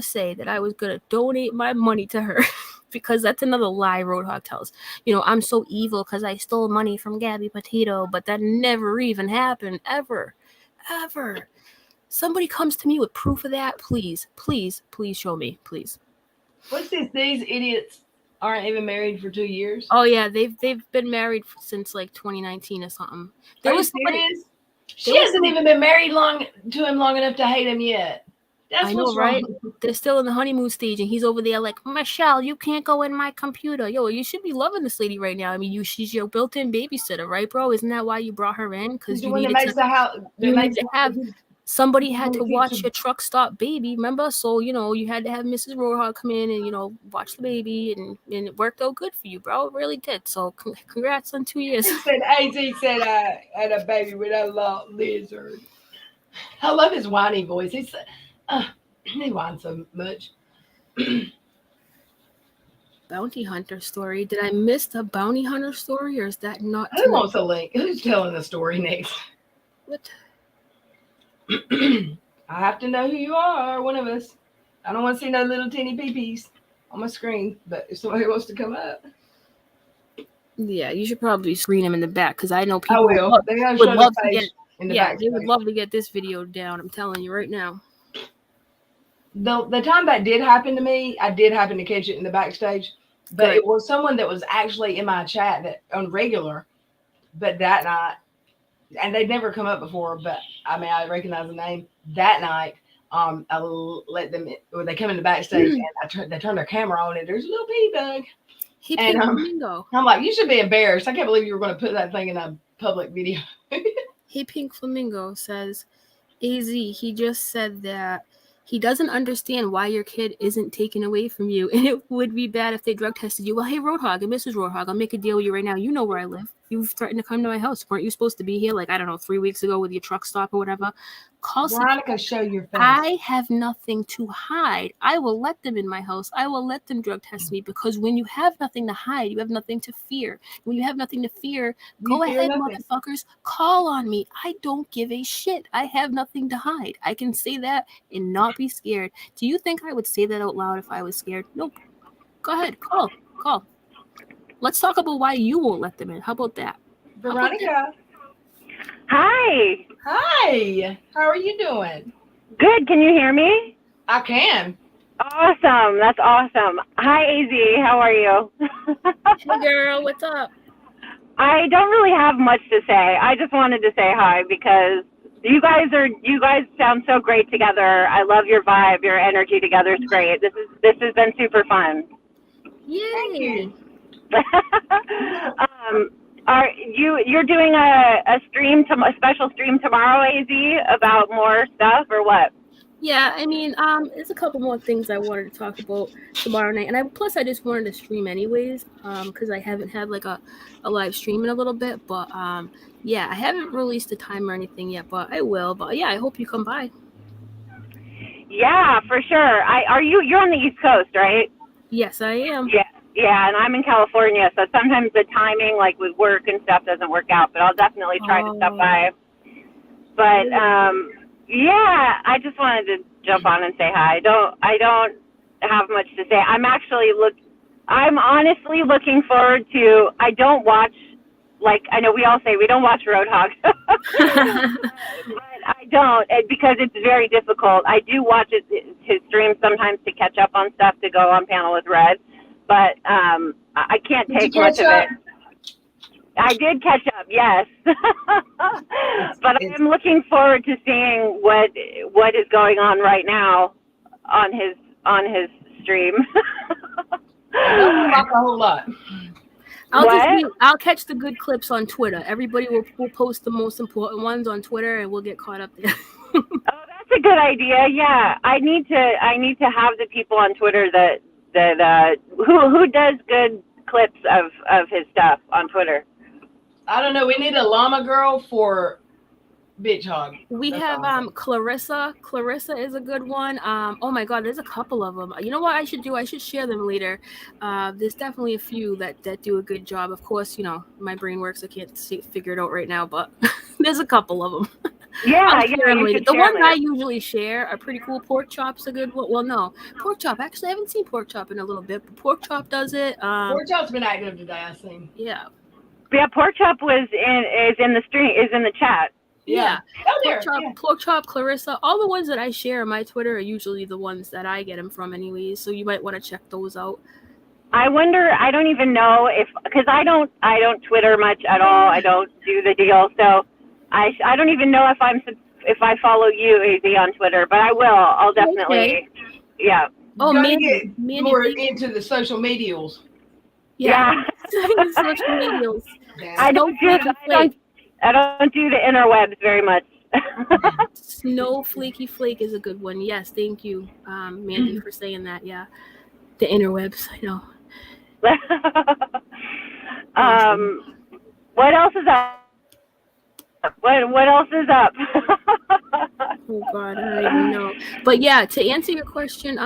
[SPEAKER 3] say that I was gonna donate my money to her? Because that's another lie Roadhog tells. I'm so evil because I stole money from Gabby Petito, but that never even happened, ever. Somebody comes to me with proof of that, please show me, please.
[SPEAKER 2] What's this? These idiots aren't even married for 2 years.
[SPEAKER 3] Oh yeah, they've been married since like 2019 or something.
[SPEAKER 2] Are you serious? She hasn't even been married to him long enough to hate him yet. That's what's
[SPEAKER 3] right?
[SPEAKER 2] wrong.
[SPEAKER 3] They're still in the honeymoon stage, and he's over there like, Michelle, you can't go in my computer. Yo, you should be loving this lady right now. I mean, she's your built-in babysitter, right, bro? Isn't that why you brought her in? Because you needed to have somebody had to watch your truck stop baby, remember? So, you had to have Mrs. Roadhog come in and, watch the baby, and it worked out good for you, bro. It really did. So, congrats on 2 years.
[SPEAKER 2] He said, AZ said I had a baby with a lizard. I love his whiny voice. He whines so much.
[SPEAKER 3] Bounty hunter story. Did I miss the bounty hunter story, or is that not?
[SPEAKER 2] Who wants a link? Who's telling the story next?
[SPEAKER 3] What?
[SPEAKER 2] I have to know who you are, one of us. I don't want to see no little teeny peepees on my screen, but if somebody wants to come up.
[SPEAKER 3] Yeah, you should probably screen him in the back because I know
[SPEAKER 2] I
[SPEAKER 3] people
[SPEAKER 2] will. They're gonna
[SPEAKER 3] would
[SPEAKER 2] show
[SPEAKER 3] love
[SPEAKER 2] the
[SPEAKER 3] to
[SPEAKER 2] face
[SPEAKER 3] get.
[SPEAKER 2] in the
[SPEAKER 3] Yeah,
[SPEAKER 2] back.
[SPEAKER 3] they would love to get this video down. I'm telling you right now.
[SPEAKER 2] The time that did happen to me, I did happen to catch it in the backstage, but
[SPEAKER 3] Good.
[SPEAKER 2] it was someone that was actually in my chat that on regular, but that night, and they'd never come up before, but I mean, I recognize the name. That night, I let them, or they come in the backstage, and they turn their camera on, and there's a little pee bug.
[SPEAKER 3] Hey,
[SPEAKER 2] And
[SPEAKER 3] Pink Flamingo.
[SPEAKER 2] I'm like, you should be embarrassed. I can't believe you were going to put that thing in a public video.
[SPEAKER 3] Hey, Pink Flamingo says, AZ, he just said that he doesn't understand why your kid isn't taken away from you, and it would be bad if they drug tested you. Well, hey, Roadhog and Mrs. Roadhog, I'll make a deal with you right now. You know where I live. You've threatened to come to my house. Weren't you supposed to be here, like, I don't know, 3 weeks ago with your truck stop or whatever? Call
[SPEAKER 2] Veronica, show your face.
[SPEAKER 3] I have nothing to hide. I will let them in my house. I will let them drug test me because when you have nothing to hide, you have nothing to fear. When you have nothing to fear, go ahead, motherfuckers, call on me. I don't give a shit. I have nothing to hide. I can say that and not be scared. Do you think I would say that out loud if I was scared? Nope. Go ahead, call. Let's talk about why you won't let them in. How about that?
[SPEAKER 2] Veronica.
[SPEAKER 5] Hi.
[SPEAKER 2] Hi. How are you doing?
[SPEAKER 5] Good. Can you hear me?
[SPEAKER 2] I can.
[SPEAKER 5] Awesome. That's awesome. Hi, AZ. How are you?
[SPEAKER 3] Hey, girl. What's up?
[SPEAKER 5] I don't really have much to say. I just wanted to say hi because you guys sound so great together. I love your vibe. Your energy together is great. This has been super fun.
[SPEAKER 3] Yay.
[SPEAKER 2] Thank you.
[SPEAKER 5] You're doing a special stream tomorrow, AZ, about more stuff or what?
[SPEAKER 3] Yeah, I mean, there's a couple more things I wanted to talk about tomorrow night, and I just wanted to stream anyways, because I haven't had like a live stream in a little bit, but yeah, I haven't released a time or anything yet, but I will. But yeah, I hope you come by.
[SPEAKER 5] Yeah, for sure. You're on the East Coast, right?
[SPEAKER 3] Yes, I am.
[SPEAKER 5] Yeah, and I'm in California, so sometimes the timing, like with work and stuff, doesn't work out. But I'll definitely try to stop by. But yeah, I just wanted to jump on and say hi. I don't have much to say. I'm honestly looking forward to. I don't watch, like, I know we all say we don't watch Roadhog, but I don't, because it's very difficult. I do watch his streams sometimes to catch up on stuff, to go on panel with Red. But I can't take much of it. I did catch up, yes. But I'm looking forward to seeing what is going on right now on his stream.
[SPEAKER 2] Not a whole lot.
[SPEAKER 3] I'll catch the good clips on Twitter. Everybody will post the most important ones on Twitter, and we'll get caught up there.
[SPEAKER 5] Oh, that's a good idea. Yeah, I need to have the people on Twitter that who does good clips of his stuff on Twitter. I
[SPEAKER 2] don't know. We need a llama girl for Bitch Hog.
[SPEAKER 3] We have Clarissa. Clarissa is a good one. Oh my God, there's a couple of them. You know what I should do? I should share them later. There's definitely a few that do a good job. Of course, my brain works. I can't figure it out right now, but there's a couple of them.
[SPEAKER 5] Yeah.
[SPEAKER 3] The ones I usually share are pretty cool. Pork Chop's a good one. Well, no, Pork Chop. Actually, I haven't seen Pork Chop in a little bit, but Pork Chop does it.
[SPEAKER 2] Pork Chop's been active today, I think.
[SPEAKER 3] Yeah.
[SPEAKER 5] Yeah, Pork Chop is in the chat.
[SPEAKER 3] Yeah. Pork Chop, Clarissa, all the ones that I share on my Twitter are usually the ones that I get them from anyways, so you might want to check those out.
[SPEAKER 5] I wonder, I don't even know because I don't Twitter much at all. I don't do the deal, so I don't even know if I follow you, AZ, on Twitter, but I will. I'll definitely,
[SPEAKER 3] okay.
[SPEAKER 5] Yeah.
[SPEAKER 2] Oh, Mandy, more into the social medials.
[SPEAKER 3] Yeah. Social medials.
[SPEAKER 5] I don't do the interwebs very much.
[SPEAKER 3] Snow Flaky Flake is a good one. Yes, thank you, Mandy, for saying that. Yeah, the interwebs. I know.
[SPEAKER 5] What else is up? What else is up?
[SPEAKER 3] Oh God, I don't even know. But yeah, to answer your question,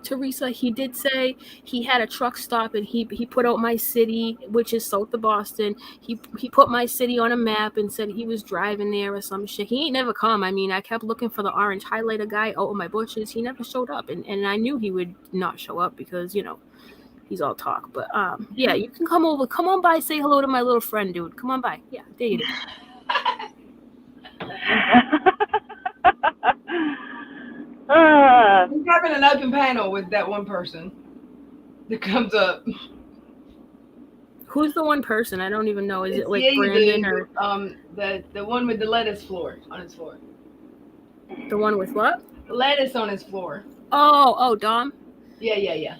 [SPEAKER 3] Teresa, he did say he had a truck stop and he put out my city, which is south of Boston. He put my city on a map and said he was driving there or some shit. He ain't never come. I mean, I kept looking for the orange highlighter guy out in my bushes. He never showed up, and I knew he would not show up because he's all talk. But yeah, you can come over. Come on by, say hello to my little friend, dude. Come on by. Yeah, there you go.
[SPEAKER 2] He's having an open panel with that one person that comes up.
[SPEAKER 3] Who's the one person? I don't even know. Is
[SPEAKER 2] It's
[SPEAKER 3] it like
[SPEAKER 2] the
[SPEAKER 3] Brandon
[SPEAKER 2] dude,
[SPEAKER 3] or
[SPEAKER 2] the one with the lettuce floor on his floor?
[SPEAKER 3] the one with what?
[SPEAKER 2] The lettuce on his floor.
[SPEAKER 3] Oh, Dom.
[SPEAKER 2] Yeah.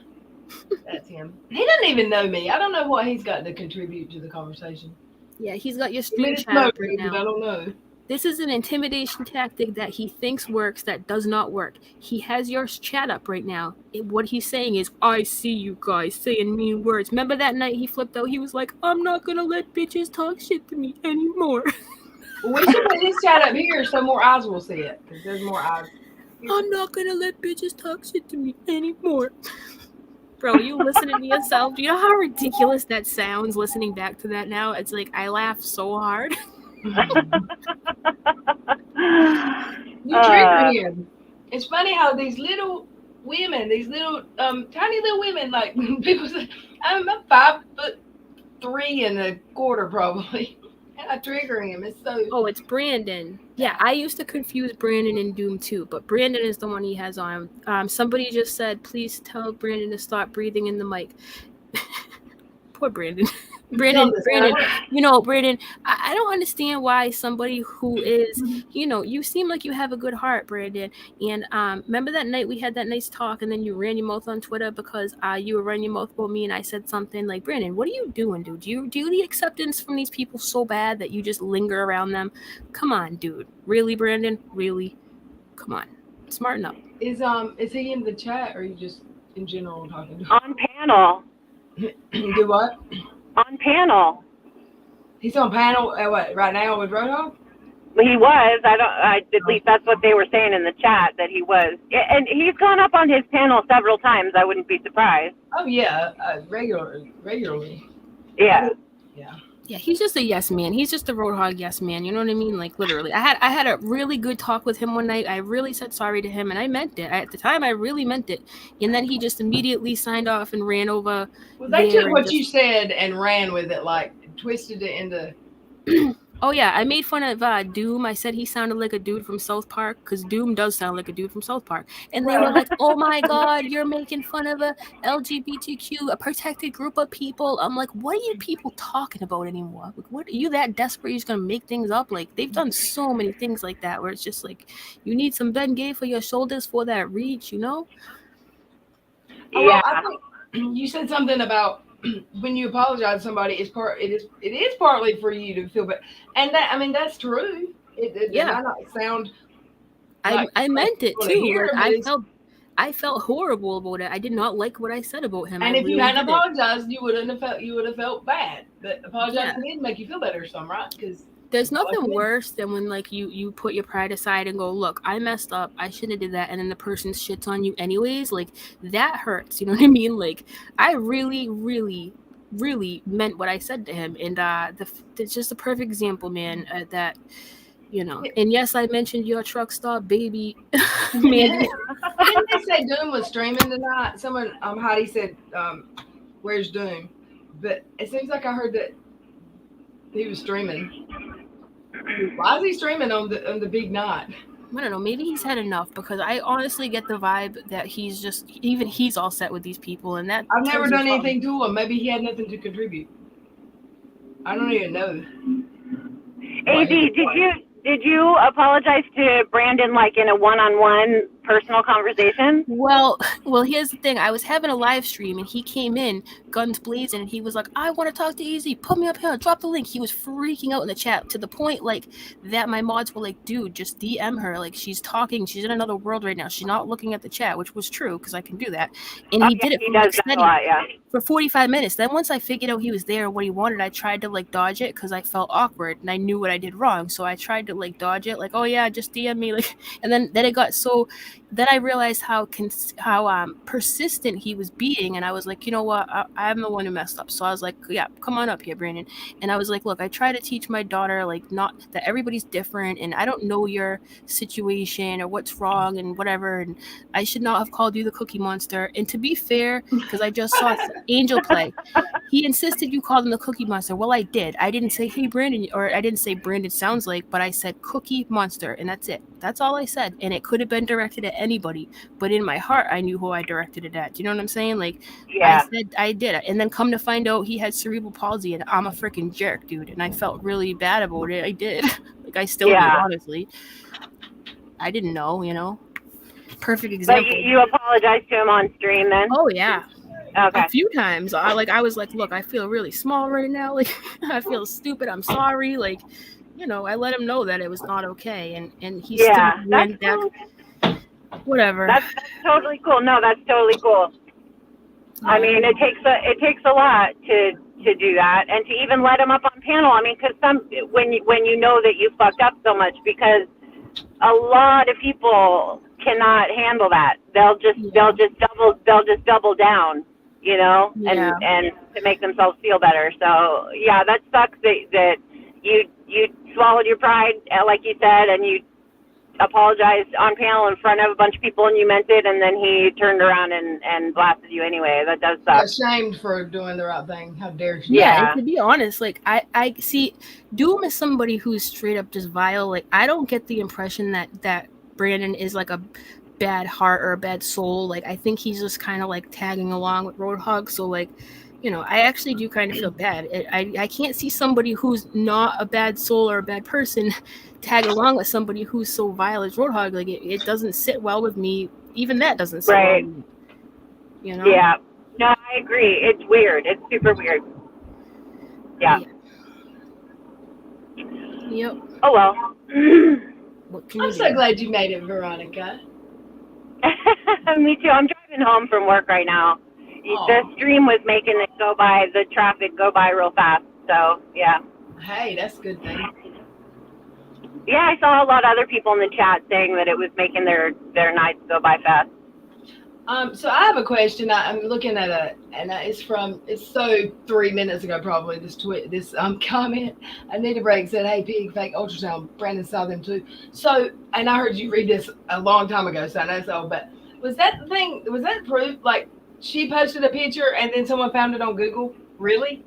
[SPEAKER 2] That's him. He doesn't even know me. I don't know what he's got to contribute to the conversation.
[SPEAKER 3] Yeah, he's got your
[SPEAKER 2] I
[SPEAKER 3] stream
[SPEAKER 2] mean, it's
[SPEAKER 3] chat up
[SPEAKER 2] no,
[SPEAKER 3] right
[SPEAKER 2] but I
[SPEAKER 3] now.
[SPEAKER 2] don't know.
[SPEAKER 3] This is an intimidation tactic that he thinks works that does not work. He has your chat up right now. What he's saying is, I see you guys saying mean words. Remember that night he flipped out? He was like, I'm not going to let bitches talk shit to me anymore.
[SPEAKER 2] Well, we should put his chat up here so more eyes will see it. Because there's more eyes.
[SPEAKER 3] I'm not going to let bitches talk shit to me anymore. Bro, you listening to yourself? Do you know how ridiculous that sounds listening back to that now? It's like, I laugh so hard.
[SPEAKER 2] You trigger him. It's funny how these little women, these little tiny little women, like people say, I'm 5'3.25" probably, and I trigger him. It's so.
[SPEAKER 3] Oh, it's Brandon. Yeah, I used to confuse Brandon and Doom too, but Brandon is the one he has on. Somebody just said, please tell Brandon to stop breathing in the mic. Poor Brandon. Brandon, you know, Brandon, I don't understand why somebody who is, you know, you seem like you have a good heart, Brandon. And remember that night we had that nice talk and then you ran your mouth on Twitter because you were running your mouth about me and I said something like, Brandon, what are you doing, dude? Do you need acceptance from these people so bad that you just linger around them? Come on, dude. Really, Brandon? Really? Come on. Smarten up.
[SPEAKER 2] Is he in the chat or are you just in general talking to him?
[SPEAKER 5] On panel.
[SPEAKER 2] Do what?
[SPEAKER 5] On panel.
[SPEAKER 2] He's on panel what right now with Roadhog?
[SPEAKER 5] He was. At least that's what they were saying in the chat that he was. And he's gone up on his panel several times. I wouldn't be surprised.
[SPEAKER 2] Oh yeah, regularly.
[SPEAKER 5] Yeah.
[SPEAKER 3] Yeah, he's just a yes man. He's just a Roadhog yes man. You know what I mean? Like literally. I had a really good talk with him one night. I really said sorry to him and I meant it. At the time I really meant it. And then he just immediately signed off and ran over.
[SPEAKER 2] Well, they took what you said and ran with it, like twisted it into.
[SPEAKER 3] Oh yeah, I made fun of Doom. I said he sounded like a dude from South Park because Doom does sound like a dude from South Park. And they were like, "Oh my God, you're making fun of a LGBTQ, a protected group of people." I'm like, "What are you people talking about anymore? Like, what are you that desperate? You're just gonna make things up? Like they've done so many things like that where it's just like you need some Ben Gay for your shoulders for that reach, you know?"
[SPEAKER 2] Yeah. Well, I think you said something about. When you apologize to somebody, it is partly for you to feel better, and that I mean that's true. It might not sound.
[SPEAKER 3] I meant it too. Like, I felt horrible about it. I did not like what I said about him.
[SPEAKER 2] And if you hadn't apologized, you would have felt bad. But apologizing did make you feel better, some right? Because
[SPEAKER 3] there's nothing worse than when like you put your pride aside and go, look, I messed up. I shouldn't have did that. And then the person shits on you anyways. Like that hurts. You know what I mean? Like I really, really, really meant what I said to him. And it's just a perfect example, man, that, you know. And yes, I mentioned your truck stop, baby.
[SPEAKER 2] Mandy. Didn't they say Doom was streaming tonight? Someone, Heidi said, where's Doom? But it seems like I heard that he was streaming. Why is he streaming on the big night?
[SPEAKER 3] I don't know. Maybe he's had enough because I honestly get the vibe that he's all set with these people, and that
[SPEAKER 2] I've never done anything to him. Maybe he had nothing to contribute. I don't even know.
[SPEAKER 5] AD, did you apologize to Brandon like in a one-on-one personal conversation?
[SPEAKER 3] Well, here's the thing. I was having a live stream and he came in guns blazing and he was like, I want to talk to Easy. Put me up here. Drop the link. He was freaking out in the chat to the point like that my mods were like, dude, just DM her. Like she's talking. She's in another world right now. She's not looking at the chat, which was true because I can do that. And he did it for 45 minutes. Then once I figured out he was there and what he wanted, I tried to like dodge it because I felt awkward and I knew what I did wrong. So I tried to like dodge it like, oh yeah, just DM me. Like, and then it got so then I realized how persistent he was being, and I was like, you know what, I'm the one who messed up. So I was like, yeah, come on up here, Brandon. And I was like, look, I try to teach my daughter, like, not that everybody's different, and I don't know your situation or what's wrong and whatever, and I should not have called you the Cookie Monster. And to be fair, because I just saw Angel play, he insisted you called him the Cookie Monster. Well, I did. I didn't say, hey, Brandon, or I didn't say Brandon sounds like, but I said Cookie Monster, and that's it. That's all I said. And it could have been directed at anybody, but in my heart, I knew who I directed it at. Do you know what I'm saying? Like,
[SPEAKER 5] Yeah.
[SPEAKER 3] I said I did it. And then come to find out he had cerebral palsy, and I'm a freaking jerk, dude. And I felt really bad about it. I did. Like, I still do, honestly. I didn't know, you know. Perfect example.
[SPEAKER 5] But you apologized to him on stream then?
[SPEAKER 3] Oh, yeah.
[SPEAKER 5] Okay.
[SPEAKER 3] A few times. I was like, look, I feel really small right now. Like, I feel stupid. I'm sorry. Like, you know, I let him know that it was not okay. And he still went back. Cool. Whatever.
[SPEAKER 5] That's totally cool. No, that's totally cool. Yeah. I mean, it takes a lot to do that, and to even let him up on panel. I mean, because when you know that you fucked up so much, because a lot of people cannot handle that. They'll just double down, you know, and to make themselves feel better. So yeah, that sucks that you swallowed your pride, like you said, and you apologized on panel in front of a bunch of people, and you meant it, and then he turned around and blasted you anyway. That does suck.
[SPEAKER 2] Ashamed for doing the right thing. How dare she?
[SPEAKER 3] Yeah, and to be honest, like I see Doom as somebody who's straight up just vile. Like, I don't get the impression that Brandon is like a bad heart or a bad soul. Like, I think he's just kind of like tagging along with Roadhog. So, like, you know, I actually do kind of feel bad. I can't see somebody who's not a bad soul or a bad person tag along with somebody who's so vile as Roadhog. Like, it doesn't sit well with me. Even that doesn't sit well with me. You know?
[SPEAKER 5] Yeah. No, I agree. It's weird. It's super weird. Yeah.
[SPEAKER 3] Yep.
[SPEAKER 5] Oh, well.
[SPEAKER 2] I'm so glad you made it, Veronica.
[SPEAKER 5] Me too. I'm driving home from work right now. Aww. The stream was making it the traffic go by real fast. So, yeah.
[SPEAKER 2] Hey, that's a good thing.
[SPEAKER 5] Yeah, I saw a lot of other people in the chat saying that it was making their nights go by fast.
[SPEAKER 2] So I have a question. I'm looking at it's so 3 minutes ago probably, this comment. Anita Bragg said, hey, pig, fake ultrasound. Brandon saw them too. So, and I heard you read this a long time ago, so I know so, but was that the thing, was that proof? Like, she posted a picture and then someone found it on Google? Really?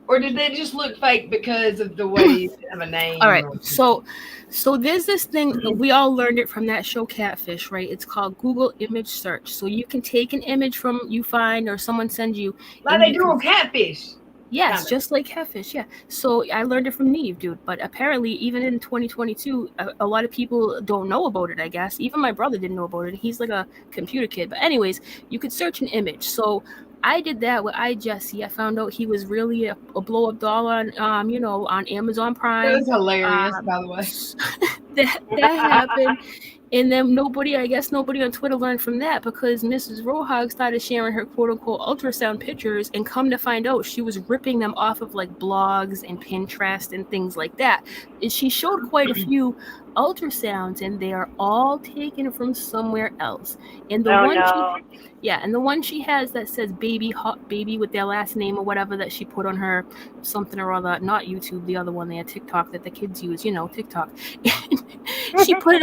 [SPEAKER 2] Or did they just look fake because of the way you have a name?
[SPEAKER 3] All right. So there's this thing, we all learned it from that show Catfish, right? It's called Google image search. So you can take an image from you find or someone sends you.
[SPEAKER 2] Like they do on Catfish.
[SPEAKER 3] Yes, just like Catfish, yeah. So I learned it from Neve, dude. But apparently, even in 2022, a lot of people don't know about it, I guess. Even my brother didn't know about it. He's like a computer kid. But anyways, you could search an image. So I did that with iJesse. I found out he was really a blow-up doll on, on Amazon Prime.
[SPEAKER 2] That was hilarious, by the way.
[SPEAKER 3] that happened. And then nobody on Twitter learned from that, because Mrs. Rohog started sharing her quote-unquote ultrasound pictures, and come to find out she was ripping them off of like blogs and Pinterest and things like that. And she showed quite a few ultrasounds, and they are all taken from somewhere else. And the one she has that says baby with their last name or whatever, that she put on her something or other, not YouTube, the other one, they had TikTok that the kids use, TikTok. She put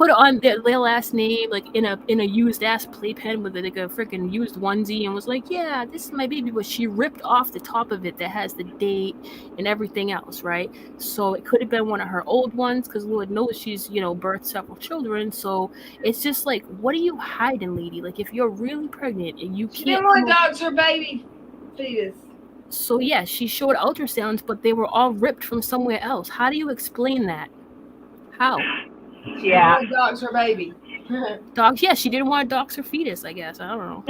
[SPEAKER 3] it on their last name, like in a used ass playpen with like a freaking used onesie, and was like, yeah, this is my baby. But she ripped off the top of it that has the date and everything else, right? So it could have been one of her old ones, because Lord knows she's birthed several children. So it's just like, what are you hiding, lady? Like, if you're really pregnant and you can't,
[SPEAKER 2] she didn't want to dox her baby fetus.
[SPEAKER 3] So yeah, she showed ultrasounds, but they were all ripped from somewhere else. How do you explain that? How?
[SPEAKER 5] Yeah.
[SPEAKER 2] She dogs her baby.
[SPEAKER 3] Dogs, yeah, she didn't want to dox her fetus, I guess. I don't know.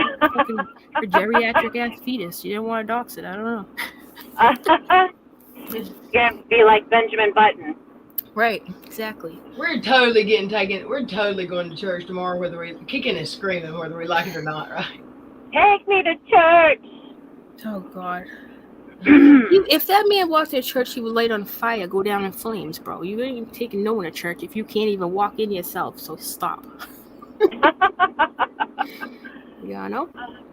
[SPEAKER 3] Her geriatric ass fetus. She didn't want to dox it. I don't know.
[SPEAKER 5] It's gonna be like Benjamin Button.
[SPEAKER 3] Right, exactly.
[SPEAKER 2] We're totally getting taken. We're totally going to church tomorrow, whether we're kicking and screaming, whether we like it or not, right?
[SPEAKER 5] Take me to church.
[SPEAKER 3] Oh God. If that man walked to church, he would light on fire, go down in flames, bro. You ain't even taking no one to church if you can't even walk in yourself. So stop. Yeah, I know.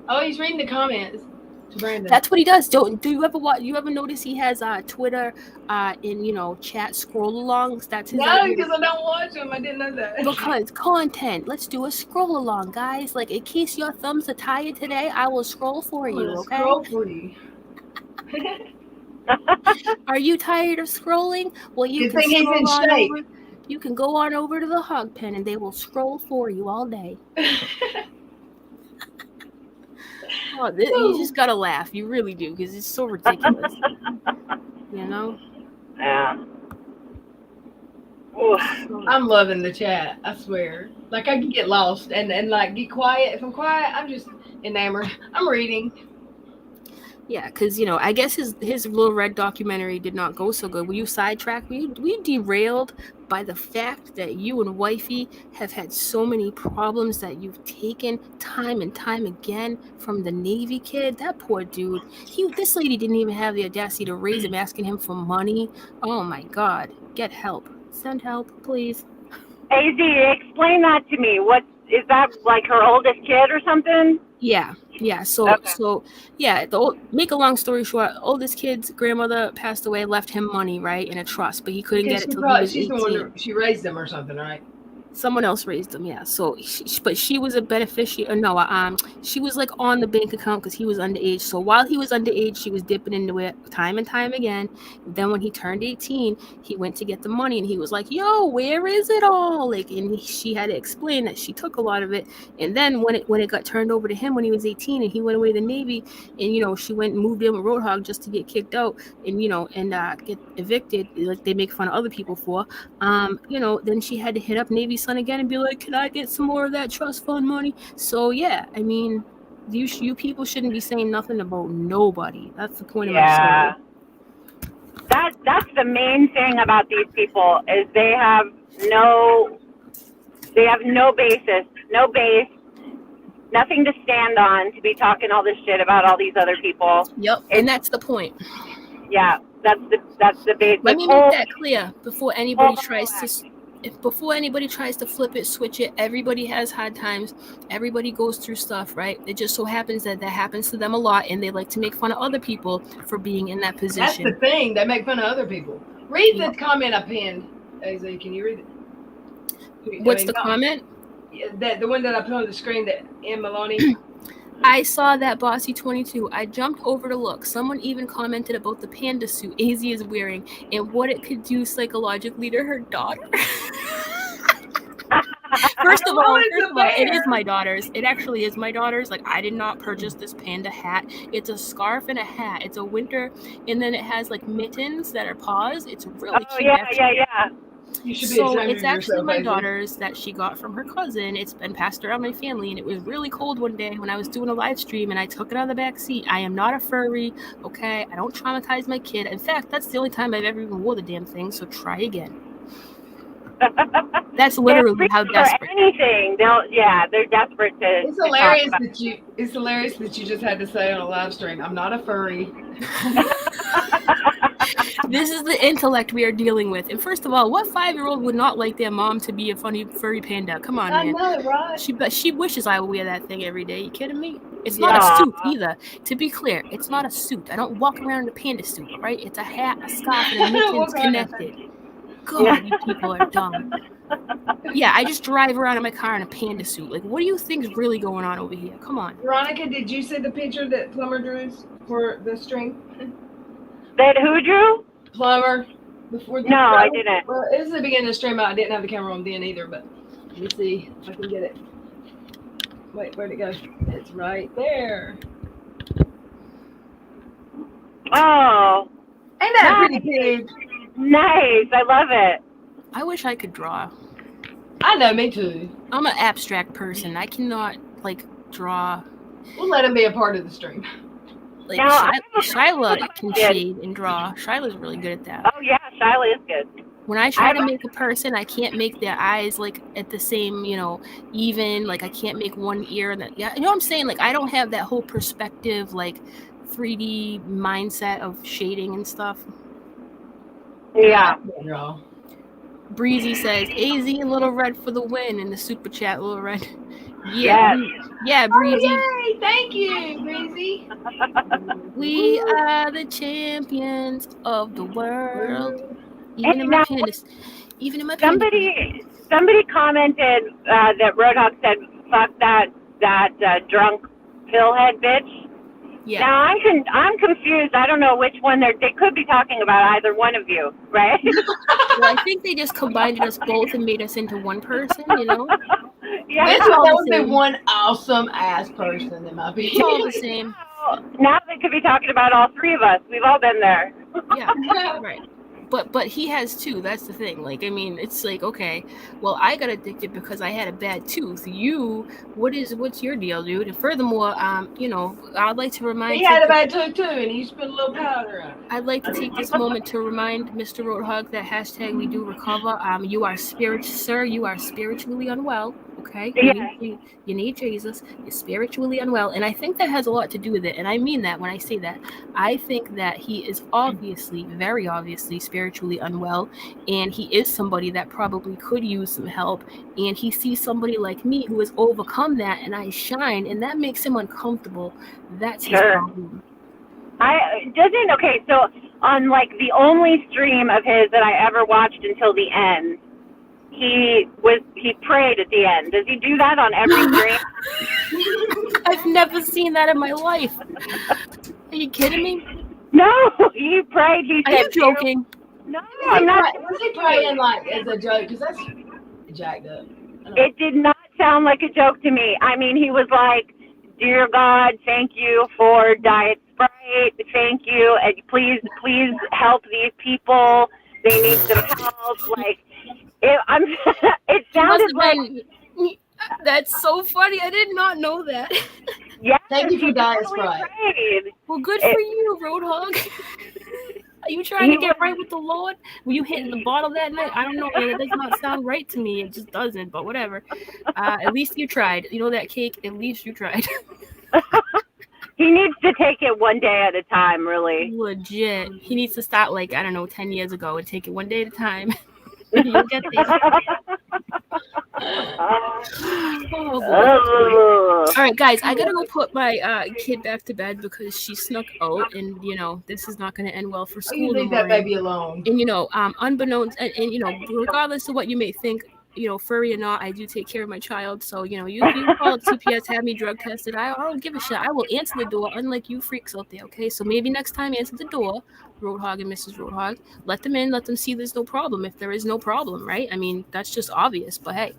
[SPEAKER 2] Oh, he's reading the comments to Brandon.
[SPEAKER 3] That's what he does. Do you ever watch? You ever notice he has Twitter in chat scroll alongs? That's his.
[SPEAKER 2] No, because I don't watch him. I didn't know that.
[SPEAKER 3] Because content. Let's do a scroll along, guys. Like, in case your thumbs are tired today, I will scroll for you. Okay.
[SPEAKER 2] Scroll for you.
[SPEAKER 3] Are you tired of scrolling? Well, you
[SPEAKER 2] Good thing he's in
[SPEAKER 3] on
[SPEAKER 2] shape.
[SPEAKER 3] over. You can go on over to the Hog Pen, and they will scroll for you all day. Oh, you just gotta laugh. You really do, because it's so ridiculous. You know?
[SPEAKER 5] Yeah.
[SPEAKER 2] I'm loving the chat. I swear. Like, I can get lost and like get quiet. If I'm quiet, I'm just enamored. I'm reading.
[SPEAKER 3] Yeah, because I guess his Little Red documentary did not go so good. Were you sidetracked? Were you derailed by the fact that you and wifey have had so many problems that you've taken time and time again from the Navy kid? That poor dude. This lady didn't even have the audacity to raise him, asking him for money. Oh my God! Get help. Send help, please.
[SPEAKER 5] AZ, explain that to me. What is that, like her oldest kid or something?
[SPEAKER 3] Yeah. So make a long story short, oldest kid's grandmother passed away, left him money, right, in a trust, but he couldn't get it till he was 18.
[SPEAKER 2] She raised them or something, right?
[SPEAKER 3] Someone else raised him, yeah. So, she was a beneficiary. No, she was like on the bank account because he was underage. So while he was underage, she was dipping into it time and time again. Then when he turned 18, he went to get the money, and he was like, "Yo, where is it all?" Like, and she had to explain that she took a lot of it. And then when it got turned over to him when he was 18, and he went away to the Navy, and she went and moved in with Roadhog just to get kicked out, and get evicted, like they make fun of other people for. Then she had to hit up Navy son again and be like, "Can I get some more of that trust fund money?" So yeah, I mean, you people shouldn't be saying nothing about nobody. That's the point of my story.
[SPEAKER 5] That's the main thing about these people is they have no basis, no base, nothing to stand on to be talking all this shit about all these other people.
[SPEAKER 3] Yep, and that's the point.
[SPEAKER 5] Yeah, that's the base.
[SPEAKER 3] Let me make that clear before anybody tries to flip it, switch it. Everybody has hard times. Everybody goes through stuff, right? It just so happens that happens to them a lot, and they like to make fun of other people for being in that position.
[SPEAKER 2] That's the thing. They make fun of other people. Read the comment I pinned. AZ, can you read it?
[SPEAKER 3] What's the comment?
[SPEAKER 2] The one that I put on the screen, that M. Maloney.
[SPEAKER 3] I saw that Bossy 22. I jumped over to look. Someone even commented about the panda suit AZ is wearing and what it could do psychologically to her daughter. First of all, it is my daughter's. It actually is my daughter's. Like, I did not purchase this panda hat. It's a scarf and a hat. It's a winter, and then it has like mittens that are paws. It's really cute.
[SPEAKER 5] Yeah.
[SPEAKER 2] You should be
[SPEAKER 3] so it's actually my daughter's that she got from her cousin. It's been passed around my family, and it was really cold one day when I was doing a live stream, and I took it out of the back seat. I am not a furry, okay? I don't traumatize my kid. In fact, that's the only time I've ever even wore the damn thing, so try again. That's literally how desperate.
[SPEAKER 5] Anything, they're desperate to.
[SPEAKER 2] It's hilarious that you just had to say on a live stream, "I'm not a furry."
[SPEAKER 3] This is the intellect we are dealing with. And first of all, what 5-year-old would not like their mom to be a funny furry panda? Come on, man.
[SPEAKER 2] I know, right?
[SPEAKER 3] She wishes I would wear that thing every day. You kidding me? It's not a suit either. To be clear, it's not a suit. I don't walk around in a panda suit, right? It's a hat, a scarf, and a mittens connected. God, you people are dumb. Yeah, I just drive around in my car in a panda suit. Like, what do you think is really going on over here? Come on.
[SPEAKER 2] Veronica, did you see the picture that Plumber drew for the string?
[SPEAKER 5] That who drew?
[SPEAKER 2] Plumber. Before the
[SPEAKER 5] No, I didn't.
[SPEAKER 2] Well, it was the beginning of the stream. I didn't have the camera on then either, but let me see if I can get it. Wait, where'd it go? It's right there.
[SPEAKER 5] Oh.
[SPEAKER 2] Ain't that pretty big?
[SPEAKER 5] Nice. I love it.
[SPEAKER 3] I wish I could draw.
[SPEAKER 2] I know, me too.
[SPEAKER 3] I'm an abstract person. I cannot, like, draw.
[SPEAKER 2] We'll let him be a part of the stream.
[SPEAKER 3] Like, Shyla can shade and draw. Shyla's really good at that.
[SPEAKER 5] Oh, yeah. Shyla is good.
[SPEAKER 3] When I try to make a person, I can't make their eyes, like, at the same, even. Like, I can't make one ear. You know what I'm saying? Like, I don't have that whole perspective, like, 3D mindset of shading and stuff.
[SPEAKER 5] Yeah.
[SPEAKER 2] Girl.
[SPEAKER 3] Breezy says, AZ Little Red for the win in the super chat, Little Red.
[SPEAKER 5] Yes.
[SPEAKER 3] Yeah, Breezy.
[SPEAKER 2] Oh, yay! Thank you, Breezy.
[SPEAKER 3] We are the champions of the world. Even
[SPEAKER 5] Hey,
[SPEAKER 3] in my
[SPEAKER 5] now,
[SPEAKER 3] penis. Even in my penis.
[SPEAKER 5] somebody commented that Roadhog said, "Fuck that drunk pillhead bitch."
[SPEAKER 3] Yeah.
[SPEAKER 5] Now I'm confused. I don't know which one they could be talking about. Either one of you, right?
[SPEAKER 3] Well, I think they just combined us both and made us into one person, you know?
[SPEAKER 5] Yeah.
[SPEAKER 2] That
[SPEAKER 3] all the
[SPEAKER 2] would be
[SPEAKER 3] same.
[SPEAKER 2] one awesome ass person in my opinion.
[SPEAKER 3] It's all the same.
[SPEAKER 5] Now they could be talking about all three of us. We've all been there.
[SPEAKER 3] Yeah, right. But he has too. That's the thing. Like, I mean, it's like, okay, well, I got addicted because I had a bad tooth. What's your deal, dude? And furthermore, you know, I'd like to remind
[SPEAKER 2] He had a bad tooth too, and he put a little powder on it.
[SPEAKER 3] I'd like to take this moment to remind Mr. Roadhog that hashtag we do recover. You are spiritually unwell. Okay,
[SPEAKER 5] Yeah.
[SPEAKER 3] you need Jesus. You're spiritually unwell, and I think that has a lot to do with it. And I mean that when I say that. I think that he is obviously, very obviously, spiritually unwell, and he is somebody that probably could use some help. And he sees somebody like me who has overcome that, and I shine, and that makes him uncomfortable. That's his problem.
[SPEAKER 5] Okay, so on like the only stream of his that I ever watched until the end, he prayed at the end. Does he do that on every stream?
[SPEAKER 3] I've never seen that in my life. Are you kidding me?
[SPEAKER 5] No, he prayed. He
[SPEAKER 3] Are
[SPEAKER 5] said,
[SPEAKER 3] you joking?
[SPEAKER 5] No, I'm not.
[SPEAKER 2] Was he praying like as a joke? Because that's jacked up.
[SPEAKER 5] It did not sound like a joke to me. I mean, he was like, "Dear God, thank you for Diet Sprite. Thank you, and please help these people. They need some help." Like, it sounded like.
[SPEAKER 3] That's so funny. I did not know that.
[SPEAKER 5] Yeah,
[SPEAKER 2] thank you for Diet Sprite.
[SPEAKER 3] Well, good for you, Roadhog. Are you trying to get right with the Lord? Were you hitting the bottle that night? I don't know, man. It does not sound right to me. It just doesn't, but whatever. At least you tried. You know that cake? At least you tried.
[SPEAKER 5] He needs to take it one day at a time, really.
[SPEAKER 3] Legit. He needs to start, like, I don't know, 10 years ago and take it one day at a time. You'll get there. Oh, boy. All right, guys, I gotta go put my kid back to bed because she snuck out, and you know this is not gonna end well for school.
[SPEAKER 2] You leave that baby alone.
[SPEAKER 3] And you know, unbeknownst, and you know, regardless of what you may think, you know, furry or not, I do take care of my child. So you know, you call CPS, have me drug tested. I don't give a shit. I will answer the door, unlike you freaks out there. Okay, so maybe next time answer the door, Roadhog and Mrs. Roadhog. Let them in. Let them see there's no problem. If there is no problem, right? I mean, that's just obvious. But hey,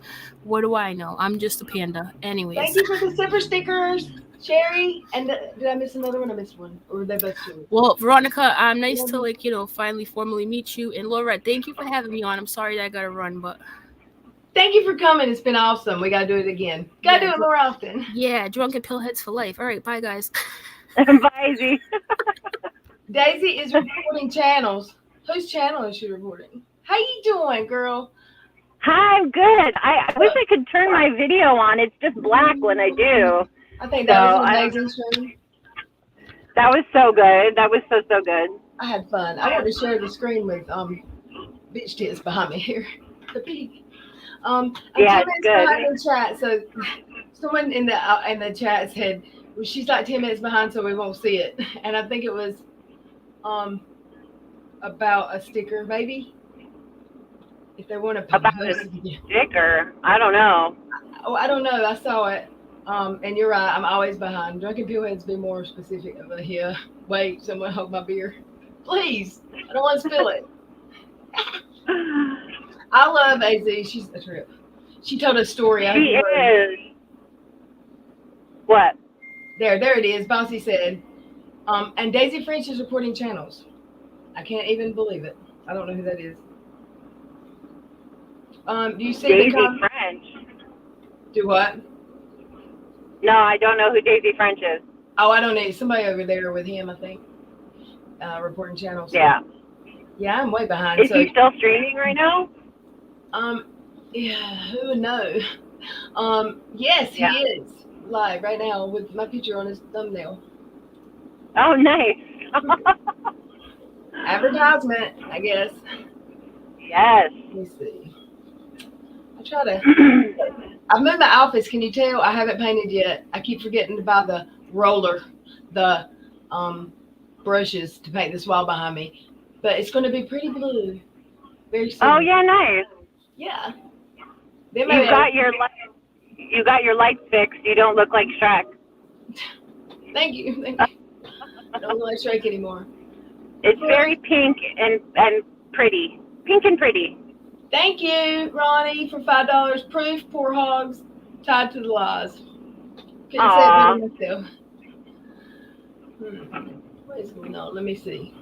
[SPEAKER 3] what do I know? I'm just a panda. Anyways.
[SPEAKER 2] Thank you for the super stickers, Sherry. And did I miss another one? I missed one. Or were they both two?
[SPEAKER 3] Well, Veronica, I'm nice to like, you know, finally formally meet you. And Laura, thank you for having me on. I'm sorry that I gotta run, but
[SPEAKER 2] thank you for coming. It's been awesome. We gotta do it again. Gotta do it more often.
[SPEAKER 3] Yeah, drunken pillheads for life. All right, bye guys.
[SPEAKER 5] Bye, Izzy.
[SPEAKER 2] Daisy is reporting channels. Whose channel is she reporting? How you doing, girl?
[SPEAKER 5] Hi, I'm good. I wish I could turn my video on. It's just black when I do.
[SPEAKER 2] I think that was an amazing stream.
[SPEAKER 5] That was so good. That was so good.
[SPEAKER 2] I had fun. I want to share the screen with bitch tits behind me here. The peak.
[SPEAKER 5] Yeah, it's good.
[SPEAKER 2] Behind the chat, so someone in the chat said she's like 10 minutes behind, so we won't see it. And I think it was about a sticker, maybe. If they want to
[SPEAKER 5] about a sticker, I don't know.
[SPEAKER 2] Oh, I don't know. I saw it. And you're right. I'm always behind. Drunken Pillheads be more specific of here. Wait, someone hold my beer, please. I don't want to spill it. I love AZ. She's a trip. She told a story.
[SPEAKER 5] She is. What?
[SPEAKER 2] There it is. Bossy said. And Daisy French is reporting channels. I can't even believe it. I don't know who that is. Do you see
[SPEAKER 5] Daisy French?
[SPEAKER 2] Do what?
[SPEAKER 5] No, I don't know who Daisy French is.
[SPEAKER 2] Oh, I don't know. Somebody over there with him, I think. Reporting channels.
[SPEAKER 5] Yeah.
[SPEAKER 2] Yeah, I'm way behind.
[SPEAKER 5] Is he still streaming right now?
[SPEAKER 2] Yeah, who would know? Yes, he is live right now with my picture on his thumbnail.
[SPEAKER 5] Oh, nice.
[SPEAKER 2] Advertisement, I guess.
[SPEAKER 5] Yes.
[SPEAKER 2] Let me see. I try to. I've moved my office. Can you tell? I haven't painted yet. I keep forgetting to buy the roller, the brushes to paint this wall behind me. But it's going to be pretty blue very soon.
[SPEAKER 5] Oh, yeah, nice.
[SPEAKER 2] Yeah. Then
[SPEAKER 5] You
[SPEAKER 2] maybe
[SPEAKER 5] got your lights fixed. You don't look like Shrek.
[SPEAKER 2] Thank you. Thank you. I don't look like Shrek anymore.
[SPEAKER 5] It's very pink and pretty. Pink and pretty.
[SPEAKER 2] Thank you, Ronnie, for $5. Proof poor hogs tied to the lies. Couldn't say it better myself. What is going on? Let me see.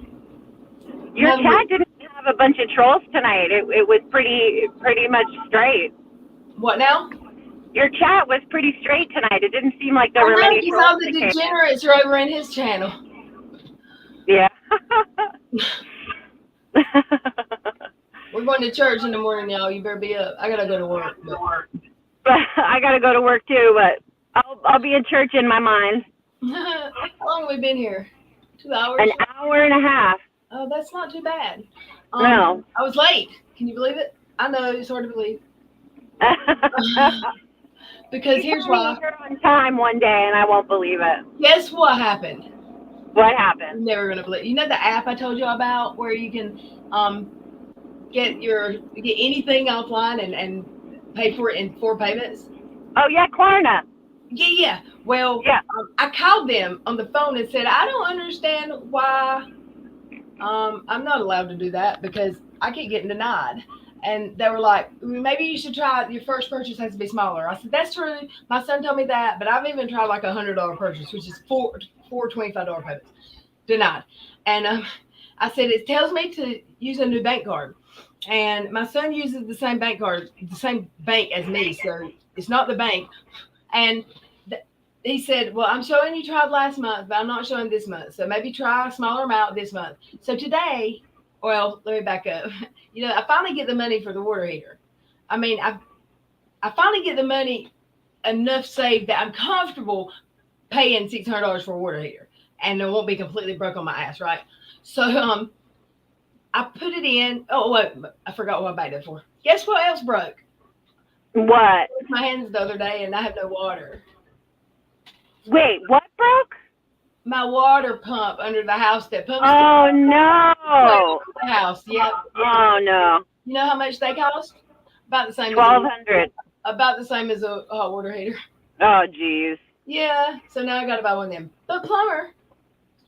[SPEAKER 5] Your chat didn't have a bunch of trolls tonight. It was pretty much straight.
[SPEAKER 2] What now?
[SPEAKER 5] Your chat was pretty straight tonight. It didn't seem like there were many trolls.
[SPEAKER 2] All the degenerates are over in his channel.
[SPEAKER 5] Yeah.
[SPEAKER 2] We're going to church in the morning, y'all. You better be up. I gotta go to work.
[SPEAKER 5] But I gotta go to work too. But I'll be in church in my mind.
[SPEAKER 2] How long have we been here? 2 hours.
[SPEAKER 5] An hour and a half.
[SPEAKER 2] Oh, that's not too bad.
[SPEAKER 5] No.
[SPEAKER 2] I was late. Can you believe it? I know it's hard to believe. Because here's why.
[SPEAKER 5] You're on time one day, and I won't believe it.
[SPEAKER 2] Guess what happened?
[SPEAKER 5] What happened?
[SPEAKER 2] I'm never gonna believe. You know the app I told you about where you can get anything offline and pay for it in 4 payments?
[SPEAKER 5] Oh yeah, Klarna.
[SPEAKER 2] Yeah. Well,
[SPEAKER 5] yeah.
[SPEAKER 2] I called them on the phone and said I don't understand why I'm not allowed to do that because I keep getting denied. And they were like, maybe you should try, your first purchase has to be smaller. I said, that's true. My son told me that, but I've even tried like $100 purchase, which is four $25 payments. Denied. And I said, it tells me to use a new bank card. And my son uses the same bank card, the same bank as me. So it's not the bank. And he said, well, I'm showing you tried last month, but I'm not showing this month. So maybe try a smaller amount this month. So today, well, let me back up. You know, I finally get the money for the water heater. I mean, I finally get the money enough saved that I'm comfortable paying $600 for a water heater. And it won't be completely broke on my ass, right? So I put it in. Oh, wait, I forgot what I backed up for. Guess what else broke?
[SPEAKER 5] What?
[SPEAKER 2] I washed my hands the other day and I have no water.
[SPEAKER 5] What broke?
[SPEAKER 2] My water pump under the house that pumps.
[SPEAKER 5] Oh, no.
[SPEAKER 2] The house, yep.
[SPEAKER 5] Oh, no.
[SPEAKER 2] You know how much they cost? About the same.
[SPEAKER 5] $1,200.
[SPEAKER 2] About the same as a hot water heater.
[SPEAKER 5] Oh, geez.
[SPEAKER 2] Yeah, so now I got to buy one of them. But plumber,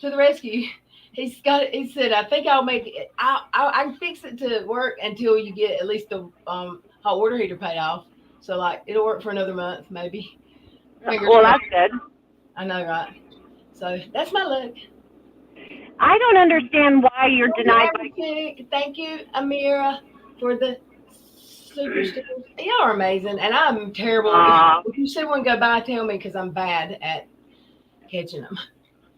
[SPEAKER 2] to the rescue. He said, I think I'll make it. I can fix it to work until you get at least the hot water heater paid off. So like it'll work for another month, maybe.
[SPEAKER 5] Well, that's good.
[SPEAKER 2] I know, right? So that's my luck.
[SPEAKER 5] I don't understand why you're denied by.
[SPEAKER 2] Thank you, Amira, for the super stickers. Y'all are amazing, and I'm terrible. If you see one go by, tell me because I'm bad at catching them.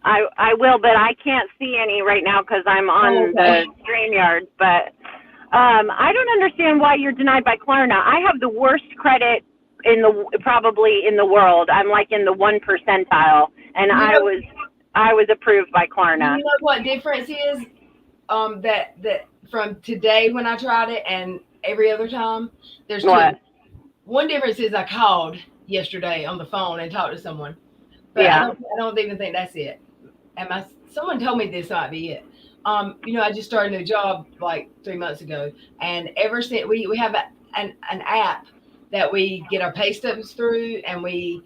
[SPEAKER 5] I will, but I can't see any right now because I'm on the StreamYard. But I don't understand why you're denied by Klarna. I have the worst credit probably in the world. I'm like in the 1 percentile, and I was approved by Klarna.
[SPEAKER 2] You know what difference is? That from today when I tried it and every other time, there's two.
[SPEAKER 5] What?
[SPEAKER 2] One difference is I called yesterday on the phone and talked to someone, but
[SPEAKER 5] yeah.
[SPEAKER 2] I don't even think that's it. And someone told me this might be it. You know, I just started a new job like 3 months ago, and ever since we have an app that we get our pay stubs through, and we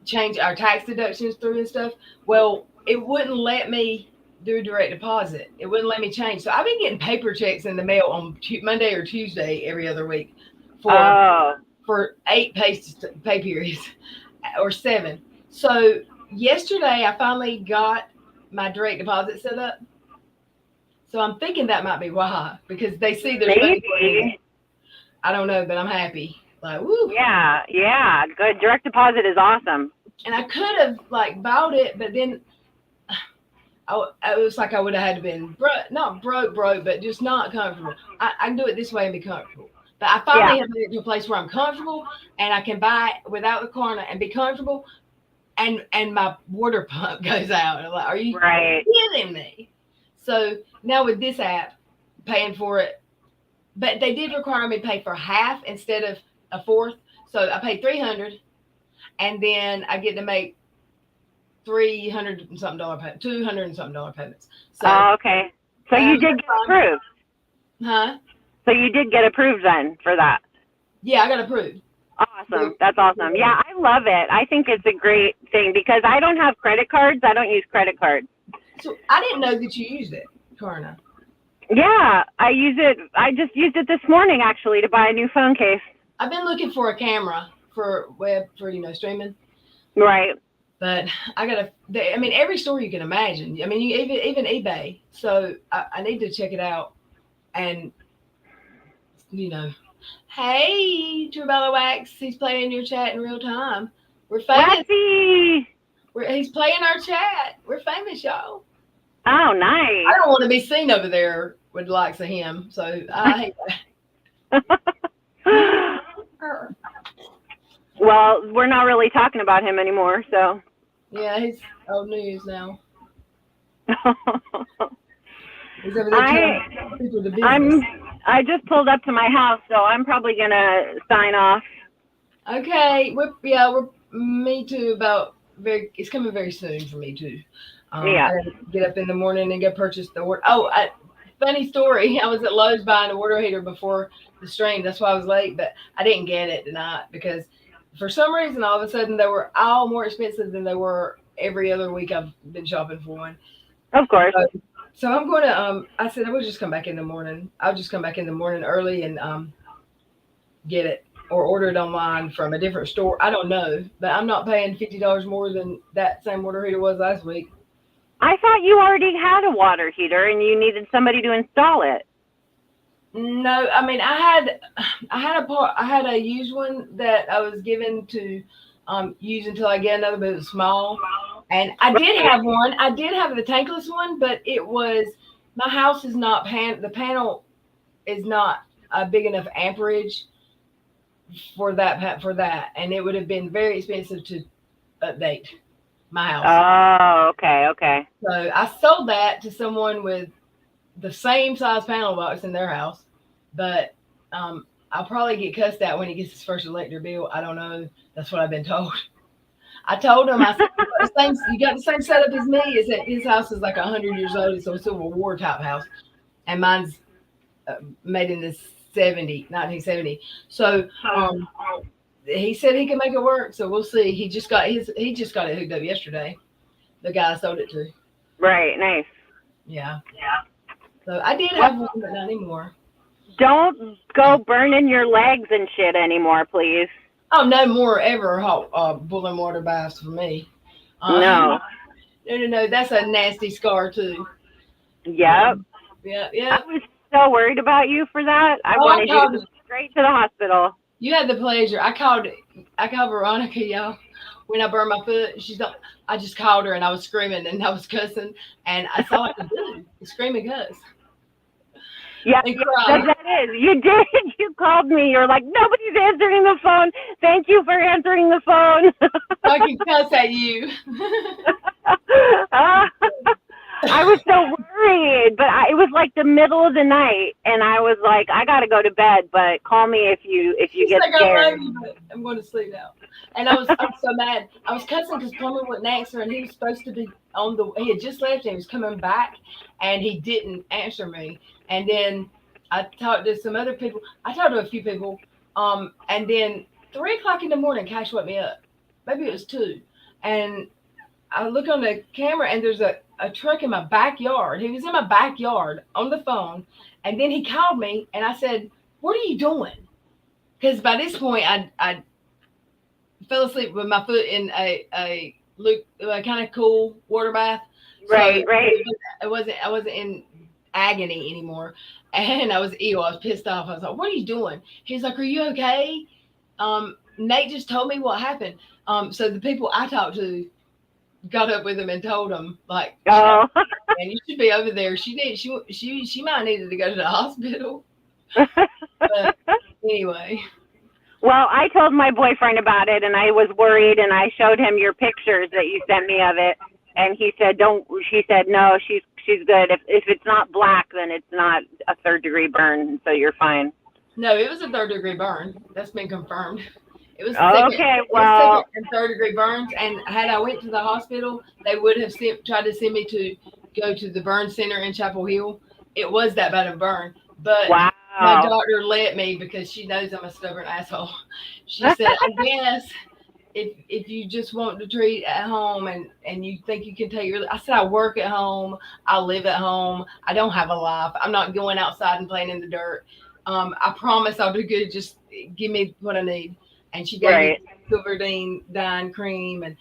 [SPEAKER 2] change our tax deductions through and stuff. Well, it wouldn't let me do direct deposit. It wouldn't let me change. So I've been getting paper checks in the mail on Monday or Tuesday every other week for 8 pay periods or 7. So yesterday I finally got my direct deposit set up. So I'm thinking that might be why, because they see there's
[SPEAKER 5] maybe.
[SPEAKER 2] I don't know, but I'm happy. Like, woo.
[SPEAKER 5] Yeah, good. Direct deposit is awesome.
[SPEAKER 2] And I could have like bought it, but then it was like I would have had to been not broke, but just not comfortable. I can do it this way and be comfortable. But I finally have to get to a place where I'm comfortable and I can buy it without the Klarna and be comfortable. and my water pump goes out. And I'm like, are you
[SPEAKER 5] Right.
[SPEAKER 2] kidding me? So now with this app, paying for it, but they did require me to pay for half instead of a fourth. So I paid $300, and then I get to make $300 and something payment, $200 and something payments. So
[SPEAKER 5] Oh, okay. So you did get approved.
[SPEAKER 2] Huh?
[SPEAKER 5] So you did get approved then for that.
[SPEAKER 2] Yeah, I got approved.
[SPEAKER 5] Awesome. That's awesome. Yeah, I love it. I think it's a great thing because I don't have credit cards. I don't use credit cards.
[SPEAKER 2] So I didn't know that you used it, Karna.
[SPEAKER 5] Yeah, I use it. I just used it this morning actually to buy a new phone case.
[SPEAKER 2] I've been looking for a camera for web for streaming.
[SPEAKER 5] Right.
[SPEAKER 2] But I gotta. I mean, every store you can imagine. I mean, even eBay. So I need to check it out. And hey, Drew Wax, he's playing your chat in real time. We're famous. He's playing our chat. We're famous, y'all.
[SPEAKER 5] Oh, nice.
[SPEAKER 2] I don't want to be seen over there with the likes of him, so I hate that.
[SPEAKER 5] Well, we're not really talking about him anymore, so.
[SPEAKER 2] Yeah, he's old news now. He's over there people the business.
[SPEAKER 5] I just pulled up to my house, so I'm probably gonna sign off.
[SPEAKER 2] Okay, me too. It's coming very soon for me too.
[SPEAKER 5] Yeah.
[SPEAKER 2] I gotta get up in the morning and go purchase the water. Oh, funny story. I was at Lowe's buying a water heater before the stream. That's why I was late, but I didn't get it tonight because for some reason all of a sudden they were all more expensive than they were every other week I've been shopping for one.
[SPEAKER 5] Of course.
[SPEAKER 2] So I'm going to, I said I would just come back in the morning. I'll just come back in the morning early and get it or order it online from a different store. I don't know, but I'm not paying $50 more than that same water heater was last week.
[SPEAKER 5] I thought you already had a water heater and you needed somebody to install it.
[SPEAKER 2] No, I mean, I had a used one that I was given to use until I get another, but it was small. And I did have one. I did have the tankless one, but my house is not the panel is not a big enough amperage for that, and it would have been very expensive to update my house.
[SPEAKER 5] Oh, okay.
[SPEAKER 2] So I sold that to someone with the same size panel box in their house, but I'll probably get cussed out when he gets his first electric bill. I don't know. That's what I've been told. I told him, I said, you got the same setup as me. Is that his house is like 100 years old, so it's a war type house, and mine's made in the 1970. So he said he can make it work. So we'll see. He just got it hooked up yesterday. The guy I sold it to.
[SPEAKER 5] Right. Nice.
[SPEAKER 2] Yeah. So I did have one, but not anymore.
[SPEAKER 5] Don't go burning your legs and shit anymore, please.
[SPEAKER 2] Oh, no more ever hot boiling water baths for me.
[SPEAKER 5] No.
[SPEAKER 2] No. That's a nasty scar too.
[SPEAKER 5] Yep.
[SPEAKER 2] Yeah.
[SPEAKER 5] I was so worried about you for that. I wanted you to go straight to the hospital.
[SPEAKER 2] You had the pleasure. I called Veronica, y'all, when I burned my foot. I just called her and I was screaming and I was cussing and I saw what to do. Scream and cuss.
[SPEAKER 5] Yeah, that is. You did. You called me. You're like, nobody's answering the phone. Thank you for answering the phone.
[SPEAKER 2] I can cuss at you.
[SPEAKER 5] I was so worried, but it was like the middle of the night, and I was like, I gotta go to bed. But call me if you get scared.
[SPEAKER 2] I'm going to sleep now. And I was so mad. I was cussing because Plumber wouldn't answer, and he was supposed to be he had just left and he was coming back, and he didn't answer me. And then I talked to some other people. I talked to a few people. And then 3:00 in the morning, Cash woke me up. Maybe it was 2. And I look on the camera and there's a truck in my backyard. He was in my backyard on the phone. And then he called me and I said, "What are you doing?" Because by this point I fell asleep with my foot in a kind of cool water bath.
[SPEAKER 5] Right.
[SPEAKER 2] I wasn't in agony anymore, and I was ill. I was pissed off. I was like, "What are you doing?" He's like, "Are you okay?" Nate just told me what happened. So the people I talked to got up with him and told him, like,
[SPEAKER 5] "Oh,
[SPEAKER 2] man, you should be over there. She might have needed to go to the hospital." But anyway,
[SPEAKER 5] Well, I told my boyfriend about it, and I was worried, and I showed him your pictures that you sent me of it, and he said, "Don't." She said, "No, she's good. If it's not black, then it's not a 3rd-degree burn, so you're fine."
[SPEAKER 2] No, it was a 3rd-degree burn. That's been confirmed. It was
[SPEAKER 5] Okay,
[SPEAKER 2] it was
[SPEAKER 5] well,
[SPEAKER 2] 2nd and 3rd-degree burns. And had I went to the hospital, they would have tried to send me to go to the burn center in Chapel Hill. It was that bad of a burn, but my
[SPEAKER 5] wow.
[SPEAKER 2] doctor let me because she knows I'm a stubborn asshole. She said, "I guess if you just want to treat at home and you think you can take your," I said, "I work at home. I live at home. I don't have a life. I'm not going outside and playing in the dirt. I promise I'll do good. Just give me what I need." And she gave me Silverdine dye cream, and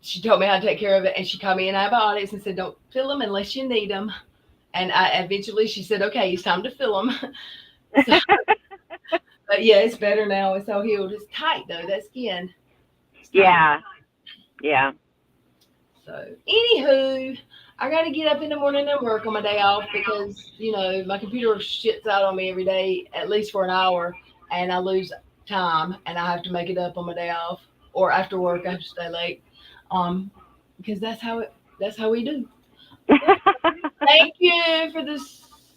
[SPEAKER 2] she told me how to take care of it. And she called me antibiotics and said, "Don't fill them unless you need them." And eventually she said, "Okay, it's time to fill them." So, but yeah, it's better now. It's all healed. It's tight though, that skin.
[SPEAKER 5] Yeah. Yeah.
[SPEAKER 2] So, anywho, I got to get up in the morning and work on my day off because, my computer shits out on me every day, at least for an hour, and I lose time and I have to make it up on my day off or after work. I have to stay late. Because that's how we do. Thank you for the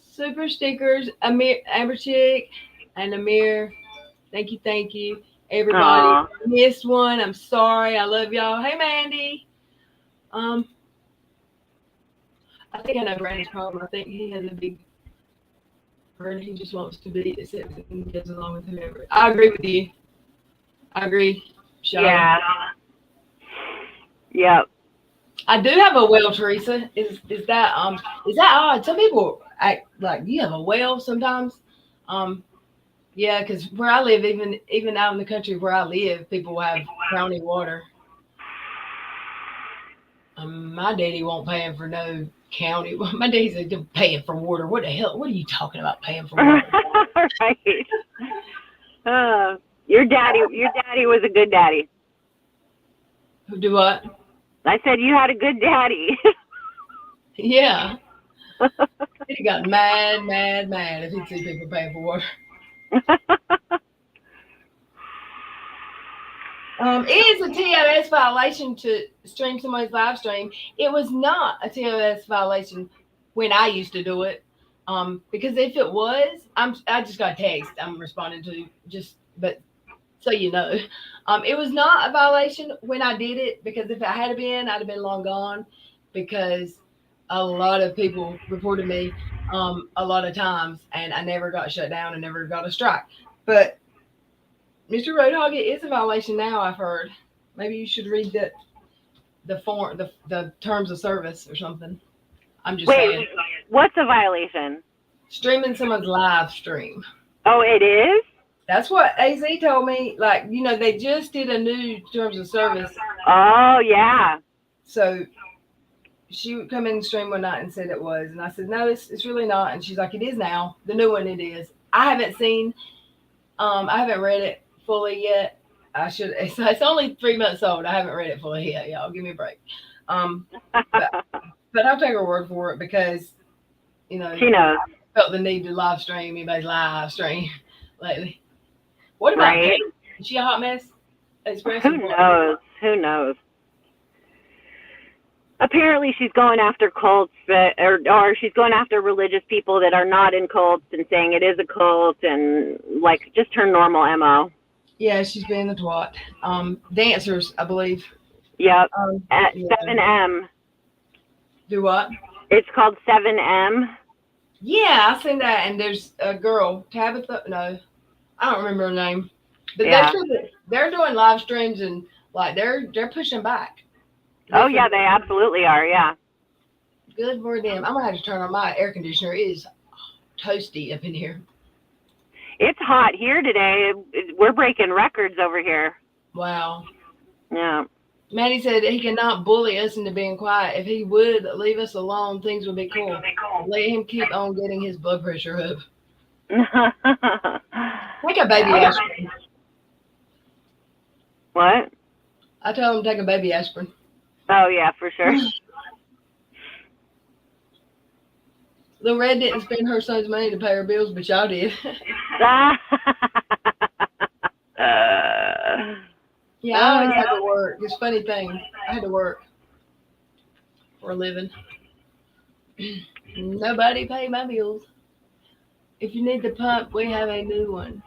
[SPEAKER 2] super stickers, Amber Chick and Amir. Thank you. Everybody.
[SPEAKER 5] Aw.
[SPEAKER 2] Missed one. I'm sorry. I love y'all. Hey, Mandy. I think I know Brandon's problem. I think he has a big hurt. He just wants to be accepted and gets along with whoever. I agree with you. I agree. Sean.
[SPEAKER 5] Yeah. Yep.
[SPEAKER 2] I do have a well, Teresa. Is that odd? Some people act like you have a well sometimes. Yeah, because where I live, even out in the country where I live, people have brownie water. My daddy won't pay for no county. My daddy's like, paying for water. What the hell? What are you talking about paying for water?
[SPEAKER 5] Right. Your daddy was a good daddy.
[SPEAKER 2] Do what?
[SPEAKER 5] I said you had a good daddy.
[SPEAKER 2] Yeah. He got mad if he'd see people paying for water. It is a TOS violation to stream somebody's live stream. It was not a TOS violation when I used to do it. Because if it was, I just got a text I'm responding to but so you know. It was not a violation when I did it, because if it had been, I'd have been long gone, because a lot of people reported me a lot of times and I never got shut down and never got a strike. But Mr. Roadhog, it is a violation now, I've heard. Maybe you should read the terms of service or something. I'm just saying.
[SPEAKER 5] What's a violation?
[SPEAKER 2] Streaming someone's live stream.
[SPEAKER 5] Oh, it is?
[SPEAKER 2] That's what AZ told me. Like, they just did a new terms of service.
[SPEAKER 5] Oh, yeah.
[SPEAKER 2] So she would come in and stream one night and said it was. And I said, no, it's really not. And she's like, it is now. The new one, it is. I haven't read it fully yet. I should. It's only 3 months old. I haven't read it fully yet, y'all. Give me a break. But I'll take her word for it because, she knows. Felt the need to live stream anybody's live stream lately. What about Kate? Is she a hot mess?
[SPEAKER 5] Who knows? Apparently she's going after cults or she's going after religious people that are not in cults and saying it is a cult and just her normal MO.
[SPEAKER 2] Yeah, she's being a twat. Dancers, I believe.
[SPEAKER 5] Yep. At 7M.
[SPEAKER 2] Do what?
[SPEAKER 5] It's called 7M.
[SPEAKER 2] Yeah, I seen that, and there's a girl, Tabitha. No, I don't remember her name. But they're doing live streams and they're pushing back.
[SPEAKER 5] Oh yeah, they absolutely are. Yeah.
[SPEAKER 2] Good for them. I'm gonna have to turn on my air conditioner. It is toasty up in here.
[SPEAKER 5] It's hot here today. We're breaking records over here.
[SPEAKER 2] Wow.
[SPEAKER 5] Yeah.
[SPEAKER 2] Maddie said he cannot bully us into being quiet. If he would leave us alone, things would be cool. Let him keep on getting his blood pressure up. Take a baby aspirin.
[SPEAKER 5] What?
[SPEAKER 2] I told him to take a baby aspirin.
[SPEAKER 5] Oh, yeah, for sure.
[SPEAKER 2] Lil Red didn't spend her son's money to pay her bills, but y'all did. Yeah, I always had to work. It's a funny thing. I had to work for a living. Nobody paid my bills. If you need the pump, we have a new one.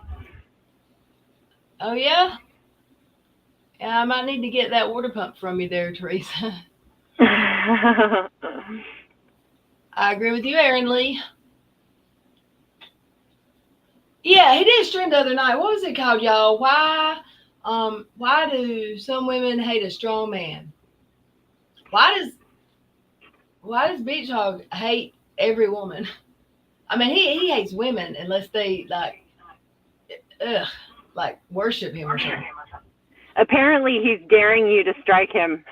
[SPEAKER 2] Oh yeah? Yeah, I might need to get that water pump from you there, Teresa. I agree with you, Aaron Lee. Yeah, he did stream the other night. What was it called, y'all? Why do some women hate a strong man? Why does Beach Hog hate every woman? I mean, he hates women unless they like worship him or something.
[SPEAKER 5] Apparently, he's daring you to strike him.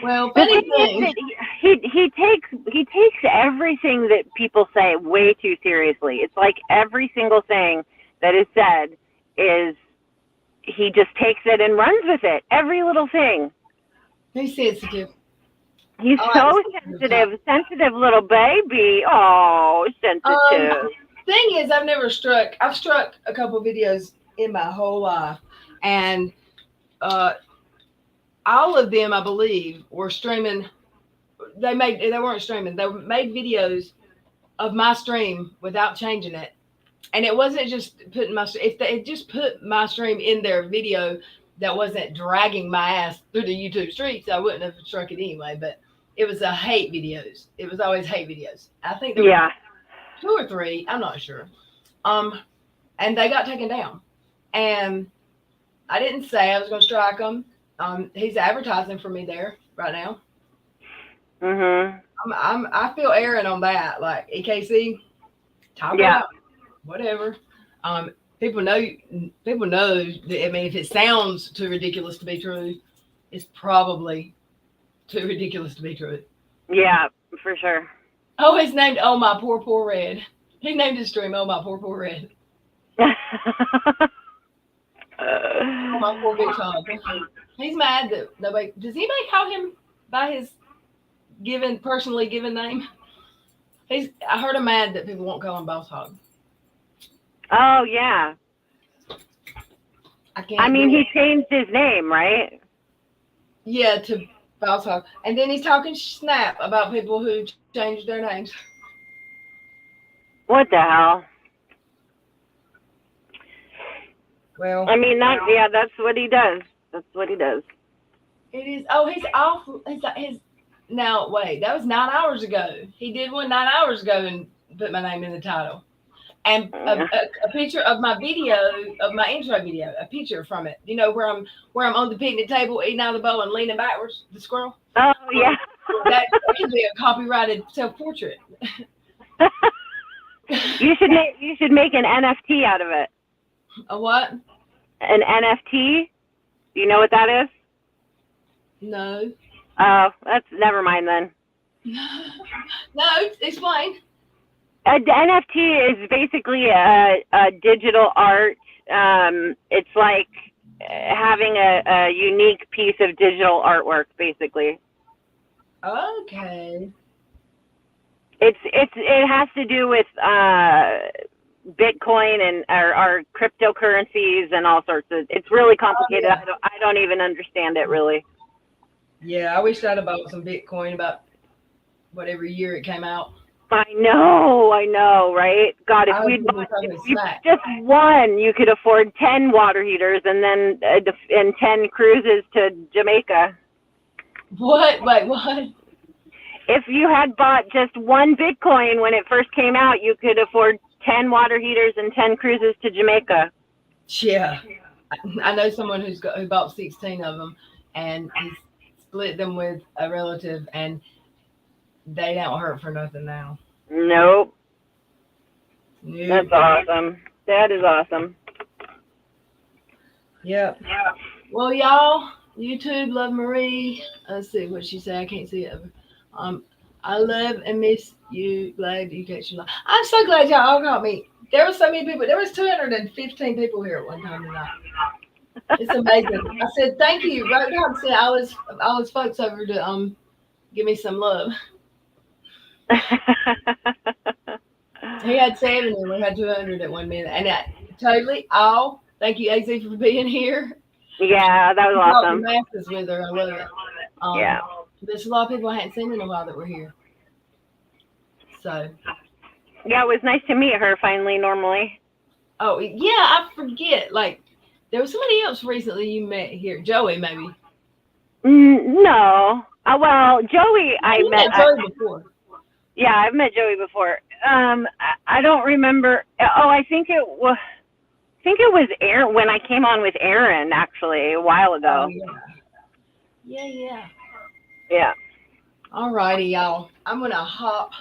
[SPEAKER 2] Well,
[SPEAKER 5] The
[SPEAKER 2] funny
[SPEAKER 5] thing is
[SPEAKER 2] thing.
[SPEAKER 5] that he takes everything that people say way too seriously. It's like every single thing that is said is he just takes it and runs with it. Every little thing.
[SPEAKER 2] He's sensitive.
[SPEAKER 5] He's
[SPEAKER 2] I like
[SPEAKER 5] so
[SPEAKER 2] the
[SPEAKER 5] sensitive little baby. Oh, sensitive.
[SPEAKER 2] Thing is, I've struck a couple videos in my whole life, and all of them, I believe, were streaming. They weren't streaming. They made videos of my stream without changing it, and it wasn't just putting if they just put my stream in their video that wasn't dragging my ass through the YouTube streets, I wouldn't have struck it anyway. But it was a hate videos. It was always hate videos. I think there were 2 or 3. I'm not sure. And they got taken down. And I didn't say I was going to strike them. He's advertising for me there right now.
[SPEAKER 5] Mhm.
[SPEAKER 2] I feel Aaron on that. Like EKC, talk about whatever. People know. That, I mean, if it sounds too ridiculous to be true, it's probably too ridiculous to be true.
[SPEAKER 5] Yeah, for sure.
[SPEAKER 2] Oh, it's named Oh My Poor Red. He named his stream Oh My Poor Red. Oh my poor big child. He's mad that nobody. Does anybody call him by his personally given name? I heard him mad that people won't call him Boss Hog.
[SPEAKER 5] Oh yeah. I mean, he changed his name, right?
[SPEAKER 2] Yeah, to Boss Hog, and then he's talking snap about people who changed their names.
[SPEAKER 5] What the hell?
[SPEAKER 2] Well,
[SPEAKER 5] I mean, that's what he does. That's what he does.
[SPEAKER 2] it is. Oh, he's awful. His. Now wait, that was 9 hours ago. He did one 9 hours ago and put my name in the title. And a picture of my video, of my intro video, a picture from it. You know, where I'm on the picnic table eating out of the bowl and leaning backwards, the squirrel.
[SPEAKER 5] Oh yeah.
[SPEAKER 2] That could be a copyrighted self-portrait.
[SPEAKER 5] You should make an NFT out of it.
[SPEAKER 2] A what?
[SPEAKER 5] An NFT? Do you know what that is?
[SPEAKER 2] No.
[SPEAKER 5] Oh, that's never mind then.
[SPEAKER 2] No, explain.
[SPEAKER 5] An NFT is basically a digital art. It's like having a unique piece of digital artwork, basically.
[SPEAKER 2] Okay.
[SPEAKER 5] It has to do with Bitcoin and our cryptocurrencies and all sorts of. It's really complicated. Oh, yeah. I don't even understand it really.
[SPEAKER 2] Yeah, I wish I'd have bought some Bitcoin about whatever year it came out.
[SPEAKER 5] I know, right? God, if we just one, you could afford 10 water heaters and then and 10 cruises to Jamaica.
[SPEAKER 2] What? Wait, what?
[SPEAKER 5] If you had bought just one Bitcoin when it first came out, you could afford 10 water heaters and 10 cruises to Jamaica.
[SPEAKER 2] Yeah, I know someone who bought 16 of them, and he split them with a relative, and they don't hurt for nothing now.
[SPEAKER 5] Nope. That's awesome. That is awesome.
[SPEAKER 2] Yep. Well, y'all, YouTube, love Marie. Let's see what she said. I can't see it. I love and miss you. Glad you catch your life. I'm so glad y'all all caught me. There were so many people. There was 215 people here at one time tonight. It's amazing. I said thank you. Wrote down and said all his folks over to give me some love. He had 7 and we had 200 at 1 minute, and totally all Thank you, AZ, for being here.
[SPEAKER 5] Yeah, that was
[SPEAKER 2] You brought
[SPEAKER 5] awesome.
[SPEAKER 2] the masses with her. I love it.
[SPEAKER 5] Yeah.
[SPEAKER 2] There's a lot of people I hadn't seen in a while that were here. So.
[SPEAKER 5] Yeah, it was nice to meet her finally, normally.
[SPEAKER 2] Oh, yeah, I forget. Like, there was somebody else recently you met here. Joey, maybe.
[SPEAKER 5] No. Well, Joey, I met.
[SPEAKER 2] Joey before.
[SPEAKER 5] Yeah, I've met Joey before. I don't remember. Oh, I think it was Aaron when I came on with Aaron actually a while ago.
[SPEAKER 2] Oh, yeah.
[SPEAKER 5] Yeah.
[SPEAKER 2] All righty, y'all. I'm gonna hop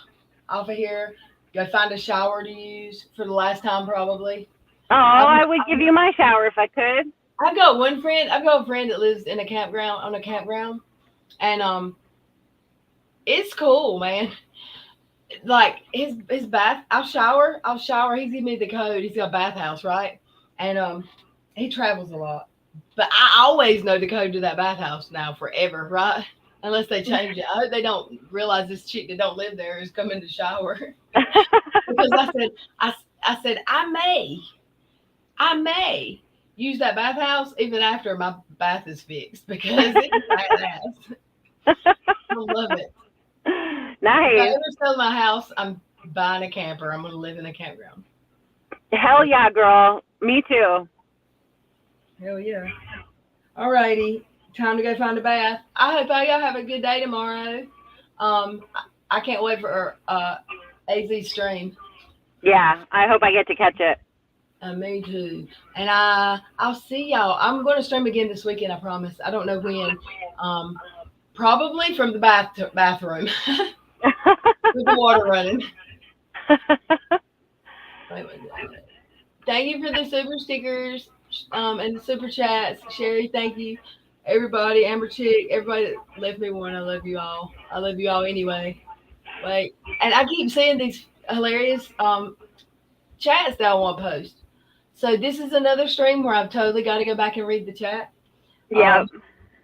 [SPEAKER 2] off of here. Go find a shower to use for the last time, probably.
[SPEAKER 5] Oh, I would give you my shower if I could.
[SPEAKER 2] I've got a friend that lives in a campground, and it's cool, man. Like his bath, I'll shower. He's giving me the code. He's got a bathhouse, right? And he travels a lot, but I always know the code to that bathhouse now forever, right? Unless they change it. I hope they don't realize this chick that don't live there is coming to shower. Because I said I may use that bathhouse even after my bath is fixed because it's badass. I love it.
[SPEAKER 5] Nice.
[SPEAKER 2] If I ever sell my house, I'm buying a camper. I'm going to live in a campground.
[SPEAKER 5] Hell yeah, girl. Me too.
[SPEAKER 2] Hell yeah. All righty. Time to go find a bath. I hope all y'all have a good day tomorrow. I can't wait for AZ stream.
[SPEAKER 5] Yeah, I hope I get to catch it.
[SPEAKER 2] Me too. And I'll see y'all. I'm going to stream again this weekend, I promise. I don't know when. Probably from the bathroom with the water running. Thank you for the super stickers and the super chats. Sherry, thank you. Everybody, Amber Chick, everybody that left me one. I love you all. I love you all anyway. Like, and I keep seeing these hilarious chats that I want to post. So this is another stream where I've totally got to go back and read the chat.
[SPEAKER 5] Yeah.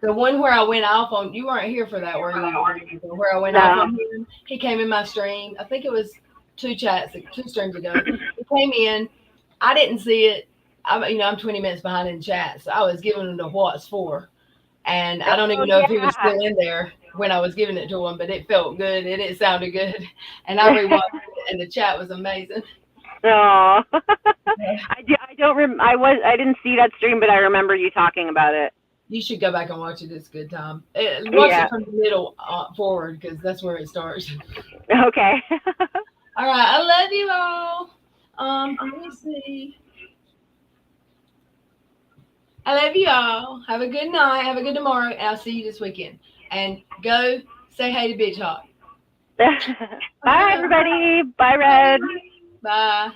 [SPEAKER 2] The one where I went off on, you weren't here for that, were you? Where I went off on him. He came in my stream. I think it was two streams ago. He came in. I didn't see it. I'm 20 minutes behind in chat, so I was giving him the what's for. And I don't even know if he was still in there when I was giving it to him, but it felt good and it sounded good. And I rewatched it, and the chat was amazing.
[SPEAKER 5] Oh, I didn't see that stream, but I remember you talking about it.
[SPEAKER 2] You should go back and watch it. It's a good time. Watch it from the middle forward because that's where it starts.
[SPEAKER 5] Okay.
[SPEAKER 2] All right. I love you all. Let me see. I love you all. Have a good night. Have a good tomorrow. And I'll see you this weekend. And go say hey to Bitch Hawk.
[SPEAKER 5] Bye, everybody. Bye, Red.
[SPEAKER 2] Bye.